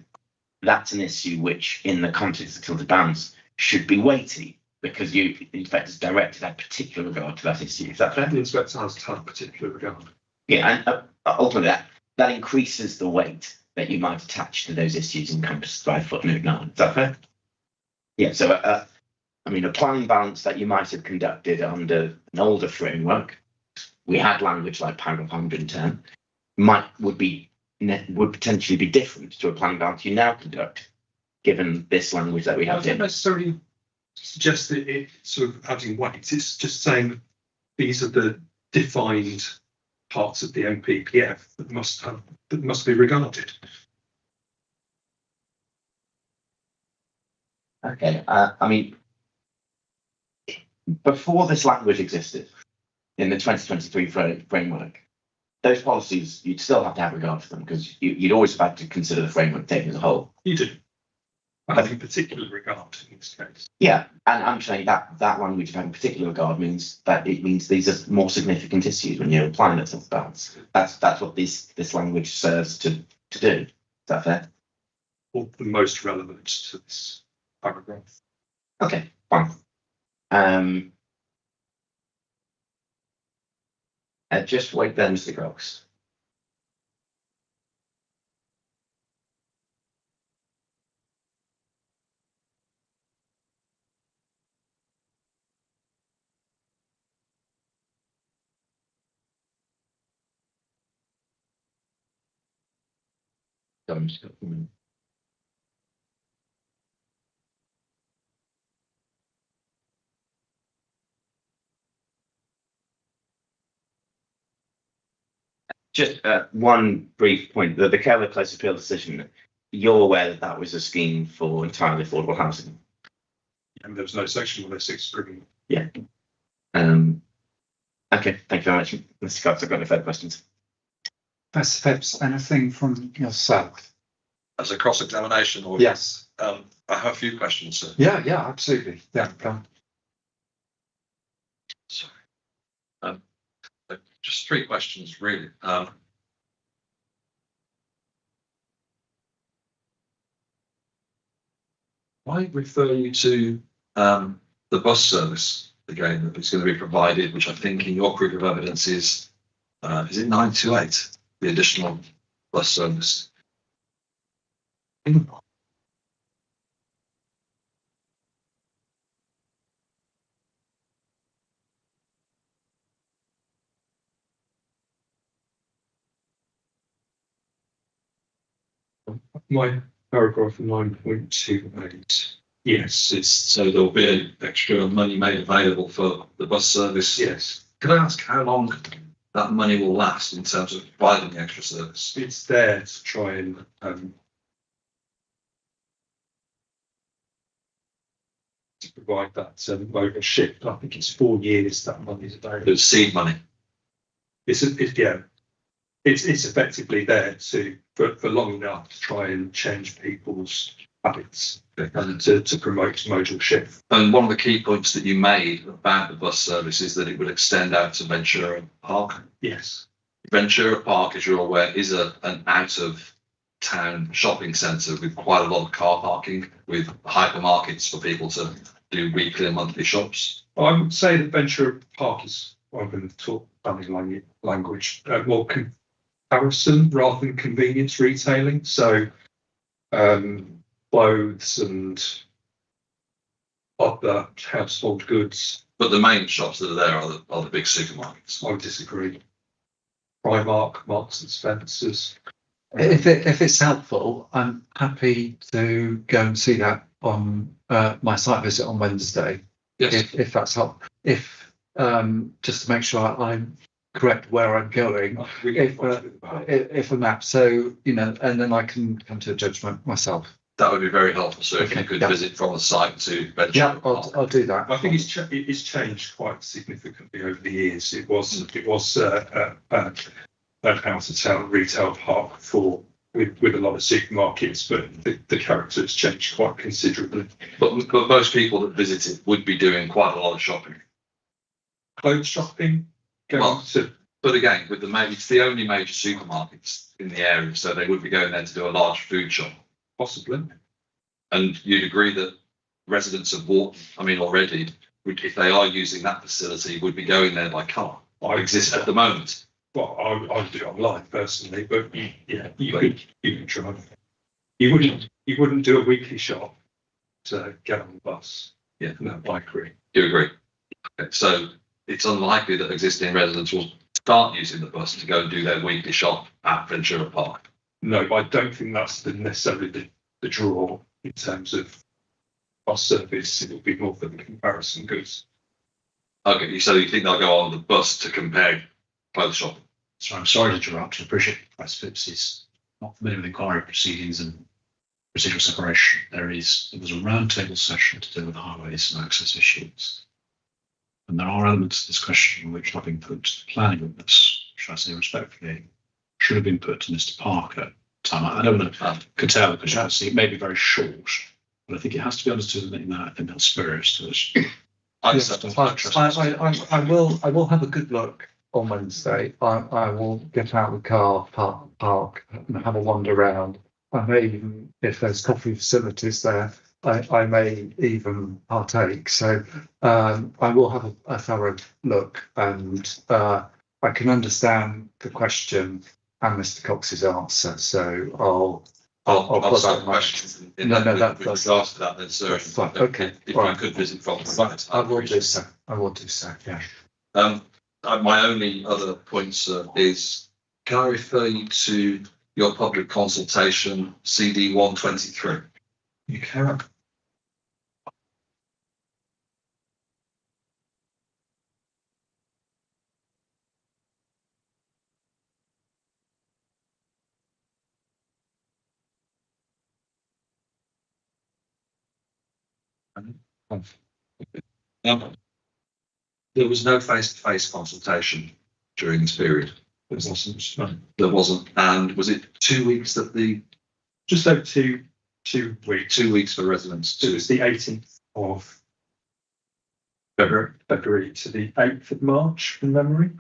that's an issue which, in the context of tilted balance, should be weighty, because the inspector's directed that particular regard to that issue. Is that fair? The inspector has to have particular regard. Yeah, and ultimately that increases the weight that you might attach to those issues encompassed by footnote 9. Is that fair? Yeah, so I mean, a planning balance that you might have conducted under an older framework, we had language like paragraph 110, would potentially be different to a planning balance you now conduct, given this language that we I have don't in. necessarily suggest that it sort of adding weight. It's just saying that these are the defined parts of the MPPF that must be regarded. Okay, I mean, before this language existed in the 2023 framework, those policies, you'd still have to have regard for them because you'd always have had to consider the framework taken as a whole. You do. I have in particular regard in this case. Yeah, and I'm saying that language of having particular regard means these are more significant issues when you're applying it to the balance. That's what this language serves to do. Is that fair? Or the most relevant to this paragraph. Okay, fine. Just wait there, Mr. Gross. Just one brief point. The Keller Close Appeal decision, you're aware that that was a scheme for entirely affordable housing? And there was no section 106 agreement. Yeah. Okay, thank you very much. Mr. Cox, I've got no further questions. Professor Phipps, anything from yourself? As a cross-examination or? Yes. I have a few questions, sir. Yeah, absolutely. Yeah, go on. Sorry. Just three questions, really. I refer you to the bus service again that is going to be provided, which I think in your proof of evidence is it 928, the additional bus service? My paragraph 9.28. Yes, It's, so there'll be an extra money made available for the bus service. yes. Can I ask how long that money will last in terms of providing the extra service? It's there to try and to provide that modal shift. I think it's 4 years that money's available. It's seed money. It's effectively there for long enough to try and change people's habits and to promote modal shift. And one of the key points that you made about the bus service is that it would extend out to Ventura Park. Yes. Ventura Park, as you're aware, is an out of town shopping centre with quite a lot of car parking, with hypermarkets for people to do weekly and monthly shops. I would say that Ventura Park is, I'm going to talk planning language, more comparison rather than convenience retailing. So clothes and other household goods. But the main shops that are there are the big supermarkets. I would disagree. Primark, Marks and Spencer's. If it's helpful, I'm happy to go and see that on my site visit on Wednesday. Yes. If that's helpful. If just to make sure I'm correct where I'm going, if a map, so and then I can come to a judgment myself. That would be very helpful. So if Okay, you could yeah. visit from the site to Ventura Yeah, Park. I'll do that. I think it's changed quite significantly over the years. It was an out of town retail park with a lot of supermarkets, but the character has changed quite considerably. But most people that visit it would be doing quite a lot of shopping. Clothes shopping, But again, it's the only major supermarkets in the area, so they would be going there to do a large food shop. possibly. And you'd agree that residents of Warton, already, if they are using that facility, would be going there by car. I Exist at the moment. Well, I would do it online personally, but you could try. You wouldn't do a weekly shop to get on the bus. Yeah, No, I agree. you agree? Okay, so it's unlikely that existing residents will start using the bus to go and do their weekly shop at Ventura Park. No, I don't think that's necessarily the draw in terms of bus service. It will be more for the comparison goods. Okay, so you think they'll go on the bus to compare clothes shopping? So I'm sorry to interrupt. I appreciate Professor Phipps is not familiar with inquiry proceedings and procedural separation. There was a roundtable session to do with highways and access issues. And there are elements of this question which have been put to the planning witness, which I say respectfully, should have been put to Mr. Parker. I don't want to curtail because actually it may be very short, but I think it has to be understood in that spirit. I will have a good look on Wednesday. I will get out the car, park and have a wander around. I may even, if there's coffee facilities there, I may even partake. So I will have a thorough look, and I can understand the question and Mr. Cox's answer. So I'll put stop that in my questions. that's regards to that, then, sir. fine. Okay, If all you right. could visit from the Fine. site, I will do so. I will do so. Yeah. My only other point, sir, is can I refer you to your public consultation CD 123? You can. Now, there was no face-to-face consultation during this period. There wasn't. No. There wasn't, and was it 2 weeks that Just over 2 weeks. 2 weeks for residents? It was the 18th of February to the 8th of March, from memory.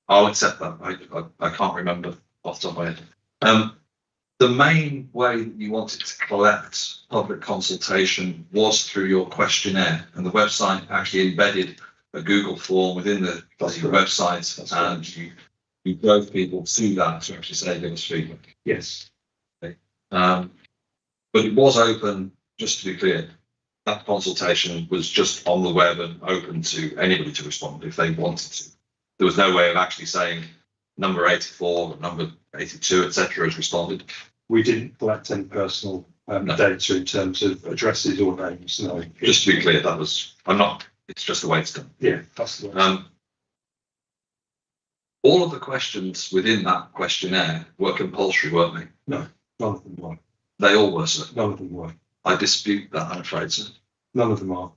I'll accept that. I can't remember off the top of my head. The main way that you wanted to collect public consultation was through your questionnaire, and the website actually embedded a Google form within the website, and you drove people through that to actually say give us feedback. Yes. But it was open, just to be clear, that consultation was just on the web and open to anybody to respond if they wanted to. There was no way of actually saying number 84, number 82, etc. has responded. We didn't collect any personal data in terms of addresses or names. No. Just to be clear, that was, it's just the way it's done. Yeah, that's the way. All of the questions within that questionnaire were compulsory, weren't they? No, none of them were. They all were, sir. None of them were. I dispute that, I'm afraid, sir. None of them are.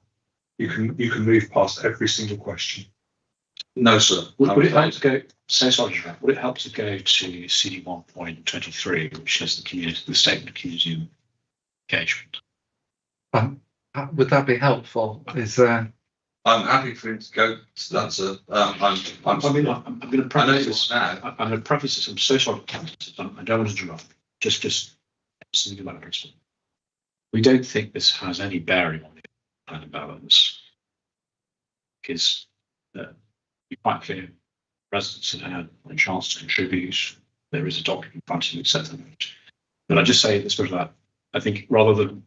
You can move past every single question. No, sir. Would it help to go? So sorry, would it help to go to CD 1.23, which is the statement of community engagement? Would that be helpful? Is there? I'm happy for him to go to that, sir. I'm going to preface this now. I'm going to preface this. I'm so sorry, I don't want to interrupt. Just something about it. We don't think this has any bearing on the plan of balance, because be quite clear, residents have had a chance to contribute. There is a document in front of you, etc. But I just say this was that I think rather than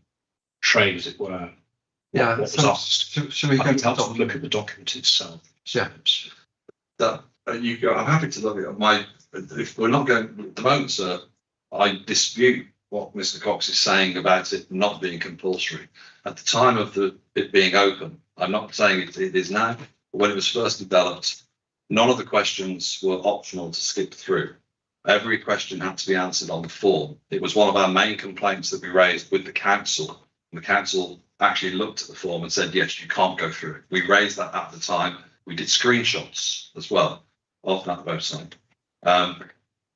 trade, as it were, Yeah. what was asked, Should we I go think to it helps to look at the document itself. Yeah. I'm happy to look at if we're not going at the moment, sir, I dispute what Mr. Cox is saying about it not being compulsory. At the time of it being open, I'm not saying it is now, but when it was first developed, none of the questions were optional to skip through. Every question had to be answered on the form. It was one of our main complaints that we raised with the council. The council actually looked at the form and said, yes, you can't go through it. We raised that at the time. We did screenshots as well of that website.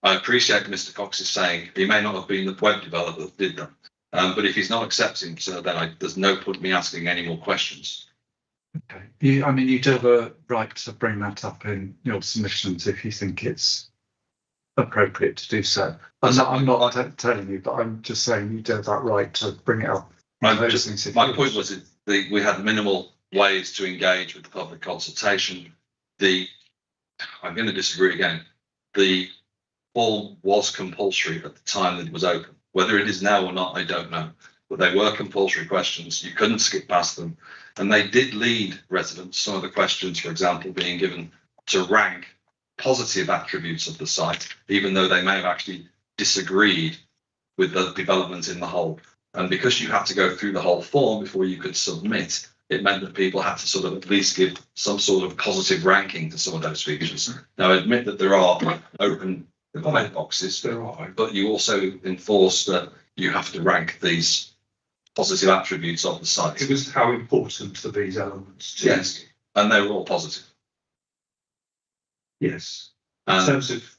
I appreciate Mr. Cox is saying he may not have been the web developer that did that. But if he's not accepting, so then there's no point me asking any more questions. Okay. You do have a right to bring that up in your submissions if you think it's appropriate to do so. I'm not telling you, but I'm just saying you do have that right to bring it up. My point was that we had minimal ways to engage with the public consultation. I'm going to disagree again. The form was compulsory at the time that it was open. Whether it is now or not, I don't know. but they were compulsory questions. You couldn't skip past them. And they did lead residents, some of the questions, for example, being given to rank positive attributes of the site, even though they may have actually disagreed with the development in the whole. And because you had to go through the whole form before you could submit, it meant that people had to sort of at least give some sort of positive ranking to some of those features. Now, I admit that there are open comment boxes, There are. but you also enforce that you have to rank these positive attributes of the site. It was how important are these elements to Yes. And they were all positive. Yes. In And, terms of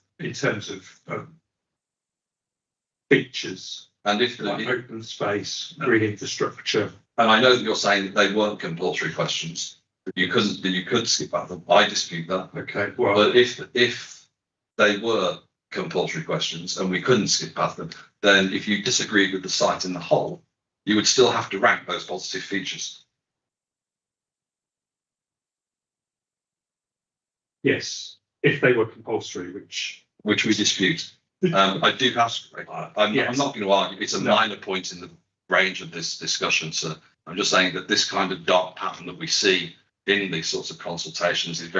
features, and if like open space, green infrastructure. and I know that you're saying that they weren't compulsory questions, that you could skip at them. I dispute that. Okay, well, But if they were compulsory questions and we couldn't skip past them, then if you disagreed with the site in the whole, you would still have to rank those positive features. yes, if they were compulsory, which We dispute. I do have, I'm Yes. not going to argue, it's a No. minor point in the range of this discussion, so I'm just saying that this kind of dark pattern that we see in these sorts of consultations is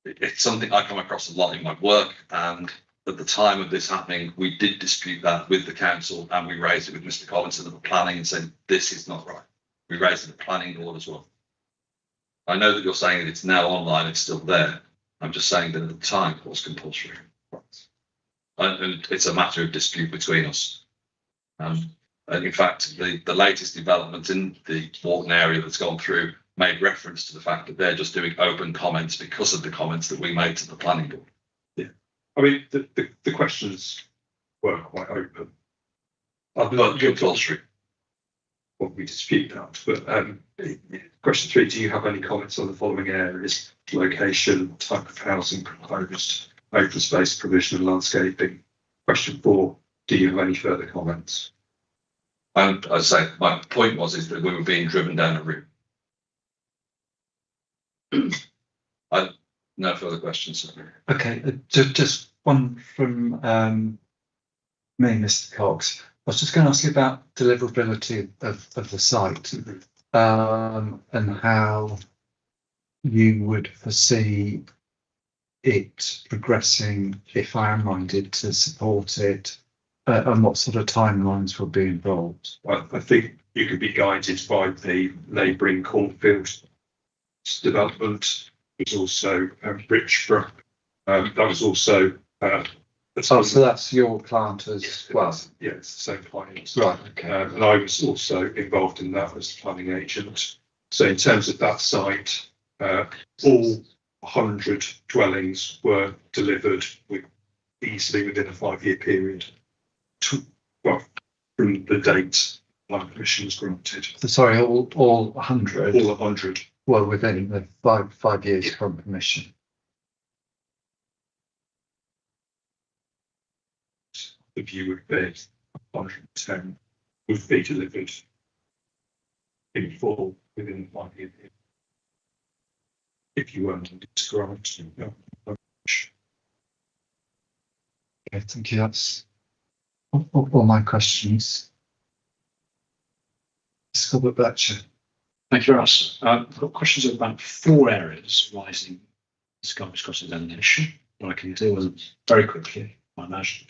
it's something I come across a lot in my work, and at the time of this happening, we did dispute that with the council, and we raised it with Mr. Collinson at the planning and said, this is not right. We raised it at the planning board as well. I know that you're saying that it's now online, it's still there. I'm just saying that at the time it was compulsory. And it's a matter of dispute between us. And in fact, the latest development in the Warton area that's gone through made reference to the fact that they're just doing open comments because of the comments that we made to the planning board. I mean, the questions were quite open. But compulsory. Well, we dispute that, but question 3, do you have any comments on the following areas? Location, type of housing proposed, open space provision and landscaping. Question 4, do you have any further comments? And as I say, my point is that we were being driven down a route. No further questions. Okay, just one from me, Mr. Cox. I was just going to ask you about deliverability of the site, and how you would foresee it progressing if I am minded to support it, and what sort of timelines will be involved. I think you could be guided by the neighbouring cornfield development. There's also Richborough. That was also. So that's your client as well. Yeah, it's the same client. Right. Okay. And I was also involved in that as planning agent. So in terms of that site, all 100 dwellings were delivered easily within a 5-year period. From the date planning permission was granted. Sorry, all 100. All 100. Well, within the five years from permission. The view would be 110 would be delivered in full within the 5-year period. If you weren't to grant. Okay, thank you. That's all my questions. Scott Bletcher. Thank you very much. I've got questions about 4 areas rising in Scottish cross-examination. What I can deal with them very quickly, I imagine,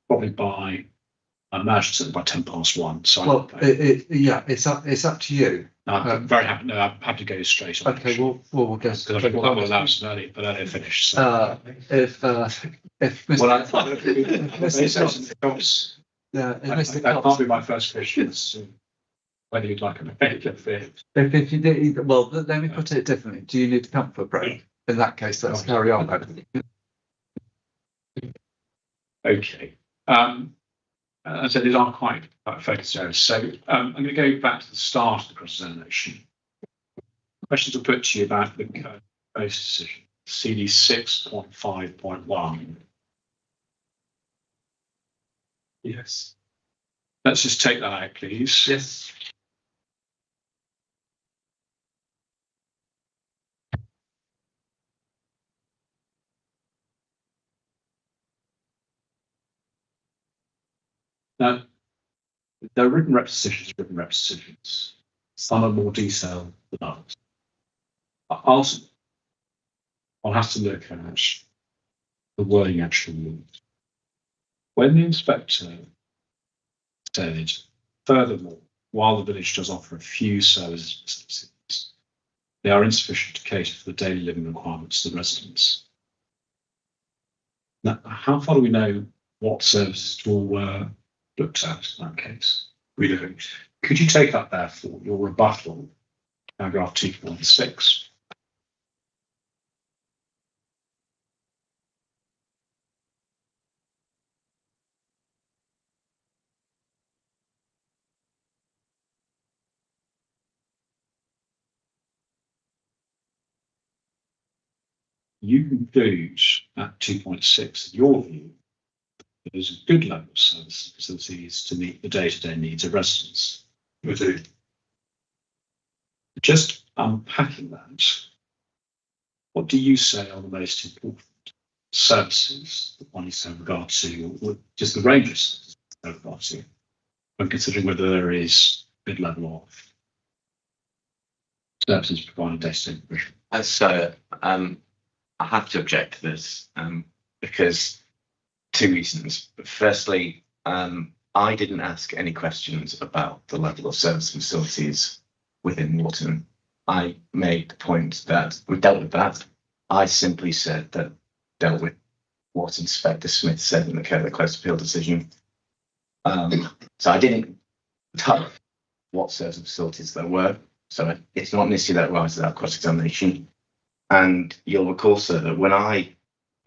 probably by 10:10. So Well, it's up to you. I'm very happy. No, I'm happy to go straight on. Okay, we'll go. Because I will allow some early finish. So. If Mr. Well, Mr. Cox, that can't be my first question. Whether you'd like a medical fit. If you did, well, let me put it differently. Do you need a comfort break? In that case, let's carry on. Okay. As I said, these are quite focused areas. So I'm going to go back to the start of the cross-examination. Questions are put to you about the code-based decision, CD 6.5.1. Yes. Let's just take that out, please. Yes. Now, There are written requisitions. Some are more detailed than others. I'll have to look at the wording actually used. When the inspector said, furthermore, while the village does offer a few services, they are insufficient to cater for the daily living requirements of the residents. Now, how far do we know what services at all were looked at in that case? We don't. Could you take up therefore your rebuttal, paragraph 2.6? You conclude at 2.6, in your view, there's a good level of services and facilities to meet the day-to-day needs of residents. We do. Just unpacking that, what do you say are the most important services that one needs to have regard to, or just the range of services to have regard to, when considering whether there is a good level of services providing day-to-day provision? So I have to object to this because two reasons. Firstly, I didn't ask any questions about the level of service and facilities within Warton. I made the point that we dealt with that. I simply said that dealt with what Inspector Smith said in the Close Appeal decision. So I didn't tell what service and facilities there were. So it's not an issue that arises without cross-examination. And you'll recall, sir, that when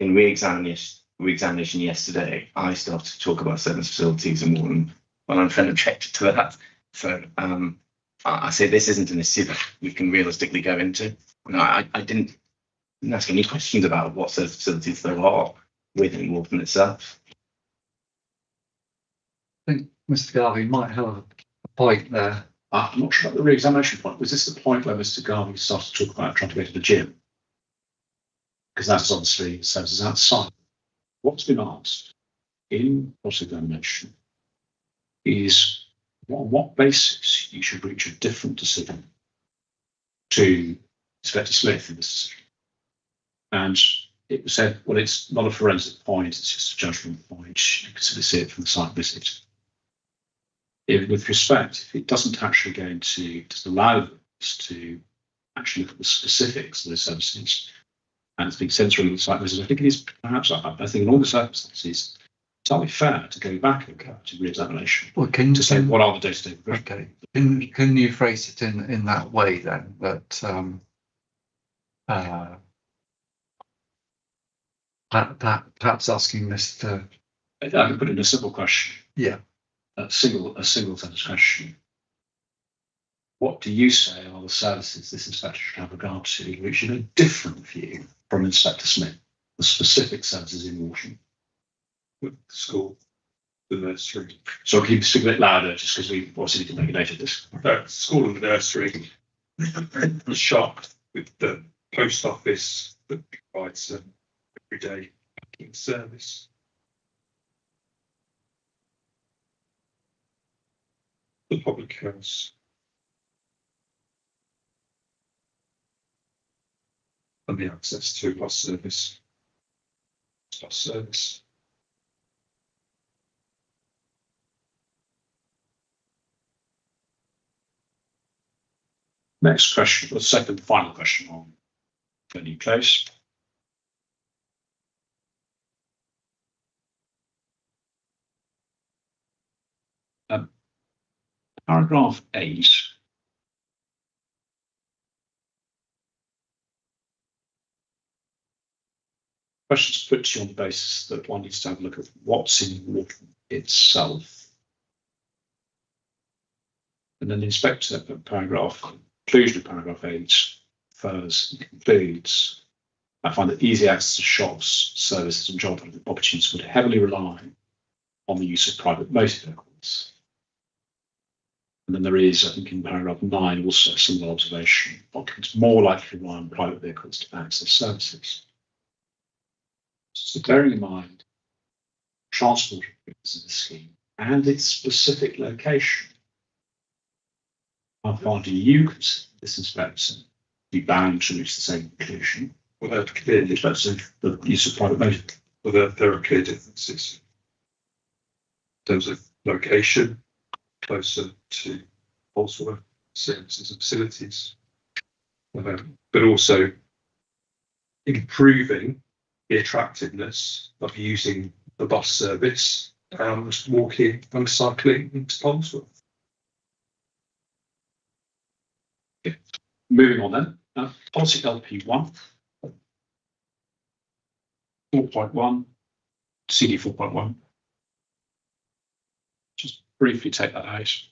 in re-examination yesterday, I started to talk about service facilities and Warton, when I'm friend objected to that. So I say this isn't an issue that we can realistically go into. No, I didn't ask any questions about what service facilities there are within Warton itself. I think Mr. Garvey might have a point there. I'm not sure about the re-examination point. Was this the point where Mr. Garvey started to talk about trying to go to the gym? Because that's obviously services outside. What's been asked in cross-examination is on what basis you should reach a different decision to Inspector Smith in this decision. And it was said, well, it's not a forensic point, it's just a judgment point. You can simply see it from the site visit. With respect, if it doesn't actually go into, just allow us to actually look at the specifics of those services, and it's being censored on the site visit, I think it is perhaps, I think in all the circumstances, it's only fair to go back and to re-examination. Well, can to say what are the day-to-day provisions. Okay. Can you phrase it in that way then? That perhaps asking Mr. I can put it in a simple question. Yeah. A single sentence question. What do you say are the services this inspector should have regard to, which in a different view from Inspector Smith, the specific services in Warton? With the school, the nursery. So I'll keep it a bit louder just because we obviously need to make a note of this. School and the nursery. The shop with the post office that provides everyday banking service. The public house. And the access to bus service. Next question, the second final question on venue close. Paragraph 8. Questions put to you on the basis that one needs to have a look at what's in Warton itself. And then the inspector, conclusion of paragraph 8, concludes, I find that easy access to shops, services and job opportunities would heavily rely on the use of private motor vehicles. And then there is, I think in paragraph 9, also a similar observation, occupants more likely to rely on private vehicles to access services. So bearing in mind transport in the scheme, and its specific location. How far do you consider this inspector to be bound to reach the same conclusion? Well, there are clear In respect of the use of private motor. well, there are clear differences in terms of location, closer to Holsworth services and facilities, but also improving the attractiveness of using the bus service and walking and cycling into Holsworth. Moving on then, policy LP1, 4.1, CD 4.1. Just briefly take that out.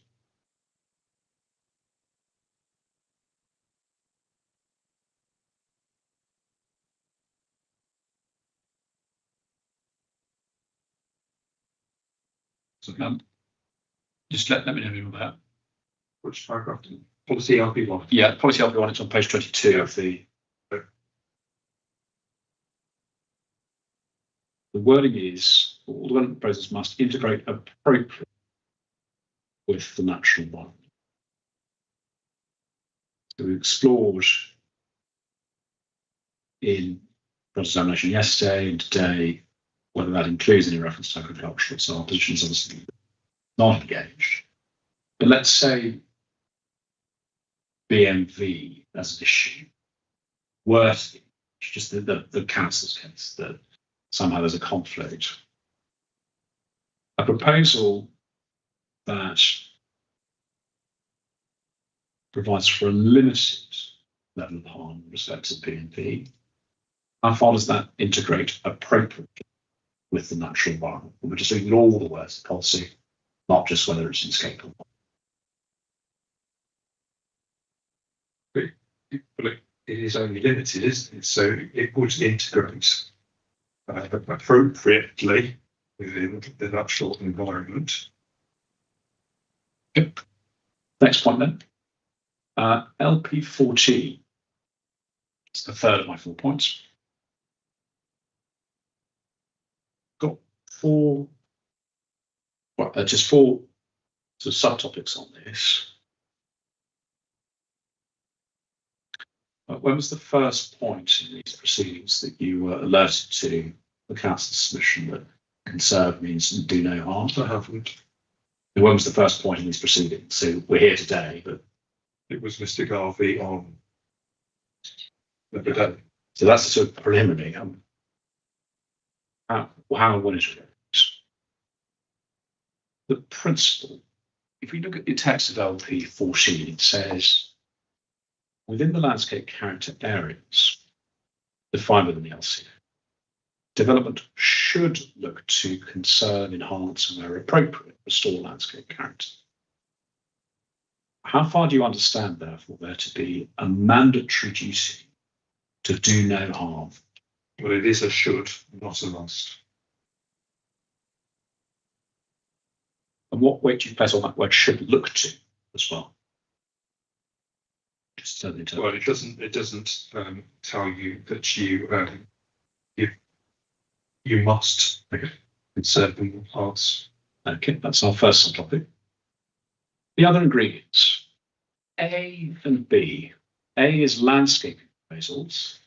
So, just let me know about that. Which paragraph? Policy LP1. Yeah, policy LP1, it's on page 22 of the. The wording is all development proposals must integrate appropriately with the natural environment. So we explored in cross-examination yesterday and today whether that includes any reference to agriculture. So our position is obviously not engaged. But let's say BMV as an issue were to be just the council's case that somehow there's a conflict. A proposal that provides for a limited level of harm in respect to BMV, how far does that integrate appropriately with the natural environment? We're just looking at all the words of policy, not just whether it's in scope or not. But it is only limited, isn't it? So it would integrate appropriately within the natural environment. Yep. Next point then. LP14. It's the third of my 4 points. Got just four sort of subtopics on this. When was the first point in these proceedings that you were alerted to the council's submission that conserve means do no harm? I haven't. And when was the first point in these proceedings? So we're here today, but It was Mr. Garvey on the day. so that's a sort of preliminary. How and when is it? The principle, if we look at the text of LP 14, it says within the landscape character areas defined within the LCA, development should look to conserve, enhance, and where appropriate, restore landscape character. How far do you understand, therefore, there to be a mandatory duty to do no harm? Well, it is a should, not a must. And what weight do you place on that word should look to as well? Just so that Well, it doesn't tell you that you must conserve them parts. Okay, that's our first subtopic. The other ingredients, A and B. A is landscape proposals.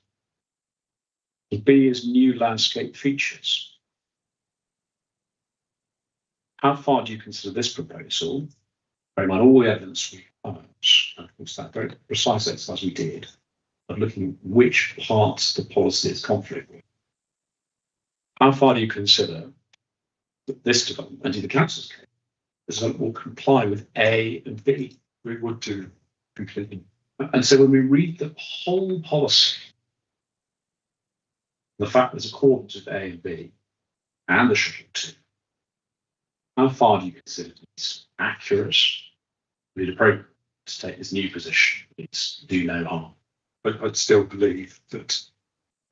And B is new landscape features. How far do you consider this proposal? Bear in mind all the evidence we found, and of course that very precise exercise we did, of looking at which parts of the policy is conflict with. How far do you consider that this development, and in the council's case, this development will comply with A and B? We would do completely. And so when we read the whole policy, the fact that it's accordance with A and B and the schedule 2, how far do you consider it's accurate, really appropriate to take this new position? It's do no harm. But I'd still believe that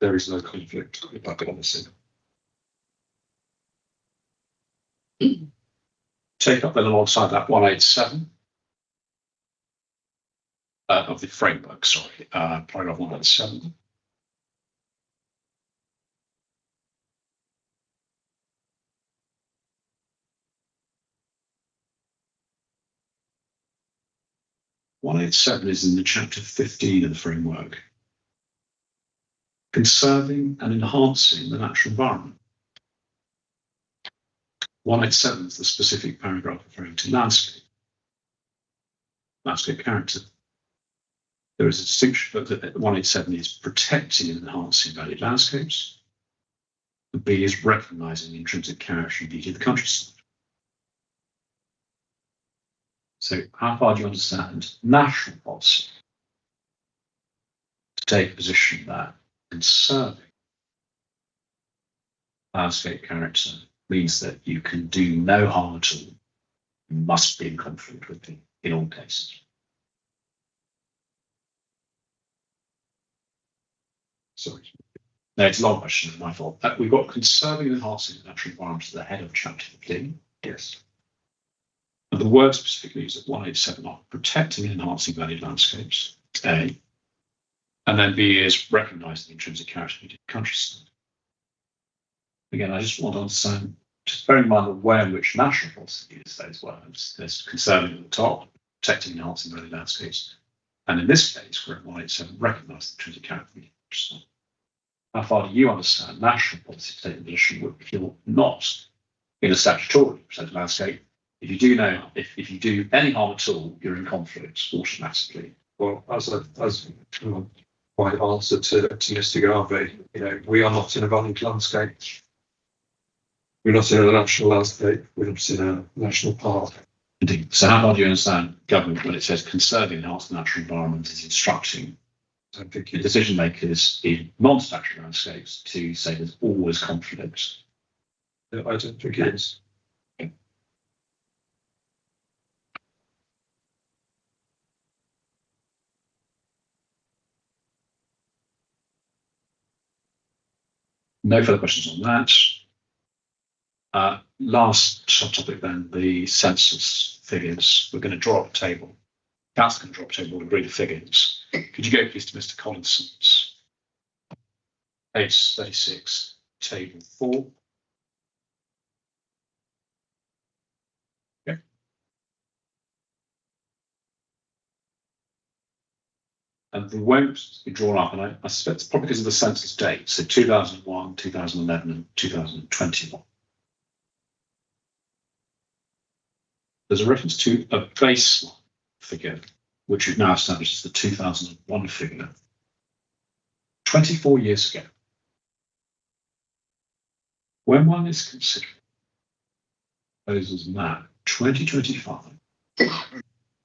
there is no conflict with that policy. Take up then alongside that 187 of the framework, paragraph 187. 187 is in the chapter 15 of the framework. Conserving and enhancing the natural environment. 187 is the specific paragraph referring to landscape character. There is a distinction that 187 is protecting and enhancing valued landscapes. And B is recognising the intrinsic character and beauty of the countryside. So how far do you understand national policy to take a position that conserving landscape character means that you can do no harm at all, you must be in conflict with them in all cases? Sorry. No, it's a long question, my fault. We've got conserving and enhancing the natural environment at the head of chapter 15. Yes. And the word specifically used at 187 are protecting and enhancing valued landscapes, A. And then B is recognising the intrinsic character of the countryside. Again, I just want to understand, just bearing in mind the way in which national policy uses those words. There's conserving at the top, protecting and enhancing valued landscapes. And in this case, we're at 187, recognise the intrinsic character of the countryside. How far do you understand national policy to take the position if you're not in a statutorily protected landscape? If you do know, if you do any harm at all, you're in conflict automatically. Well, as my answer to Mr. Garvey, we are not in a valued landscape. We're not in a national landscape. We're not in a national park. Indeed. So how far do you understand government when it says conserving and enhancing the natural environment is instructing the decision makers in non-statutory landscapes to say there's always conflict? I don't think it is. No further questions on that. Last subtopic then, the census figures. We're going to draw up a table. Council can draw up a table, we'll agree the figures. Could you go please to Mr. Collinson's page 36, table 4. Okay. And the won't be drawn up, and I suspect it's probably because of the census date, so 2001, 2011, and 2021. There's a reference to a baseline figure, which we've now established as the 2001 figure. 24 years ago, when one is considering proposals map 2025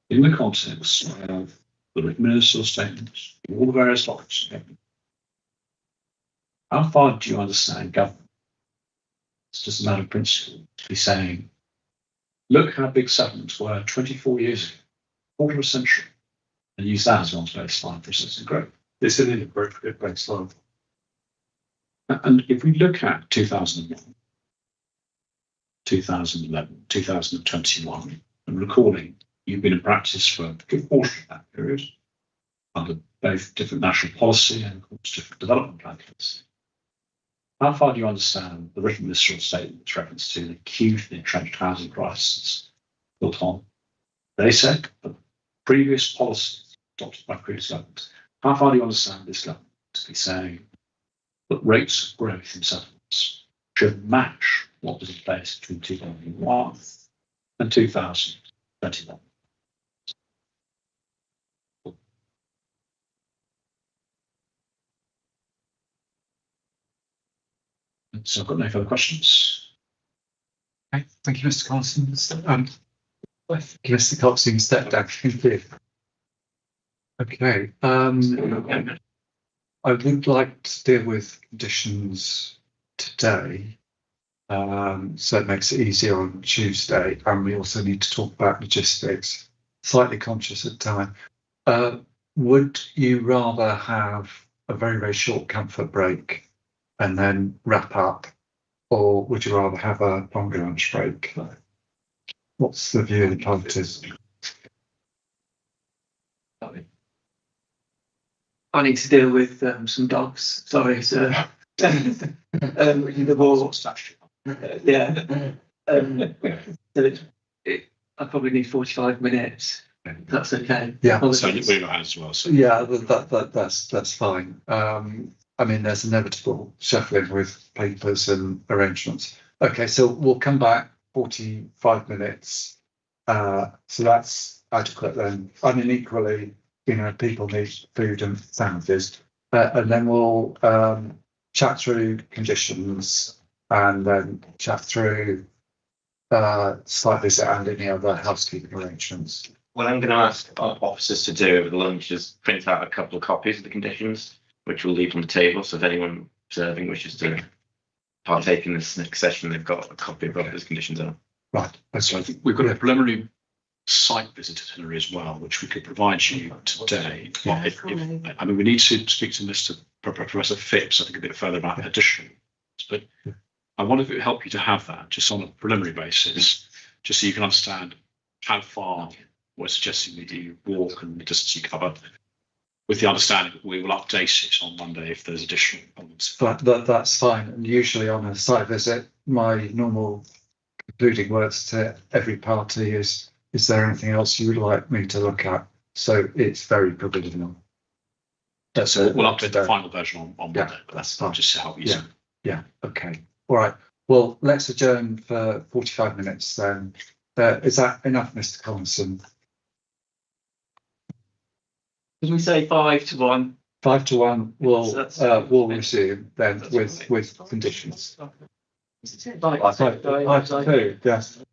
in the context of the written ministerial statements, all the various documents, how far do you understand government? It's just a matter of principle to be saying, look how big settlements were 24 years ago, quarter of a century, and use that as one's baseline for assisted growth. It's an inappropriate baseline. And if we look at 2001, 2011, 2021, and recalling you've been in practice for a good portion of that period, under both different national policy and of course different development plan policy, how far do you understand the written ministerial statement's reference to the acute and entrenched housing crisis built on, they said, the previous policies adopted by previous governments? How far do you understand this government to be saying that rates of growth in settlements should match what was in place between 2001 and 2021? So I've got no further questions. Okay, thank you, Mr. Carson. Mr. Coxon stepped down. Thank you. Okay. I would like to deal with conditions today, so it makes it easier on Tuesday, and we also need to talk about logistics. Slightly conscious of time. Would you rather have a very, very short comfort break and then wrap up, or would you rather have a longer lunch break? What's the view of the parties? I need to deal with some dogs. Sorry, sir. The ball. Yeah. So I probably need 45 minutes. That's okay. Yeah. So we're not as well. So Yeah, that's fine. I mean, there's inevitable shuffling with papers and arrangements. Okay, so we'll come back 45 minutes. So that's adequate then. I mean, equally, you know, people need food and sandwiches. And then we'll chat through conditions and then chat through site visit and any other housekeeping arrangements. What I'm going to ask our officers to do over the lunch is print out a couple of copies of the conditions, which we'll leave on the table. So if anyone observing wishes to partake in this next session, they've got a copy of what those conditions are. Right. so I think we've got a preliminary site visit itinerary as well, which we could provide you today. Yeah. I mean, we need to speak to Professor Phipps, I think, a bit further about additional, but I wonder if it would help you to have that just on a preliminary basis, just so you can understand how far we're suggesting that you walk and the distance you cover, with the understanding that we will update it on Monday if there's additional comments. That's fine. And usually on a site visit, my normal concluding words to every party is there anything else you would like me to look at? So it's very provisional. So we'll update the final version on Yeah, Monday, but that's fine. just to help you. Yeah, okay. All right. Well, let's adjourn for 45 minutes then. Is that enough, Mr. Collinson? Did we say 5 to 1? 5 to 1, That's- we'll resume then with conditions. 5 5 to 2, yes.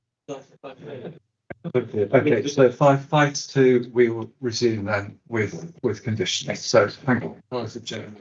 Okay, so 5 to 2, we will resume then with conditions. So thank you. Let's adjourn.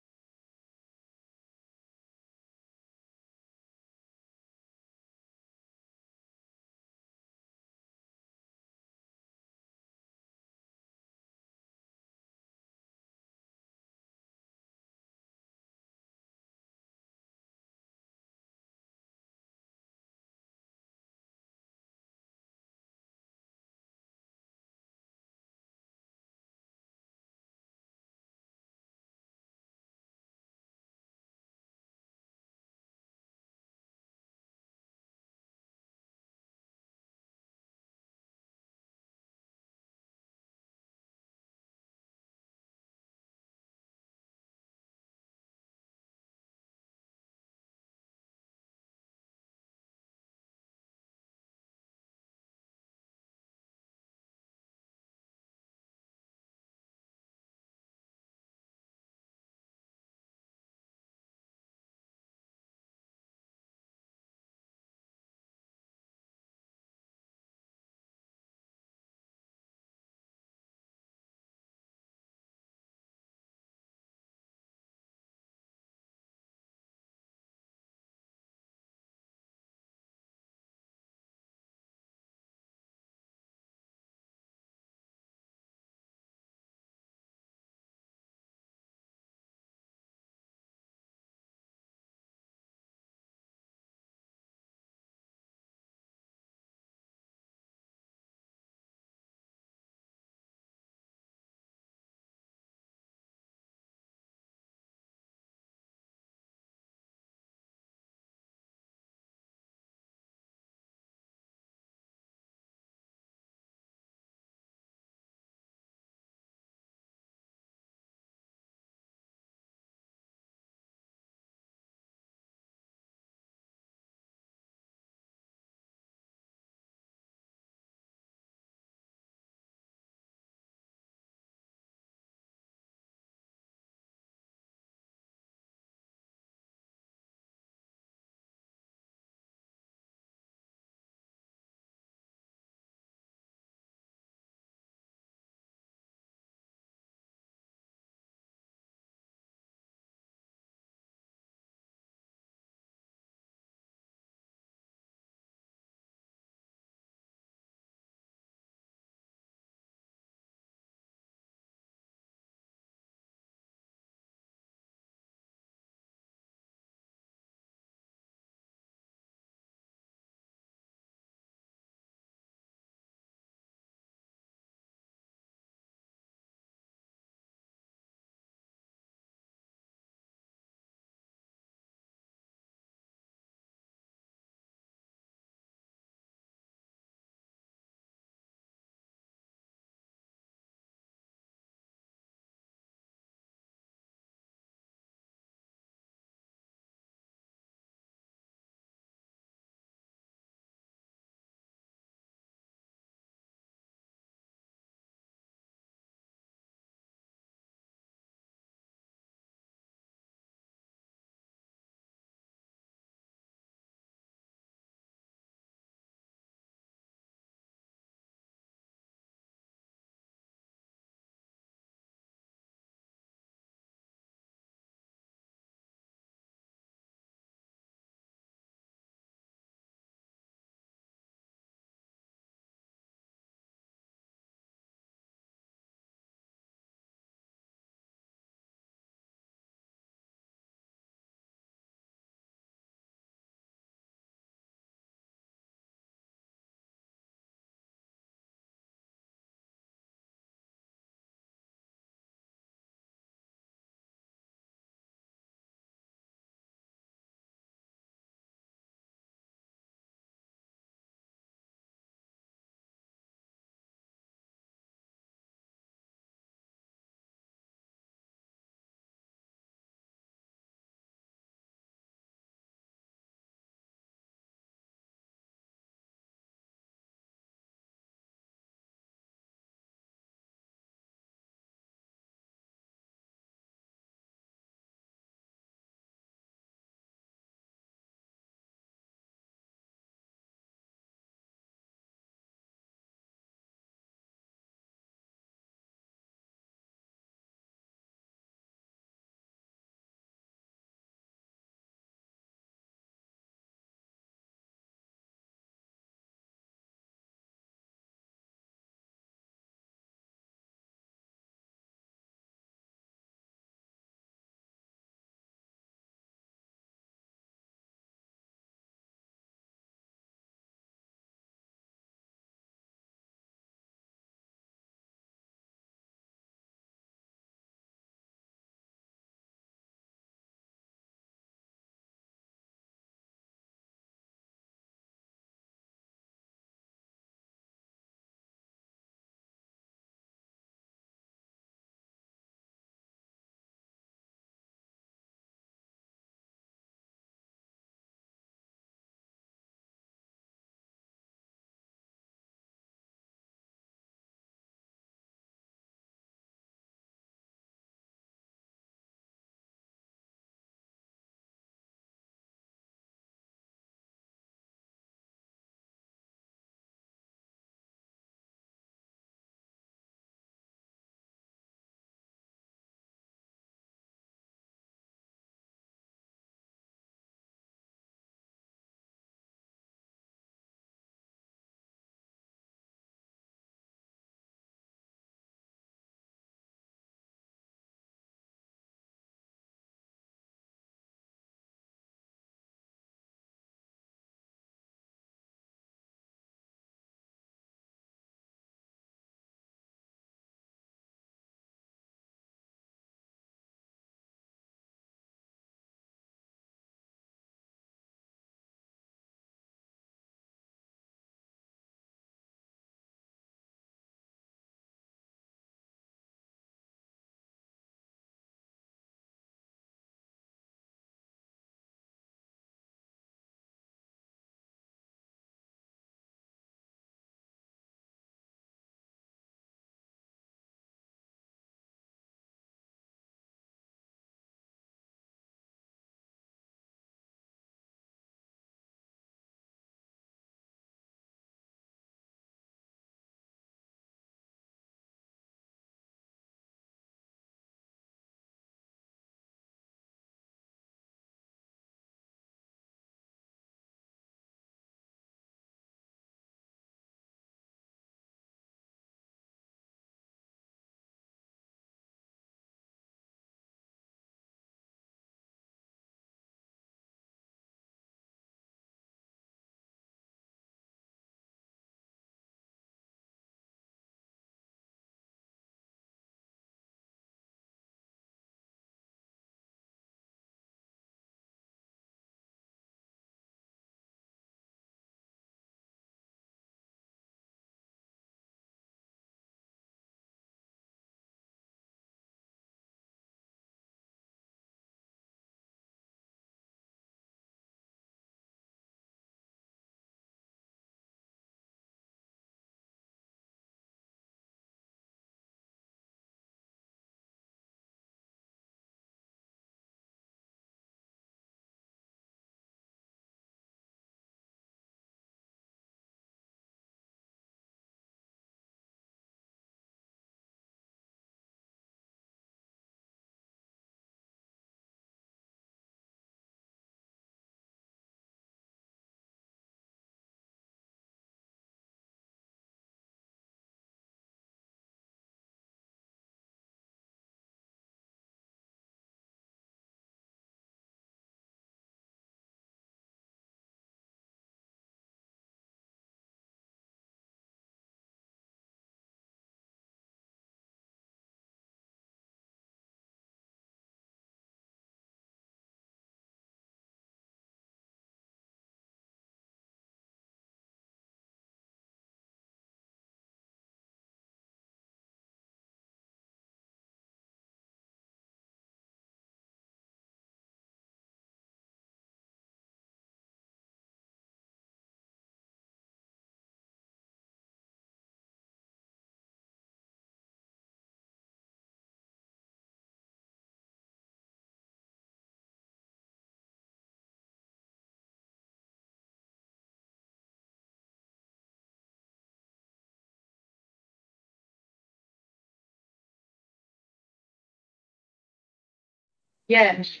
Yeah, please.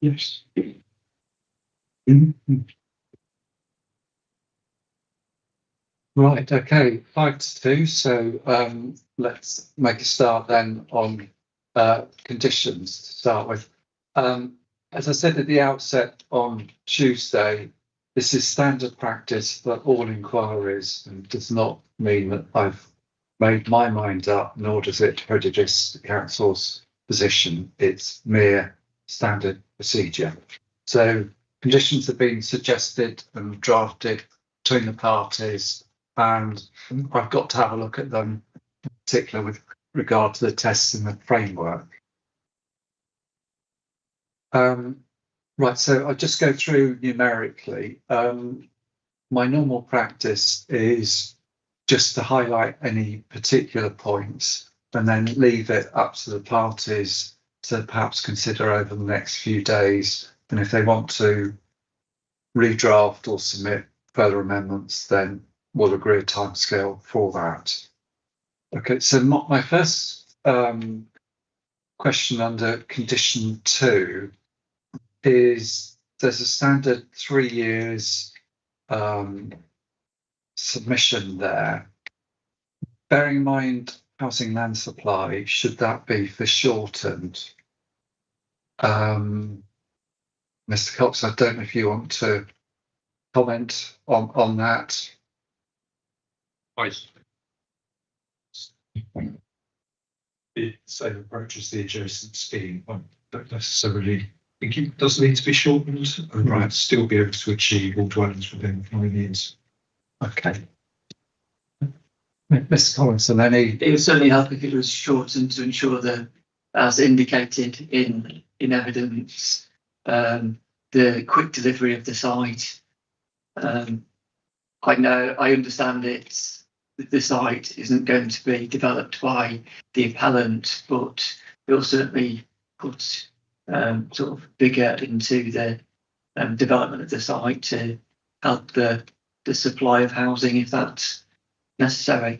Yes. Right, okay, 5-2, so let's make a start then on conditions to start with. As I said at the outset on Tuesday, this is standard practice for all inquiries and does not mean that I've made my mind up, nor does it prejudice the council's position. It's mere standard procedure. So conditions have been suggested and drafted between the parties, and I've got to have a look at them, in particular with regard to the tests in the framework. Right, so I'll just go through numerically. My normal practice is just to highlight any particular points and then leave it up to the parties to perhaps consider over the next few days. And if they want to redraft or submit further amendments, then we'll agree a timescale for that. Okay, so my first question under condition 2 is there's a standard 3 years submission there. Bearing in mind housing land supply, should that be foreshortened? Mr. Cox, I don't know if you want to comment on that. It same approach as the adjacent scheme. I don't necessarily think it does need to be shortened and Right. still be able to achieve all dwellings within 9 years. Okay. Mr. Collinson, any? It would certainly help if it was shortened to ensure that, as indicated in evidence, the quick delivery of the site. I understand the site isn't going to be developed by the appellant, but it will certainly put sort of bigger into the development of the site to help the supply of housing if that's necessary.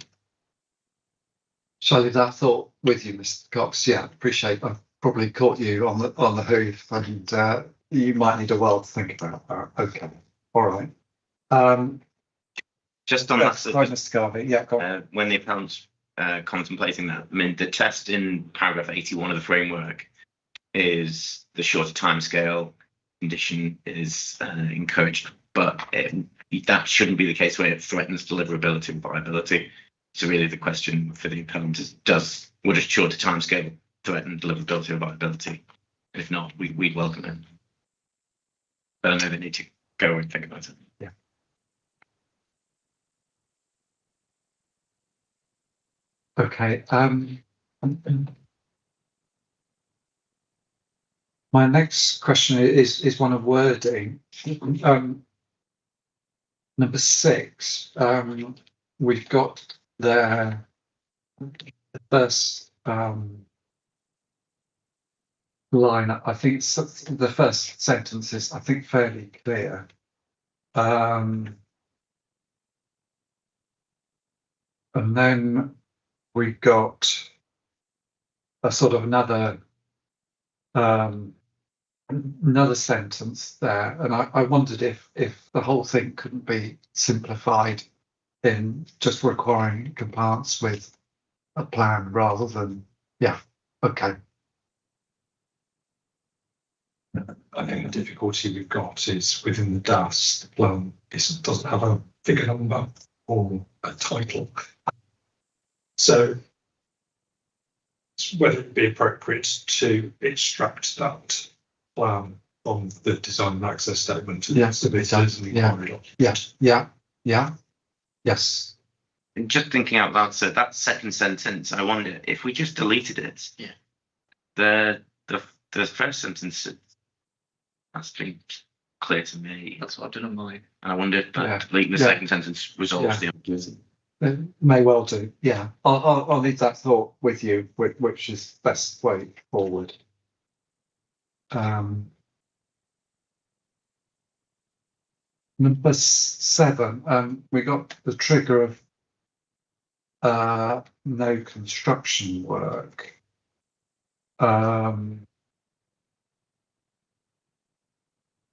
Shall I leave that thought with you, Mr. Cox? Yeah, appreciate. I've probably caught you on the hoof, and you might need a while to think about that. Okay, all right. Just on Yeah, that, sorry, Mr. Garvey. Yeah, go on. when the appellant's contemplating that, I mean, the test in paragraph 81 of the framework is the shorter timescale condition is encouraged, but that shouldn't be the case where it threatens deliverability and viability. So really the question for the appellant is, would a shorter timescale threaten deliverability or viability? And if not, we'd welcome it. But I know they need to go and think about it. Yeah. Okay. My next question is one of wording. Number 6. We've got the first line. I think it's the first sentence is, I think, fairly clear. And then we've got a sort of another sentence there, and I wondered if the whole thing couldn't be simplified in just requiring compliance with a plan rather than, yeah, okay. I think the difficulty we've got is within the DAS, the plan doesn't have a figure number or a title. So whether it be appropriate to extract that plan from the design and access statement. And Yes, submit yeah, as an inquiry document. Yes. And just thinking out loud, so that second sentence, I wonder if we just deleted it. Yeah. The first sentence, that's been clear to me. That's what I've done on mine. And I wonder if Yeah. deleting the Yeah. second sentence resolves Yeah. the It may well do. Yeah, I'll leave that thought with you, which is best way forward. Number 7. We got the trigger of no construction work. I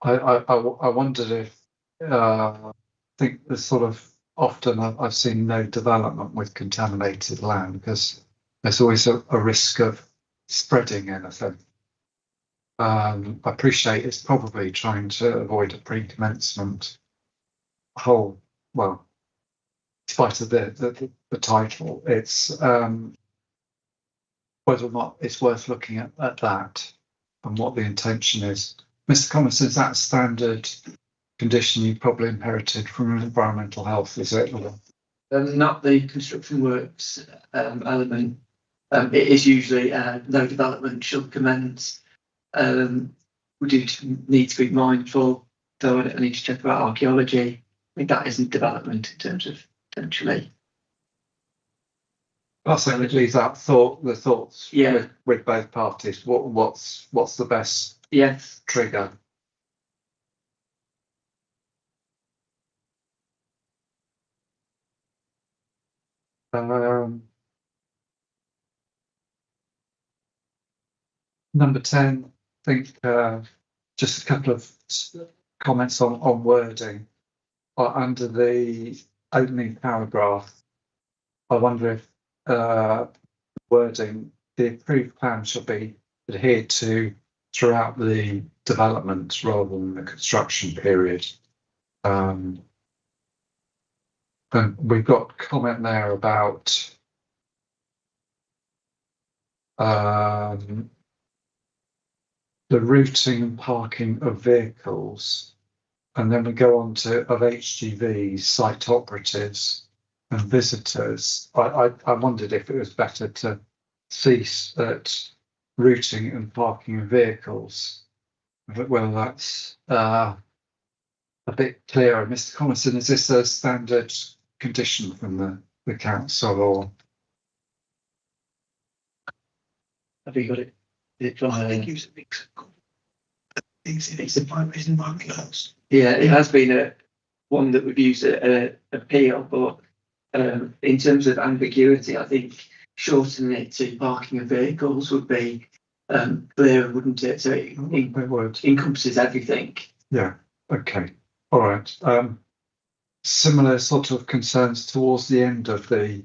wondered if I think there's sort of often I've seen no development with contaminated land because there's always a risk of spreading anything. I appreciate it's probably trying to avoid a pre-commencement whole, well, in spite of the title, it's whether or not it's worth looking at that and what the intention is. Mr. Collins, is that standard condition you probably inherited from environmental health, is it? Not the construction works element. It is usually no development shall commence. We do need to be mindful, though I need to check about archaeology. I think that isn't development in terms of potentially. That's it leaves out the thoughts Yeah. with both parties. What's the best Yes. trigger? Number 10, I think just a couple of comments on wording. Under the opening paragraph, I wonder if wording, the approved plan shall be adhered to throughout the development rather than the construction period. And we've got comment there about the routing and parking of vehicles, and then we go on to of HGVs, site operatives and visitors. I wondered if it was better to cease at routing and parking of vehicles, whether that's a bit clearer. Mr. Collison, is this a standard condition from the council, or Have you got it? I think it's a mix of it's environmental health. Yeah, it has been one that we've used at appeal, but in terms of ambiguity, I think shortening it to parking of vehicles would be clearer, wouldn't it? So it encompasses everything. Yeah. Okay. All right. Similar sort of concerns towards the end of the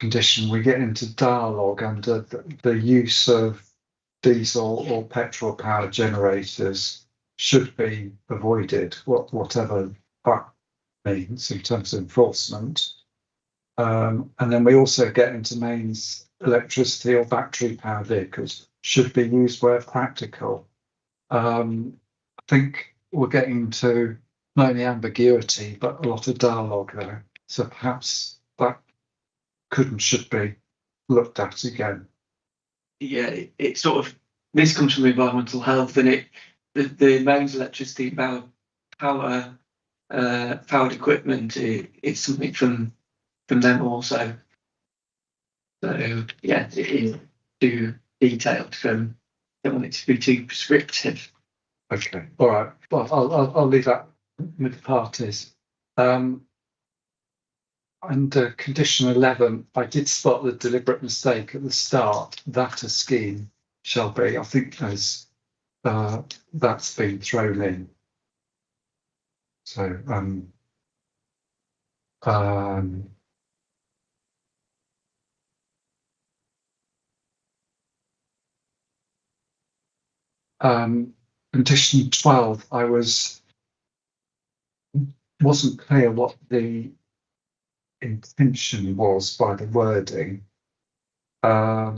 condition. We get into dialogue under the use of diesel or petrol powered generators should be avoided, whatever that means in terms of enforcement. And then we also get into mains electricity or battery powered vehicles should be used where practical. I think we're getting to not only ambiguity but a lot of dialogue there. So perhaps that could and should be looked at again. Yeah, it sort of, this comes from environmental health, and the mains electricity powered equipment it's something from them also. So yeah, it is too detailed. Don't want it to be too prescriptive. Okay, all right. Well, I'll leave that with the parties. Under condition 11, I did spot the deliberate mistake at the start that a scheme shall be. I think that's been thrown in. So condition 12, I wasn't clear what the intention was by the wording. I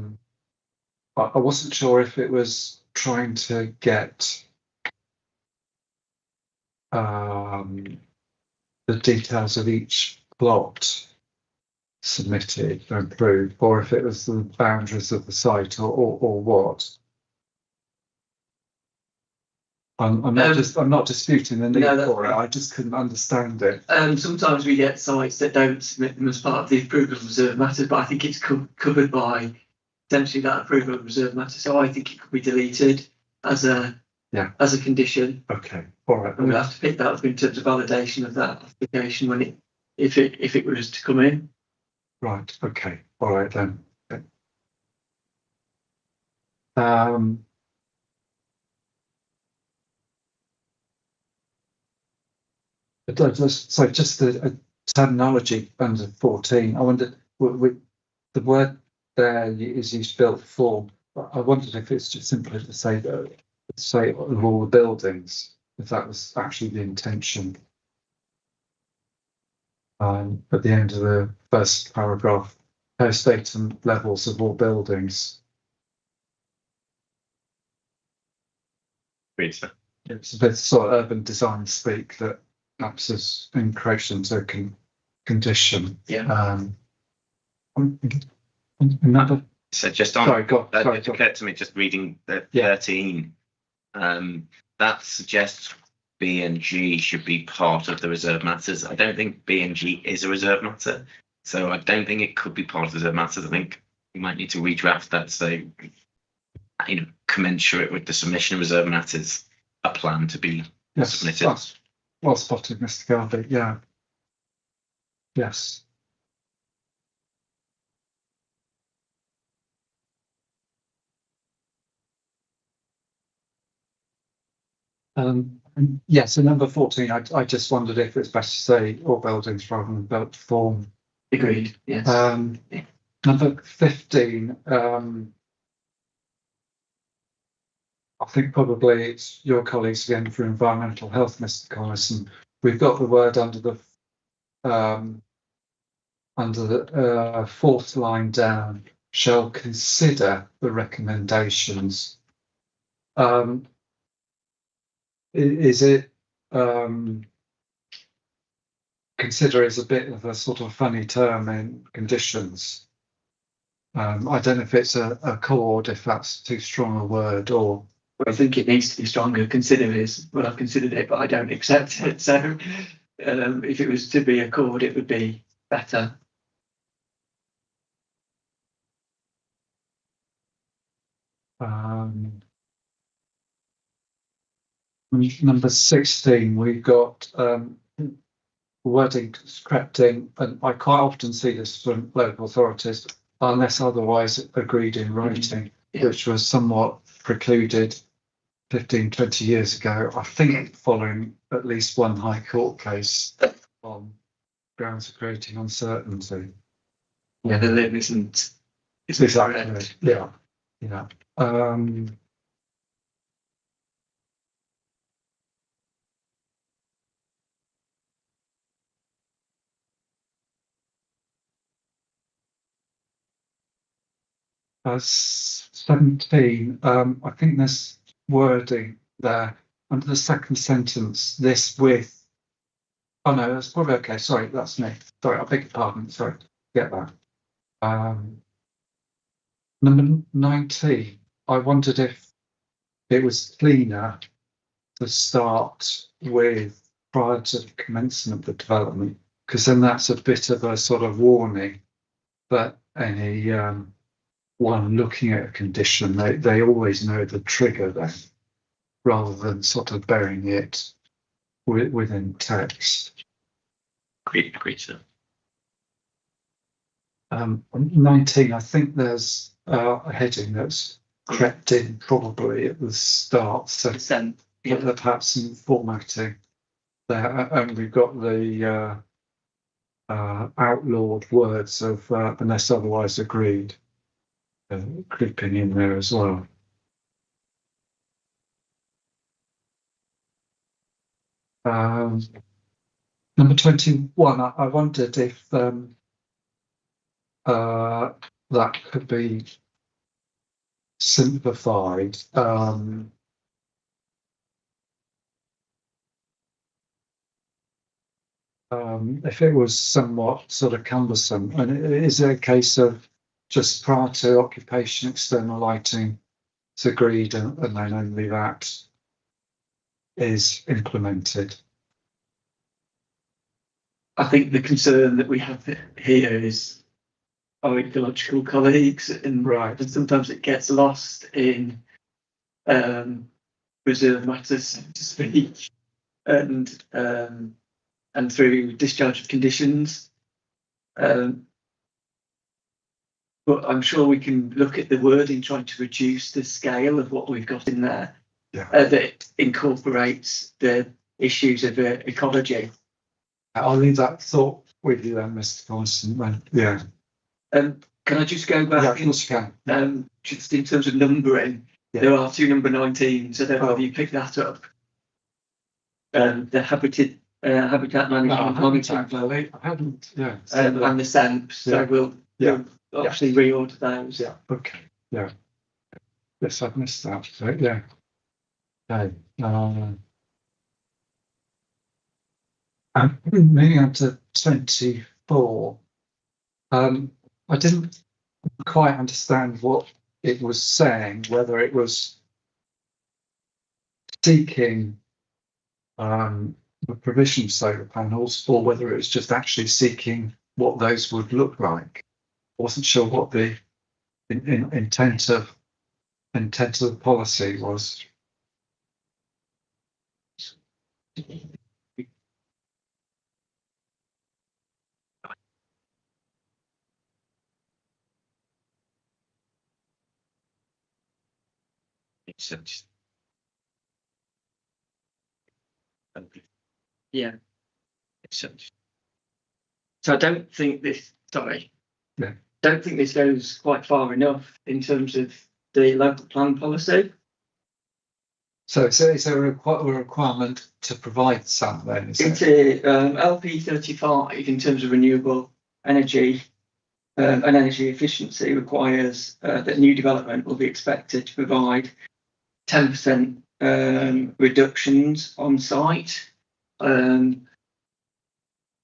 wasn't sure if it was trying to get the details of each plot submitted and approved, or if it was the boundaries of the site, or what. I'm not disputing the need for it. I just couldn't understand it. Sometimes we get sites that don't submit them as part of the approval of reserve matters, but I think it's covered by essentially that approval of reserve matter. So I think it could be deleted as a condition. Okay, all right. And we'll have to pick that up in terms of validation of that application if it was to come in. Right. Okay. All right then. Um, just a terminology under 14. I wondered, the word there is used built form. I wondered if it's just simply to say that, say of all the buildings, if that was actually the intention. At the end of the first paragraph, post datum levels of all buildings. Great. It's a bit sort of urban design speak that perhaps is encroaching into a condition. Yeah. Another. So just on Sorry, go. that, Sorry, it go. occurred to me just reading the Yeah. 13. That suggests B and G should be part of the reserve matters. I don't think B and G is a reserve matter, so I don't think it could be part of the reserve matters. I think we might need to redraft that, so commensurate with the submission of reserve matters, a plan to be submitted. That's well spotted, Mr. Garvey. Yeah. Yes. Yes, so number 14, I just wondered if it's best to say all buildings rather than built form. Agreed. Yes. Yeah. Number 15, I think probably it's your colleagues again for environmental health, Mr. Collison. We've got the word under the fourth line down, shall consider the recommendations. Is it consider is a bit of a sort of funny term in conditions. I don't know if it's a chord, if that's too strong a word, or I think it needs to be stronger. Consider is, well, I've considered it, but I don't accept it. So if it was to be a chord, it would be better. Number 16, we've got wording crept in, and I quite often see this from local authorities, unless otherwise agreed in writing, which was somewhat precluded 15, 20 years ago, I think following at least one High Court case on grounds of creating uncertainty. Yeah, the limb isn't Exactly. correct. Yeah. Yeah. 17, I think there's wording there under the second sentence, this with, oh no, that's probably okay, sorry, that's me. Sorry, I beg your pardon, sorry, get that. Number 19, I wondered if it was cleaner to start with prior to the commencement of the development, because then that's a bit of a sort of warning that any one looking at a condition, they always know the trigger then, rather than sort of burying it within text. Great, sir. 19, I think there's a heading that's crept in probably at the start, so perhaps some formatting there, and we've got the outlawed words of unless otherwise agreed creeping in there as well. Number 21, I wondered if that could be simplified. If it was somewhat sort of cumbersome, and is it a case of just prior to occupation, external lighting is agreed, and then only that is implemented? I think the concern that we have here is our ecological colleagues, and Right. and sometimes it gets lost in reserve matters, so to speak, and through discharge of conditions. but I'm sure we can look at the wording, trying to reduce the scale of what we've got in there. Yeah. That incorporates the issues of ecology. I'll leave that thought with you then, Mr. Constant. Yeah. Can I just go back? Yeah, of course you can. Just in terms of numbering, Yeah. there are 2 number 19s. I don't know Oh. if you picked that up. The habitat management No, I haven't monitoring actually. I haven't. Yeah. and the SEMPs. So Yeah. we'll obviously reorder those. Yeah. Okay. Yeah. Yes, I've missed that. So, yeah. Okay. Moving on to 24. I didn't quite understand what it was saying, whether it was seeking the provision of solar panels or whether it was just actually seeking what those would look like. I wasn't sure what the intent of the policy was. Yeah. So I don't think this. Sorry. Yeah. Don't think this goes quite far enough in terms of the local plan policy. So is there a requirement to provide some then? It's a LP 35 in terms of renewable energy and energy efficiency requires that new development will be expected to provide 10% reductions on site. Right.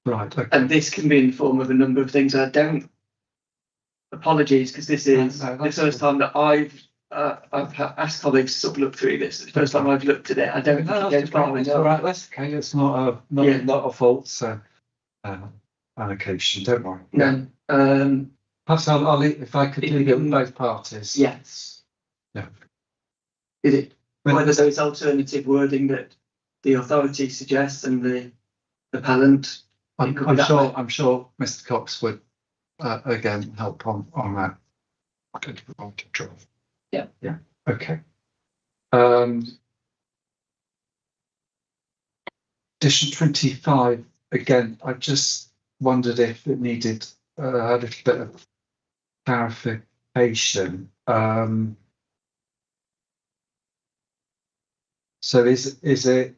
Okay. And this can be in the form of a number of things. I don't. Apologies, because this is No, the first time that I've asked colleagues to sort of look through this. It's the first time I've looked at it. I don't think it goes far That's enough. all right. That's okay. It's not a false allocation. Don't worry. No. Perhaps I'll if I could leave it with both parties. Yes. Yeah. Is it whether there's alternative wording that the authority suggests and the appellant? I'm sure Mr. Cox would again help on that. Okay. Yeah. Yeah. Okay. Edition 25 again. I just wondered if it needed a little bit of clarification. So is it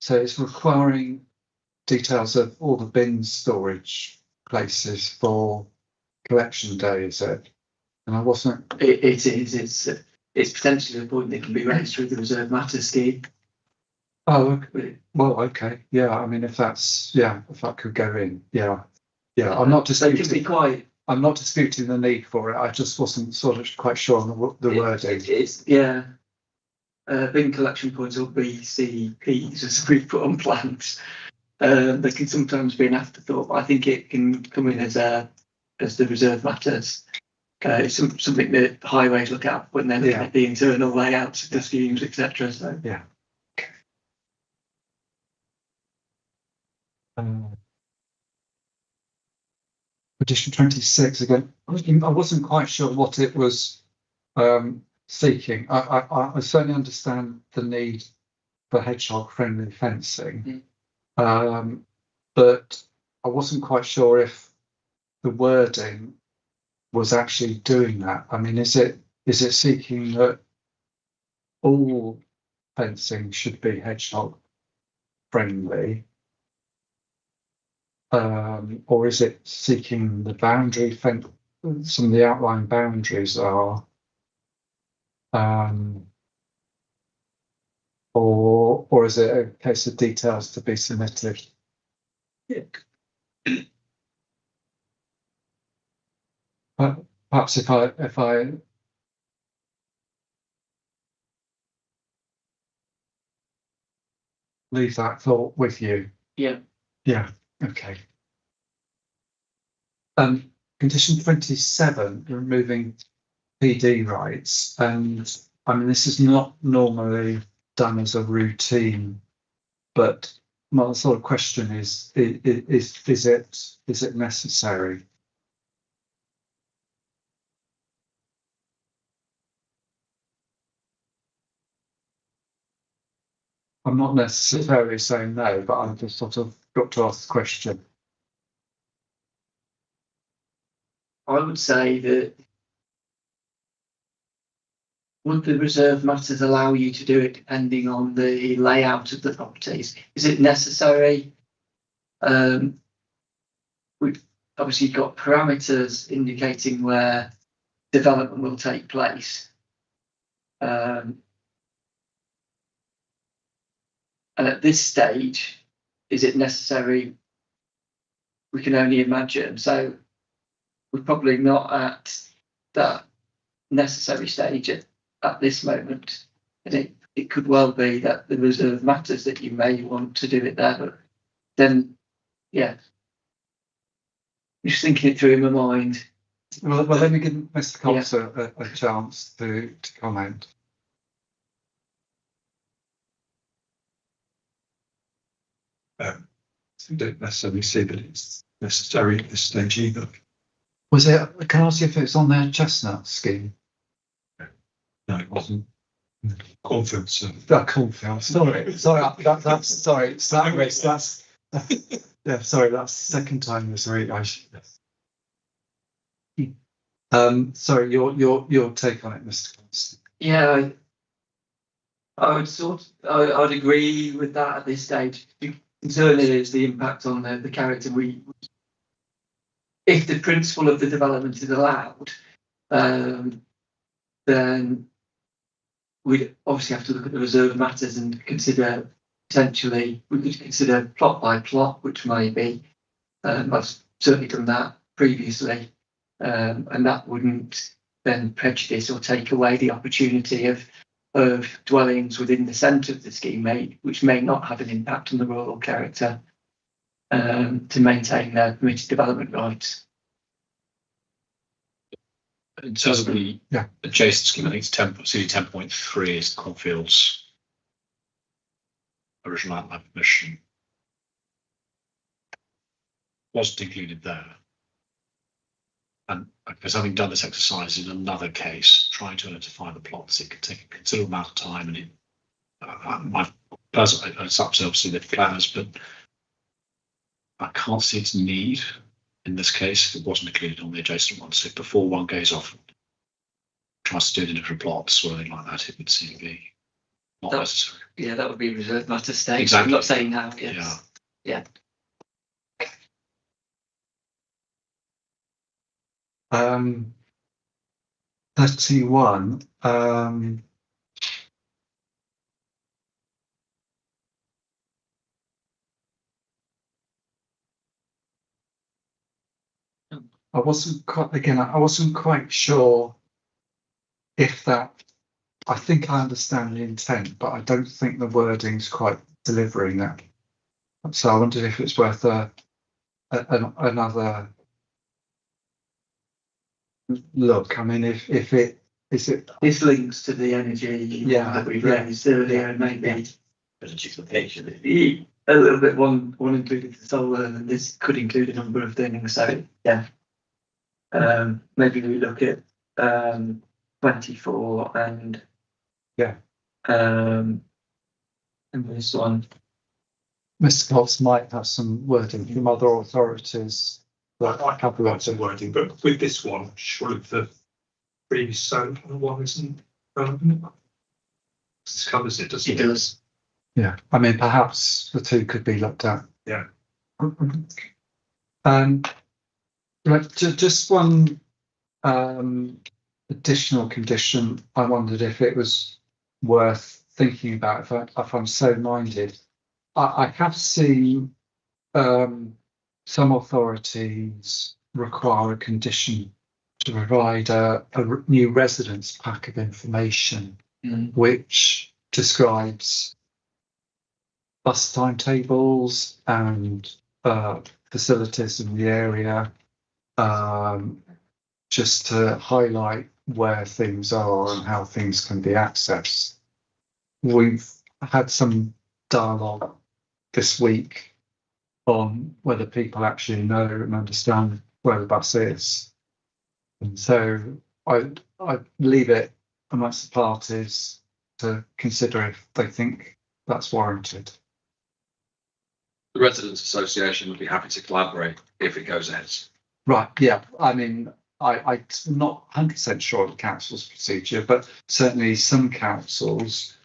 so it's requiring details of all the bin storage places for collection day, is it? And I wasn't. It is. It's potentially a point that can be raised through the reserve matter scheme. Oh, okay. Well, okay. Yeah, I mean, if that could go in, yeah. I'm not disputing. They can be quite. I'm not disputing the need for it. I just wasn't sort of quite sure on the wording. It's bin collection points or BCPs, as we put on plans. They can sometimes be an afterthought, but I think it can come in as the reserve matters. It's something that highways look at when they're looking at the internal layouts of the schemes, etc. So yeah. Edition 26 again. I wasn't quite sure what it was seeking. I certainly understand the need for hedgehog-friendly fencing, but I wasn't quite sure if the wording was actually doing that. I mean, is it seeking that all fencing should be hedgehog-friendly? Or is it seeking the boundary fence? Some of the outline boundaries are, or is it a case of details to be submitted? Perhaps if I leave that thought with you. yeah. Okay. Condition 27, removing PD rights, and I mean this is not normally done as a routine, but my sort of question is it necessary? I'm not necessarily saying no, but I've just sort of got to ask the question. I would say that would the reserve matters allow you to do it depending on the layout of the properties? Is it necessary? We've obviously got parameters indicating where development will take place. And at this stage, is it necessary? We can only imagine. So we're probably not at that necessary stage at this moment. And it could well be that the reserve matters that you may want to do it there, but then, yeah. I'm just thinking it through in my mind. Well, let me give Mr. Cobbs a chance to comment. I don't necessarily see that it's necessary at this stage either. Was it? Can I ask you if it's on their chestnut scheme? No, it wasn't. Cornfield, so. Cornfield. Sorry, that's sorry. That's yeah. Sorry, that's the second time this week. Sorry, your take on it, Mr. Cobbs. Yeah, I would I'd agree with that at this stage. Certainly, is the impact on the character. If the principle of the development is allowed, then we'd obviously have to look at the reserve matters and consider potentially, we could consider plot by plot, which may be, I've certainly done that previously, and that wouldn't then prejudice or take away the opportunity of dwellings within the centre of the scheme, which may not have an impact on the rural character, to maintain their permitted development rights. In terms of the adjacent scheme, I think it's CD10.3 is Cornfield's original outline permission. Wasn't included there. And because having done this exercise in another case, trying to identify the plots, it could take a considerable amount of time, and my personal, it's up to obviously the planners, but I can't see its need in this case if it wasn't included on the adjacent one. So before one goes off and tries to do it in different plots or anything like that, it would seem to be not necessary. Yeah, that would be reserve matter stage. Exactly. I'm not saying now. Yes. Yeah. 31. I wasn't quite sure if that. I think I understand the intent, but I don't think the wording's quite delivering that. So I wondered if it's worth another look. I mean, if it is it. This links to the energy that we raised earlier, and maybe a little bit one included the solar, and this could include a number of things. So yeah. Maybe we look at 24 and and this one. Mr. Cobbs might have some wording from other authorities. I have lots of wording, but with this one, surely the previous solar one isn't relevant. This covers it, doesn't it? It does. Yeah, I mean, perhaps the two could be looked at. Yeah. Right, just one additional condition. I wondered if it was worth thinking about if I'm so minded. I have seen some authorities require a condition to provide a new residence pack of information, which describes bus timetables and facilities in the area, just to highlight where things are and how things can be accessed. We've had some dialogue this week on whether people actually know and understand where the bus is. And so I leave it amongst the parties to consider if they think that's warranted. The Residents Association would be happy to collaborate if it goes ahead. Right, yeah, I mean, I'm not 100% sure of the council's procedure, but certainly some councils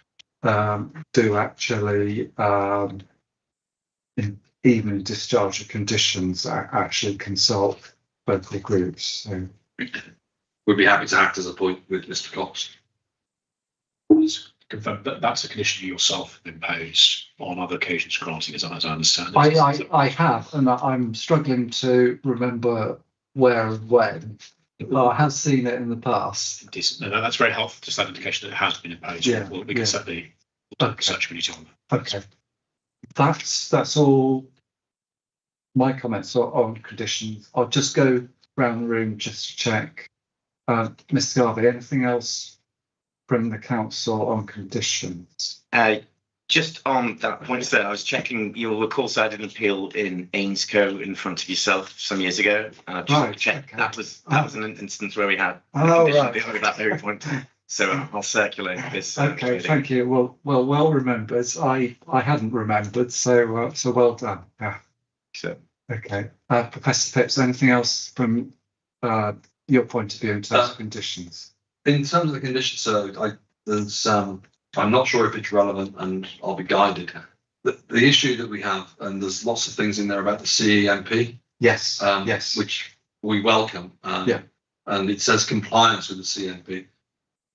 do actually, even in discharge of conditions, actually consult local groups. So We'd be happy to act as a point with Mr. Cox. Confirm that that's a condition yourself imposed on other occasions granting, as I understand it. I have, and I'm struggling to remember where and when. Well, I have seen it in the past. No, that's very helpful. Just that indication that it has been imposed. Yeah, Well, we can certainly search community on that. Okay, that's all my comments on conditions. I'll just go around the room just to check. Mr. Garvey, anything else from the council on conditions? Just on that point there, I was checking, you'll recall I did an appeal in Ainscow in front of yourself some years ago. And I just checked, okay. That was an instance where we had a condition dealing with that very point. So I'll circulate this. Okay, thank you. Well remembered. I hadn't remembered, so well done. Yeah. So okay, Professor Phipps, anything else from your point of view in terms of conditions? In terms of the conditions, so I'm not sure if it's relevant, and I'll be guided. The issue that we have, and there's lots of things in there about the CEMP. Yes. Yes. Which we welcome. Yeah. And it says compliance with the CEMP.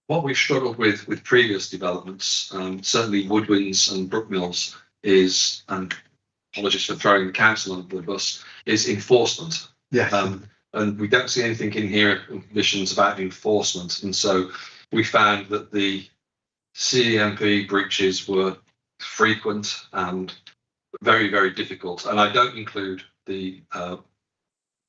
What we've struggled with previous developments, certainly Woodwinds and Brookmills, is, and apologies for throwing the council under the bus, is enforcement. Yeah. And we don't see anything in here in conditions about enforcement. And so we found that the CEMP breaches were frequent and very, very difficult. And I don't include I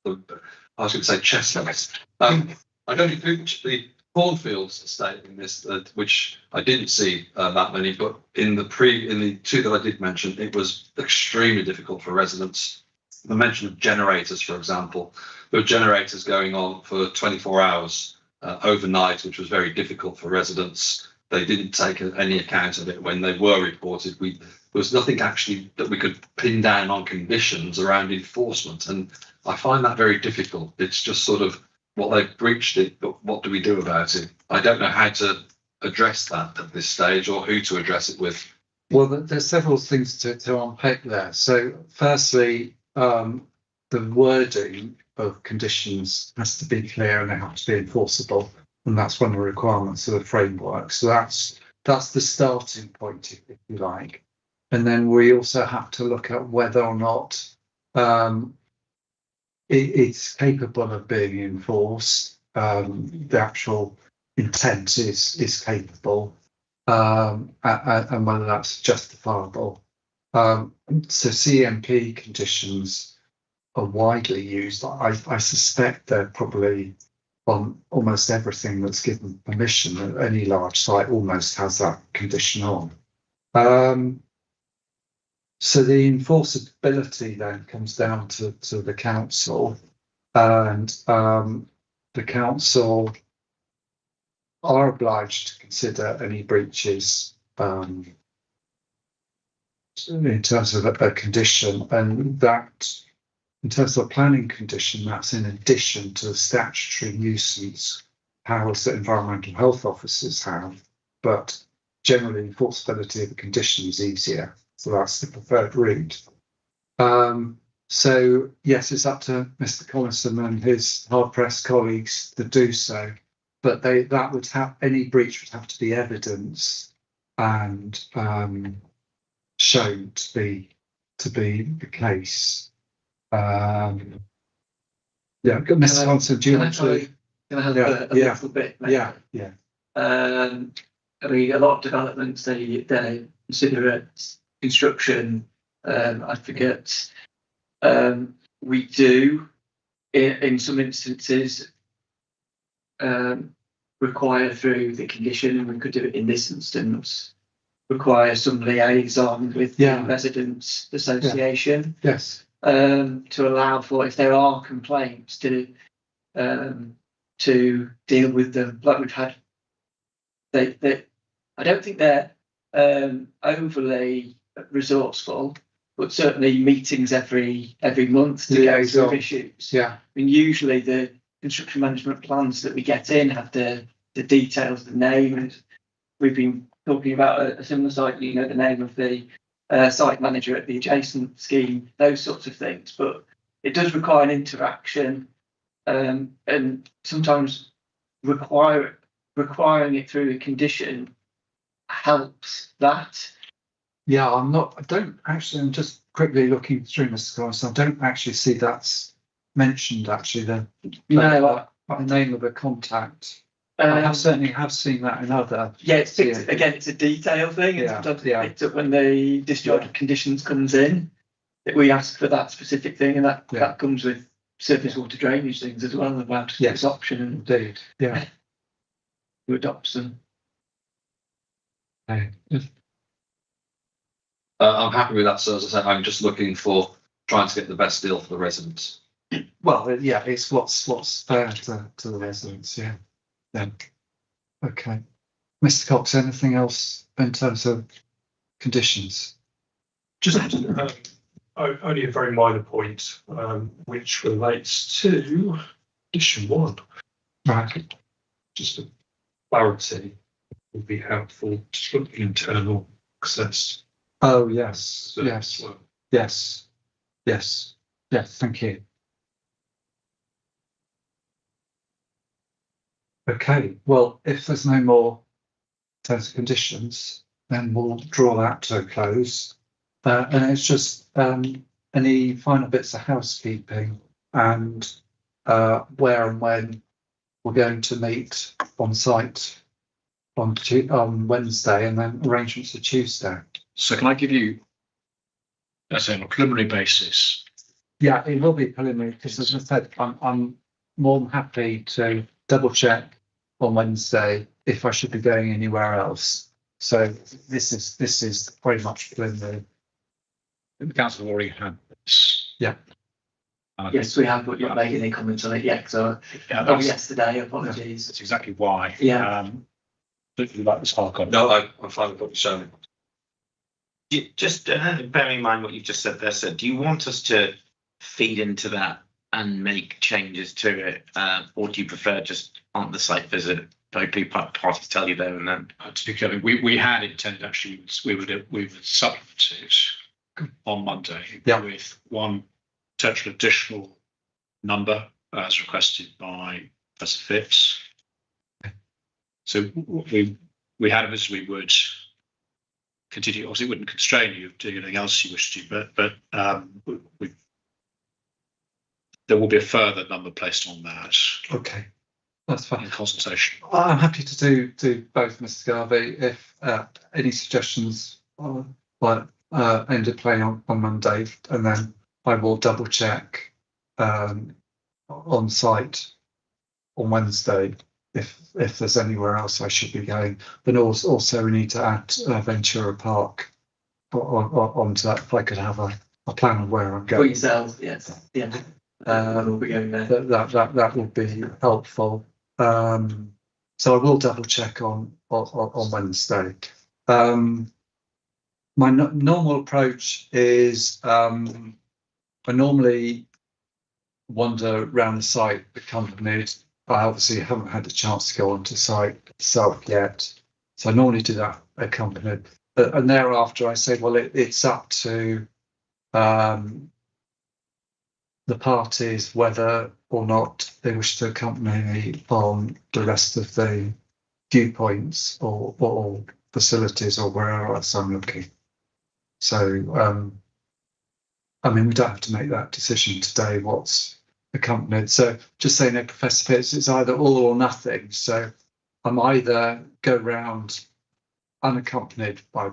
was going to say chestnuts. I don't include the cornfields estate in this, which I didn't see that many, but in the two that I did mention, it was extremely difficult for residents. The mention of generators, for example, there were generators going on for 24 hours overnight, which was very difficult for residents. They didn't take any account of it when they were reported. There was nothing actually that we could pin down on conditions around enforcement, and I find that very difficult. It's just sort of, well, they've breached it, but what do we do about it? I don't know how to address that at this stage or who to address it with. Well, there's several things to unpick there. So firstly, the wording of conditions has to be clear and they have to be enforceable. And that's one of the requirements of the framework. So that's the starting point, if you like. And then we also have to look at whether or not it's capable of being enforced. The actual intent is capable, and whether that's justifiable. So CMP conditions are widely used. I suspect they're probably on almost everything that's given permission. Any large site almost has that condition on. So the enforceability then comes down to the council, and the council are obliged to consider any breaches in terms of a condition, and that in terms of a planning condition, that's in addition to the statutory nuisance powers that environmental health officers have, but generally enforceability of the condition is easier. So that's the preferred route. So yes, it's up to Mr. Collison and his hard-pressed colleagues to do so, but that would have, any breach would have to be evidenced and shown to be the case. Yeah, Mr. Collison, do you want to? Can I help a little bit? Yeah. I mean, a lot of developments they consider it construction advocates. We do, in some instances, require through the condition, and we could do it in this instance, require some liaison with the Yeah. residents association. Yes. To allow for, if there are complaints, to deal with them like we've had. They I don't think they're overly resourceful, but certainly meetings every month to go Liaison. through issues. Yeah. I mean, usually the construction management plans that we get in have the details, the name. We've been talking about a similar site, you know, the name of the site manager at the adjacent scheme, those sorts of things. But it does require an interaction, and sometimes requiring it through a condition helps that. Yeah, I'm just quickly looking through Mr. Collins. I don't actually see that's mentioned actually the name of a contact. I certainly have seen that in other. Yeah, it's a detail thing. And sometimes it's picked up when the discharge of conditions comes in, that we ask for that specific thing, and that comes with surface water drainage things as well, about this option, and indeed. Yeah. to adopt them. Okay. I'm happy with that. So as I say, I'm just looking for trying to get the best deal for the residents. Well, yeah, it's what's fair to the residents. Yeah. Then. Okay. Mr. Cox, anything else in terms of conditions? Just only a very minor point, which relates to condition 1. Right. Just for clarity, would be helpful to look at internal access. Oh yes, So, yes, well, yes, yes, yes. Thank you. Okay. Well, if there's no more terms and conditions, then we'll draw that to a close. And it's just any final bits of housekeeping and where and when we're going to meet on site on Wednesday, and then arrangements for Tuesday. So can I give you, let's say on a preliminary basis? Yeah, it will be preliminary because, as I said, I'm more than happy to double check on Wednesday if I should be going anywhere else. So this is very much preliminary. The council have already had this. Yeah. Yes, we have, but you're not making any comments on it yet. So yesterday, apologies. That's exactly why. Yeah. Would you like this hard copy? No, I'm fine with what you're showing. Just bearing in mind what you've just said there, sir, do you want us to feed into that and make changes to it, or do you prefer just on the site visit, both parties tell you there and then? To be clear, we had intended actually we would supplement it on Monday with one potential additional number as requested by Professor Phipps. So we had it as we would continue. Obviously, it wouldn't constrain you of doing anything else you wish to, but there will be a further number placed on that. Okay, that's fine. In consultation. I'm happy to do both, Mr. Garvey. If any suggestions end up playing on Monday, and then I will double check on site on Wednesday if there's anywhere else I should be going. But also we need to add Ventura Park onto that. If I could have a plan of where I'm going. For yourself, yes. Yeah. We'll be going there. That would be helpful. So I will double check on Wednesday. My normal approach is I normally wander around the site accompanied. I obviously haven't had the chance to go onto site itself yet, so I normally do that accompanied. And thereafter, I say, well, it's up to the parties whether or not they wish to accompany me on the rest of the viewpoints or facilities or wherever else I'm looking. So, I mean, we don't have to make that decision today, what's accompanied. So just saying that, Professor Phipps, it's either all or nothing. So I'm either go round unaccompanied by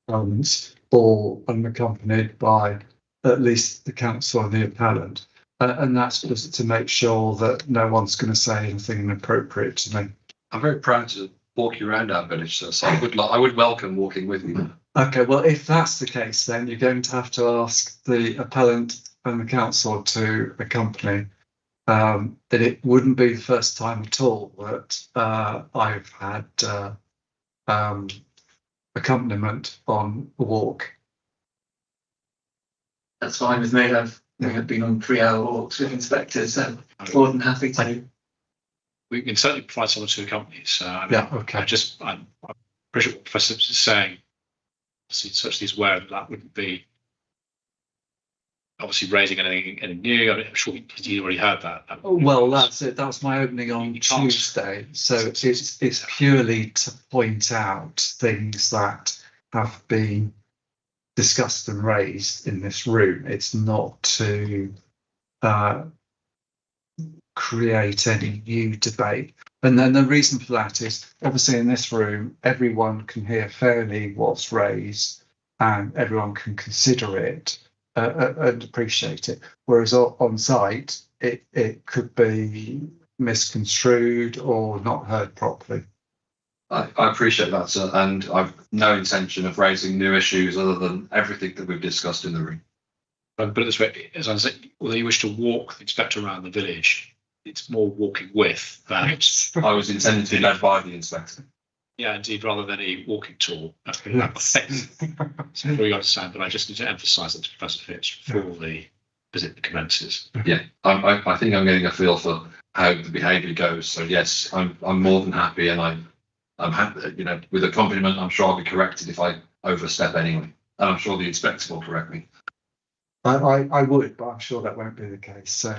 elements, or unaccompanied by at least the council and the appellant. And that's just to make sure that no one's going to say anything inappropriate to me. I'm very proud to walk you around our village, so I would welcome walking with you. Okay, well, if that's the case, then you're going to have to ask the appellant and the council to accompany. That it wouldn't be the first time at all that I've had accompaniment on a walk. That's fine with me. We have been on 3-hour walks with inspectors, so more than happy to. We can certainly provide someone to accompany. So Yeah, okay. I appreciate what Professor Phipps is saying. Such as aware that wouldn't be obviously raising anything new. I'm sure you already heard that. Well, that's it. That's my opening on You can't- Tuesday. So it's purely to point out things that have been discussed and raised in this room. It's not to create any new debate. And then the reason for that is obviously in this room, everyone can hear fairly what's raised and everyone can consider it and appreciate it. Whereas on site, it could be misconstrued or not heard properly. I appreciate that, sir, and I've no intention of raising new issues other than everything that we've discussed in the room. But this way, as I said, although you wish to walk the inspector around the village, it's more walking with than I was intending to be led by the inspector. yeah, indeed, rather than a walking tour. So we understand, but I just need to emphasise that to Professor Phipps before the visit commences. Yeah, I think I'm getting a feel for how the behaviour goes. So yes, I'm more than happy, and I'm happy. You know, with accompaniment, I'm sure I'll be corrected if I overstep anyway, and I'm sure the inspector will correct me. I would, but I'm sure that won't be the case. So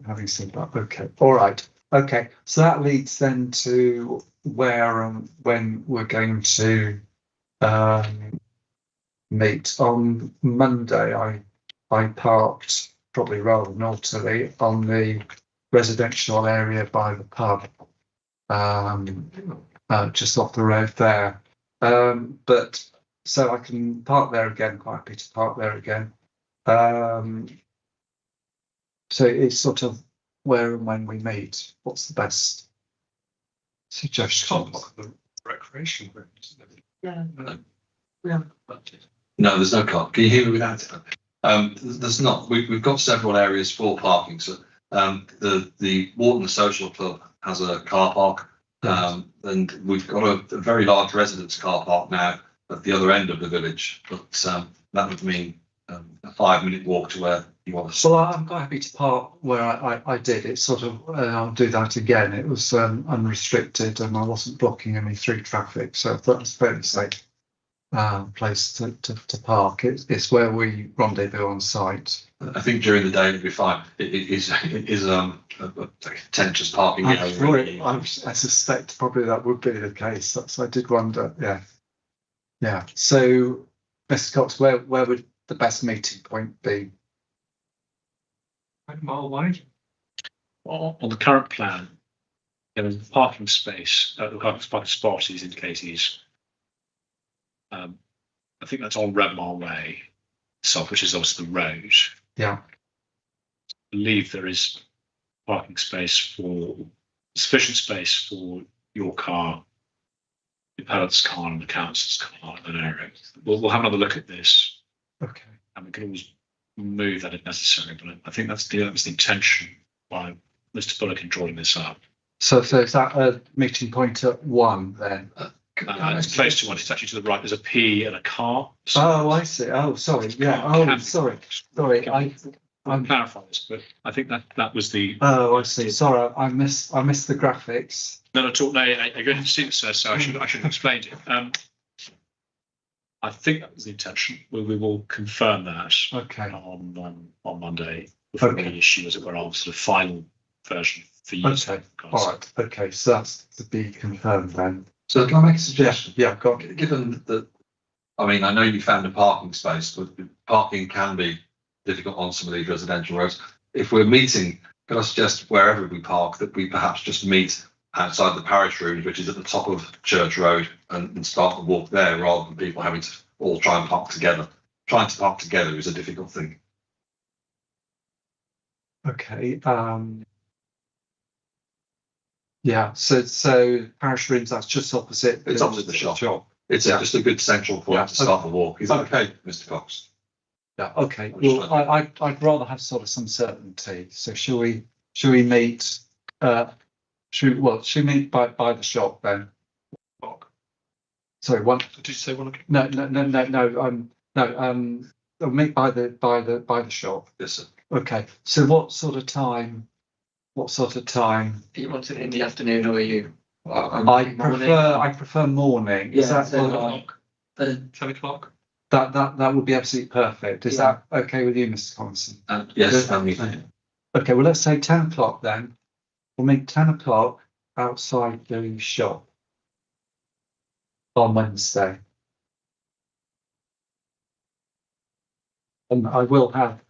having said that, okay, all right, okay. So that leads then to where and when we're going to meet. On Monday, I parked probably rather naughtily on the residential area by the pub, just off the road there. But so I can park there again. Quite happy to park there again. So it's sort of where and when we meet. What's the best suggestion? The recreation room, isn't it? Yeah. No, there's no car. Can you hear me without it? There's not. We've got several areas for parking. So the Warton Social Club has a car park, and we've got a very large residence car park now at the other end of the village. But that would mean a 5-minute walk to where you want to. Well, I'm quite happy to park where I did. It's sort of I'll do that again. It was unrestricted and I wasn't blocking any through traffic, so that was a fairly safe place to park. It's where we rendezvous on site. I think during the day it'd be fine. It is a contentious parking area. I suspect probably that would be the case. So I did wonder. Yeah. So, Mr. Cox, where would the best meeting point be? A mile wide. On the current plan, the parking space, the parking spot is indicated. I think that's on Redmar Way itself, which is obviously the road. Yeah. I believe there is sufficient space for your car, the appellant's car, and the council's car in that area. We'll have another look at this. Okay. And we can always move that if necessary, but I think that was the intention by Mr. Bullock in drawing this up. So is that a meeting point at 1 then? It's close to one. It's actually to the right. There's a P and a car. Oh, I see. Oh, sorry. Yeah. Oh, sorry. I'll clarify this, but I think that was the. Oh, I see. Sorry, I missed the graphics. No, at all. No, I didn't see it, sir. So I should have explained it. I think that was the intention. We will confirm that. Okay. On Monday before we issue, as it were, our sort of final version for you. Okay. All right. Okay. So that's to be confirmed then. So can I make a suggestion? Yeah. Go on. Given that, I mean, I know you found a parking space, but parking can be difficult on some of these residential roads. If we're meeting, can I suggest wherever we park that we perhaps just meet outside the parish room, which is at the top of Church Road, and start the walk there rather than people having to all try and park together. Trying to park together is a difficult thing. Okay. Yeah, so Parish Rooms, that's just opposite. It's opposite the shop. It's just a good central point to start the walk. Is that okay, Mr. Cox? Yeah, okay. Well, I'd rather have sort of some certainty. So shall we meet, should we meet by the shop then? Sorry, one. Did you say 1 o'clock? No, I'll meet by the shop. Yes, sir. Okay, so what sort of time? Do you want it in the afternoon or are you? I prefer morning. Is Yeah, that 10 o'clock. 10 o'clock? that would be absolutely perfect. Is Yeah. that okay with you, Mr. Collison? Yes, Okay, well, let's say 10 o'clock then. We'll meet 10 o'clock outside the shop on Wednesday. And I will have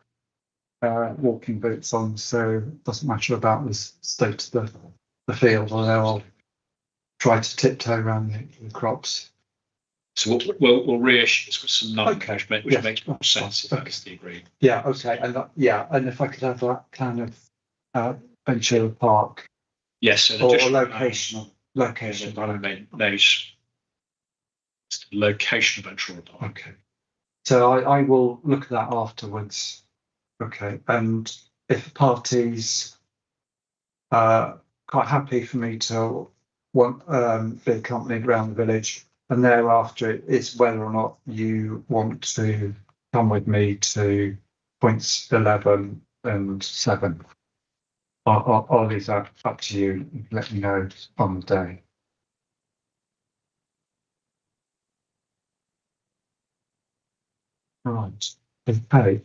walking boots on, so it doesn't matter about the state of the field, although I'll try to tiptoe around the crops. So we'll reissue this with some numbers, Okay. which Yes. makes more sense if Okay. that's the agreement. Yeah, okay, and if I could have that kind of Ventura Park Yes, an or additional location. location of Ventura Park. Okay. So I will look at that afterwards. Okay. And if the party's quite happy for me to be accompanied around the village, and thereafter it's whether or not you want to come with me to points 11 and 7. I'll leave that up to you. Let me know on the day. Right. Okay.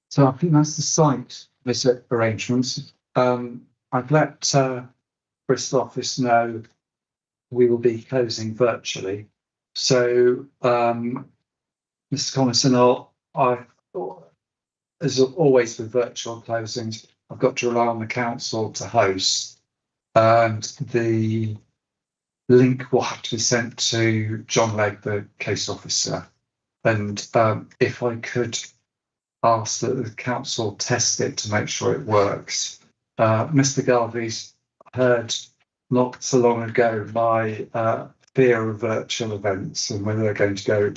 So I think that's the site visit arrangements. I've let Bristol office know we will be closing virtually. So, Mr. Collison, as always with virtual closings, I've got to rely on the council to host, and the link will have to be sent to John Legg, the case officer. And if I could ask that the council test it to make sure it works. Mr. Garvey's heard not so long ago my fear of virtual events and whether they're going to go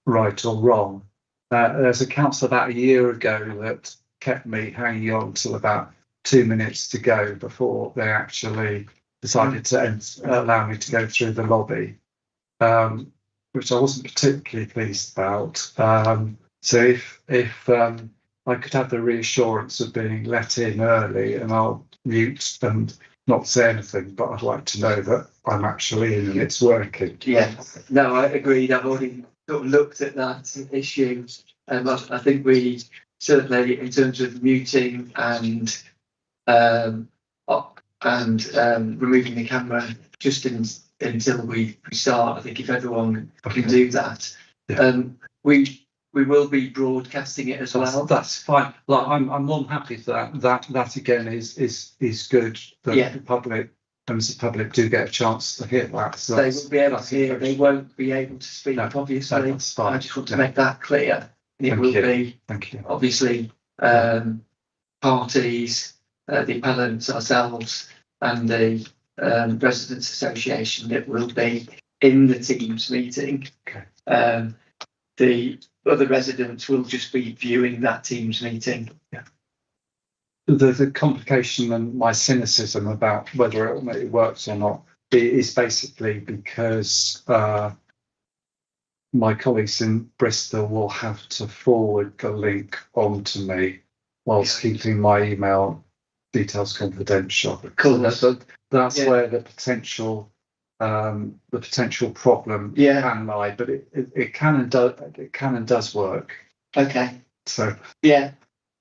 right or wrong. There's a council about a year ago that kept me hanging on till about 2 minutes to go before they actually decided to allow me to go through the lobby, which I wasn't particularly pleased about. So if I could have the reassurance of being let in early, and I'll mute and not say anything, but I'd like to know that I'm actually in and it's working. Yeah, no, I agreed. I've already sort of looked at that issue. I think we certainly, in terms of muting and removing the camera just until we start, I think if everyone can do that, we will be broadcasting it as well. That's fine. Like I'm more than happy for that. That again is good. That the public, members of the public, do get a chance to hear that. So they will be able to hear. They won't be able to speak. No, obviously, that's fine. I just want to make that clear. It Thank will you. be Thank you. obviously parties, the appellants, ourselves, and the Residents Association that will be in the Teams meeting. Okay. The other residents will just be viewing that Teams meeting. Yeah. The complication and my cynicism about whether it works or not is basically because my colleagues in Bristol will have to forward the link on to me whilst keeping my email details confidential. Cool. That's where the potential problem can lie, but it can and does work. Okay. So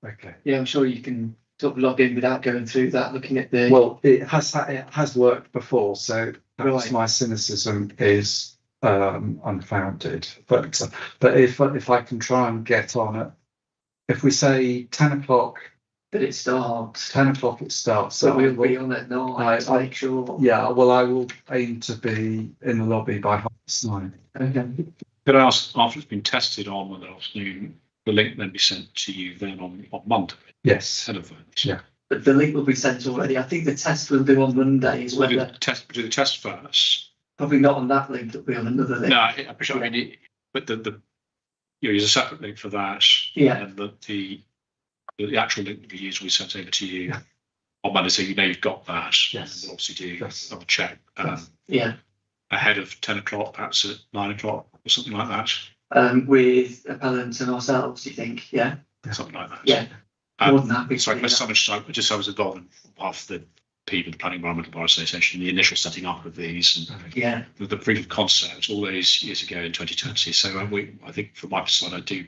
okay. Yeah, I'm sure you can sort of log in without going through that, looking at the. Well, it has worked before, so perhaps my cynicism is unfounded. But if I can try and get on it, if we say 10 o'clock. That it starts. 10 o'clock it starts. So we'll be on at 9 to make sure. Yeah, well, I will aim to be in the lobby by 9:30. Okay. Could I ask, after it's been tested on Monday afternoon, the link then be sent to you then on Monday? Yes. Ahead of votes? Yeah. but the link will be sent already. I think the test we'll do on Monday is We'll do whether, the test first. probably not on that link, it'll be on another link. No, I mean, but you use a separate link for that. Yeah. And the actual link that we use will be sent over to you on Monday, so you know you've got that. Yes. We'll obviously do Yes. double check Yeah, ahead of 10 o'clock, perhaps at 9 o'clock or something like that. with appellants and ourselves, you think? Yeah, Something like that. yeah, more than happy. to Sorry, do there's that. so much time. Just I was involved in half the people, the Planning Environmental Bar Association, the initial setting up of these, and Yeah, the proof of concept all those years ago in 2020. So I think from my side, I do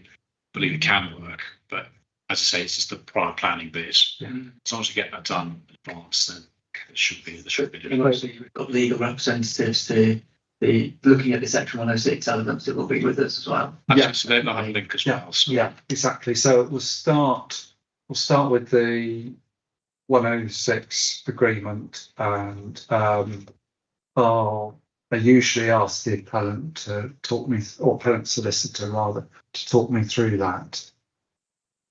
believe it can work. But as I say, it's just the prior planning bit. As long as you get that done in advance, then there should be. and obviously we've got legal representatives to be looking at the section 106 elements that will be with us as well. Yeah, so they'll have a link as well. So. Yeah, exactly. So we'll start with the 106 agreement, and I usually ask the appellant to talk me, or appellant solicitor rather, to talk me through that,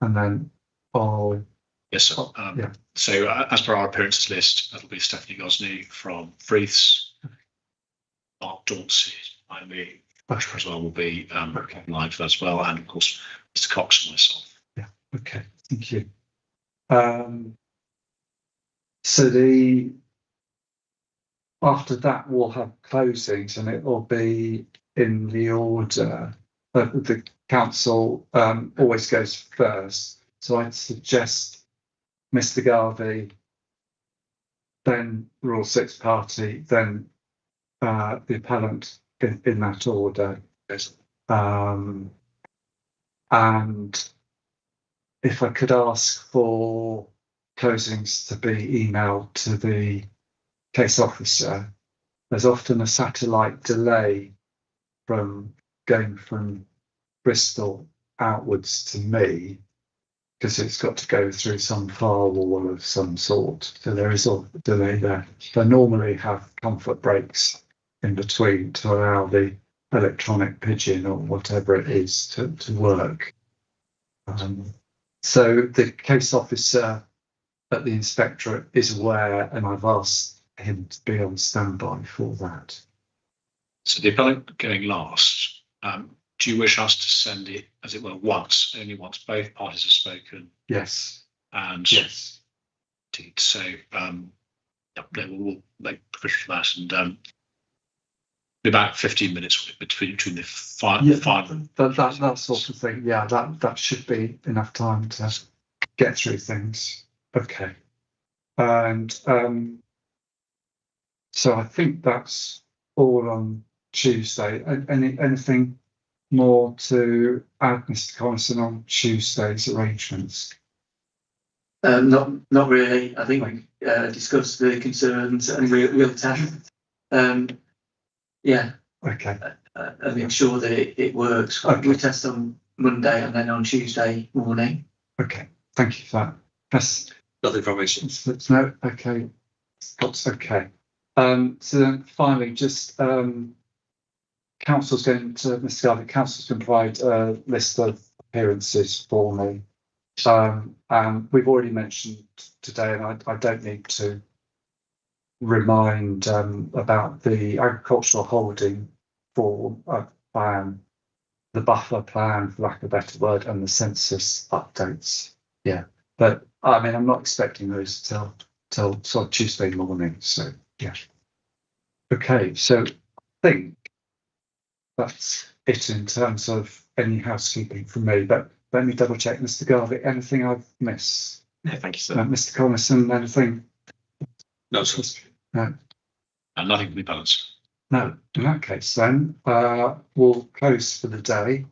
and then I'll. Yes, sir. Yeah. So as per our appearances list, that'll be Stephanie Gosney from Freeths, Mark Dauncey, I me, as well will be online for that as well, and of course Mr. Cox and myself. Yeah. Okay. Thank you. So after that we'll have closings, and it will be in the order. The council always goes first, so I'd suggest Mr. Garvey, then Rule 6 party, then the appellant in that order. Yes. And if I could ask for closings to be emailed to the case officer, there's often a satellite delay from going from Bristol outwards to me, because it's got to go through some firewall of some sort. So there is a delay there. They normally have comfort breaks in between to allow the electronic pigeon or whatever it is to work. So the case officer at the inspectorate is aware, and I've asked him to be on standby for that. So the appellant going last, do you wish us to send it, as it were, only once both parties have spoken? Yes. And yes. So we'll make provision for that, and about 15 minutes between the final. That sort of thing. Yeah, that should be enough time to get through things. Okay. And so I think that's all on Tuesday. Anything more to add, Mr. Collison, on Tuesday's arrangements? Not really. I think we discussed the concerns, and we'll test. Yeah. Okay. And make sure that it works. Okay. We'll test on Monday and then on Tuesday morning. Okay. Thank you for that. Yes. Nothing from me. No. Okay. That's okay. So then finally, just council's going to, Mr. Garvey, council's going to provide a list of appearances for me. And we've already mentioned today, and I don't need to remind about the agricultural holding for plan, the buffer plan, for lack of a better word, and the census updates. Yeah, but I mean, I'm not expecting those till sort of Tuesday morning. So yeah. Okay, so I think that's it in terms of any housekeeping from me. But let me double check, Mr. Garvey. Anything I've missed? No, thank you, sir. Mr. Collison, anything? No, sir. No. And nothing to be balanced. No. In that case, then we'll close for the day,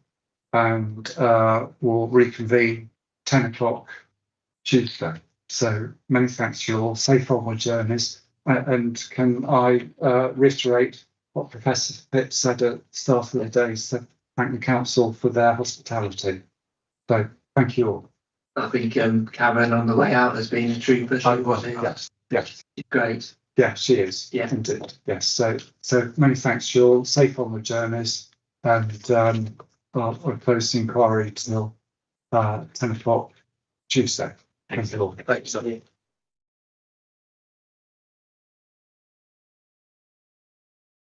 and we'll reconvene 10 o'clock Tuesday. So many thanks to you all. Safe onward journeys. And can I reiterate what Professor Phipps said at the start of the day? So thank the council for their hospitality. So thank you all. I think Karen on the way out has been a trooper. Yes. Great. Yeah, she is. Yeah. Indeed. Yes. So many thanks to you all. Safe onward journeys. And I'll close the inquiry till 10 o'clock Tuesday. Thank you all. Thanks.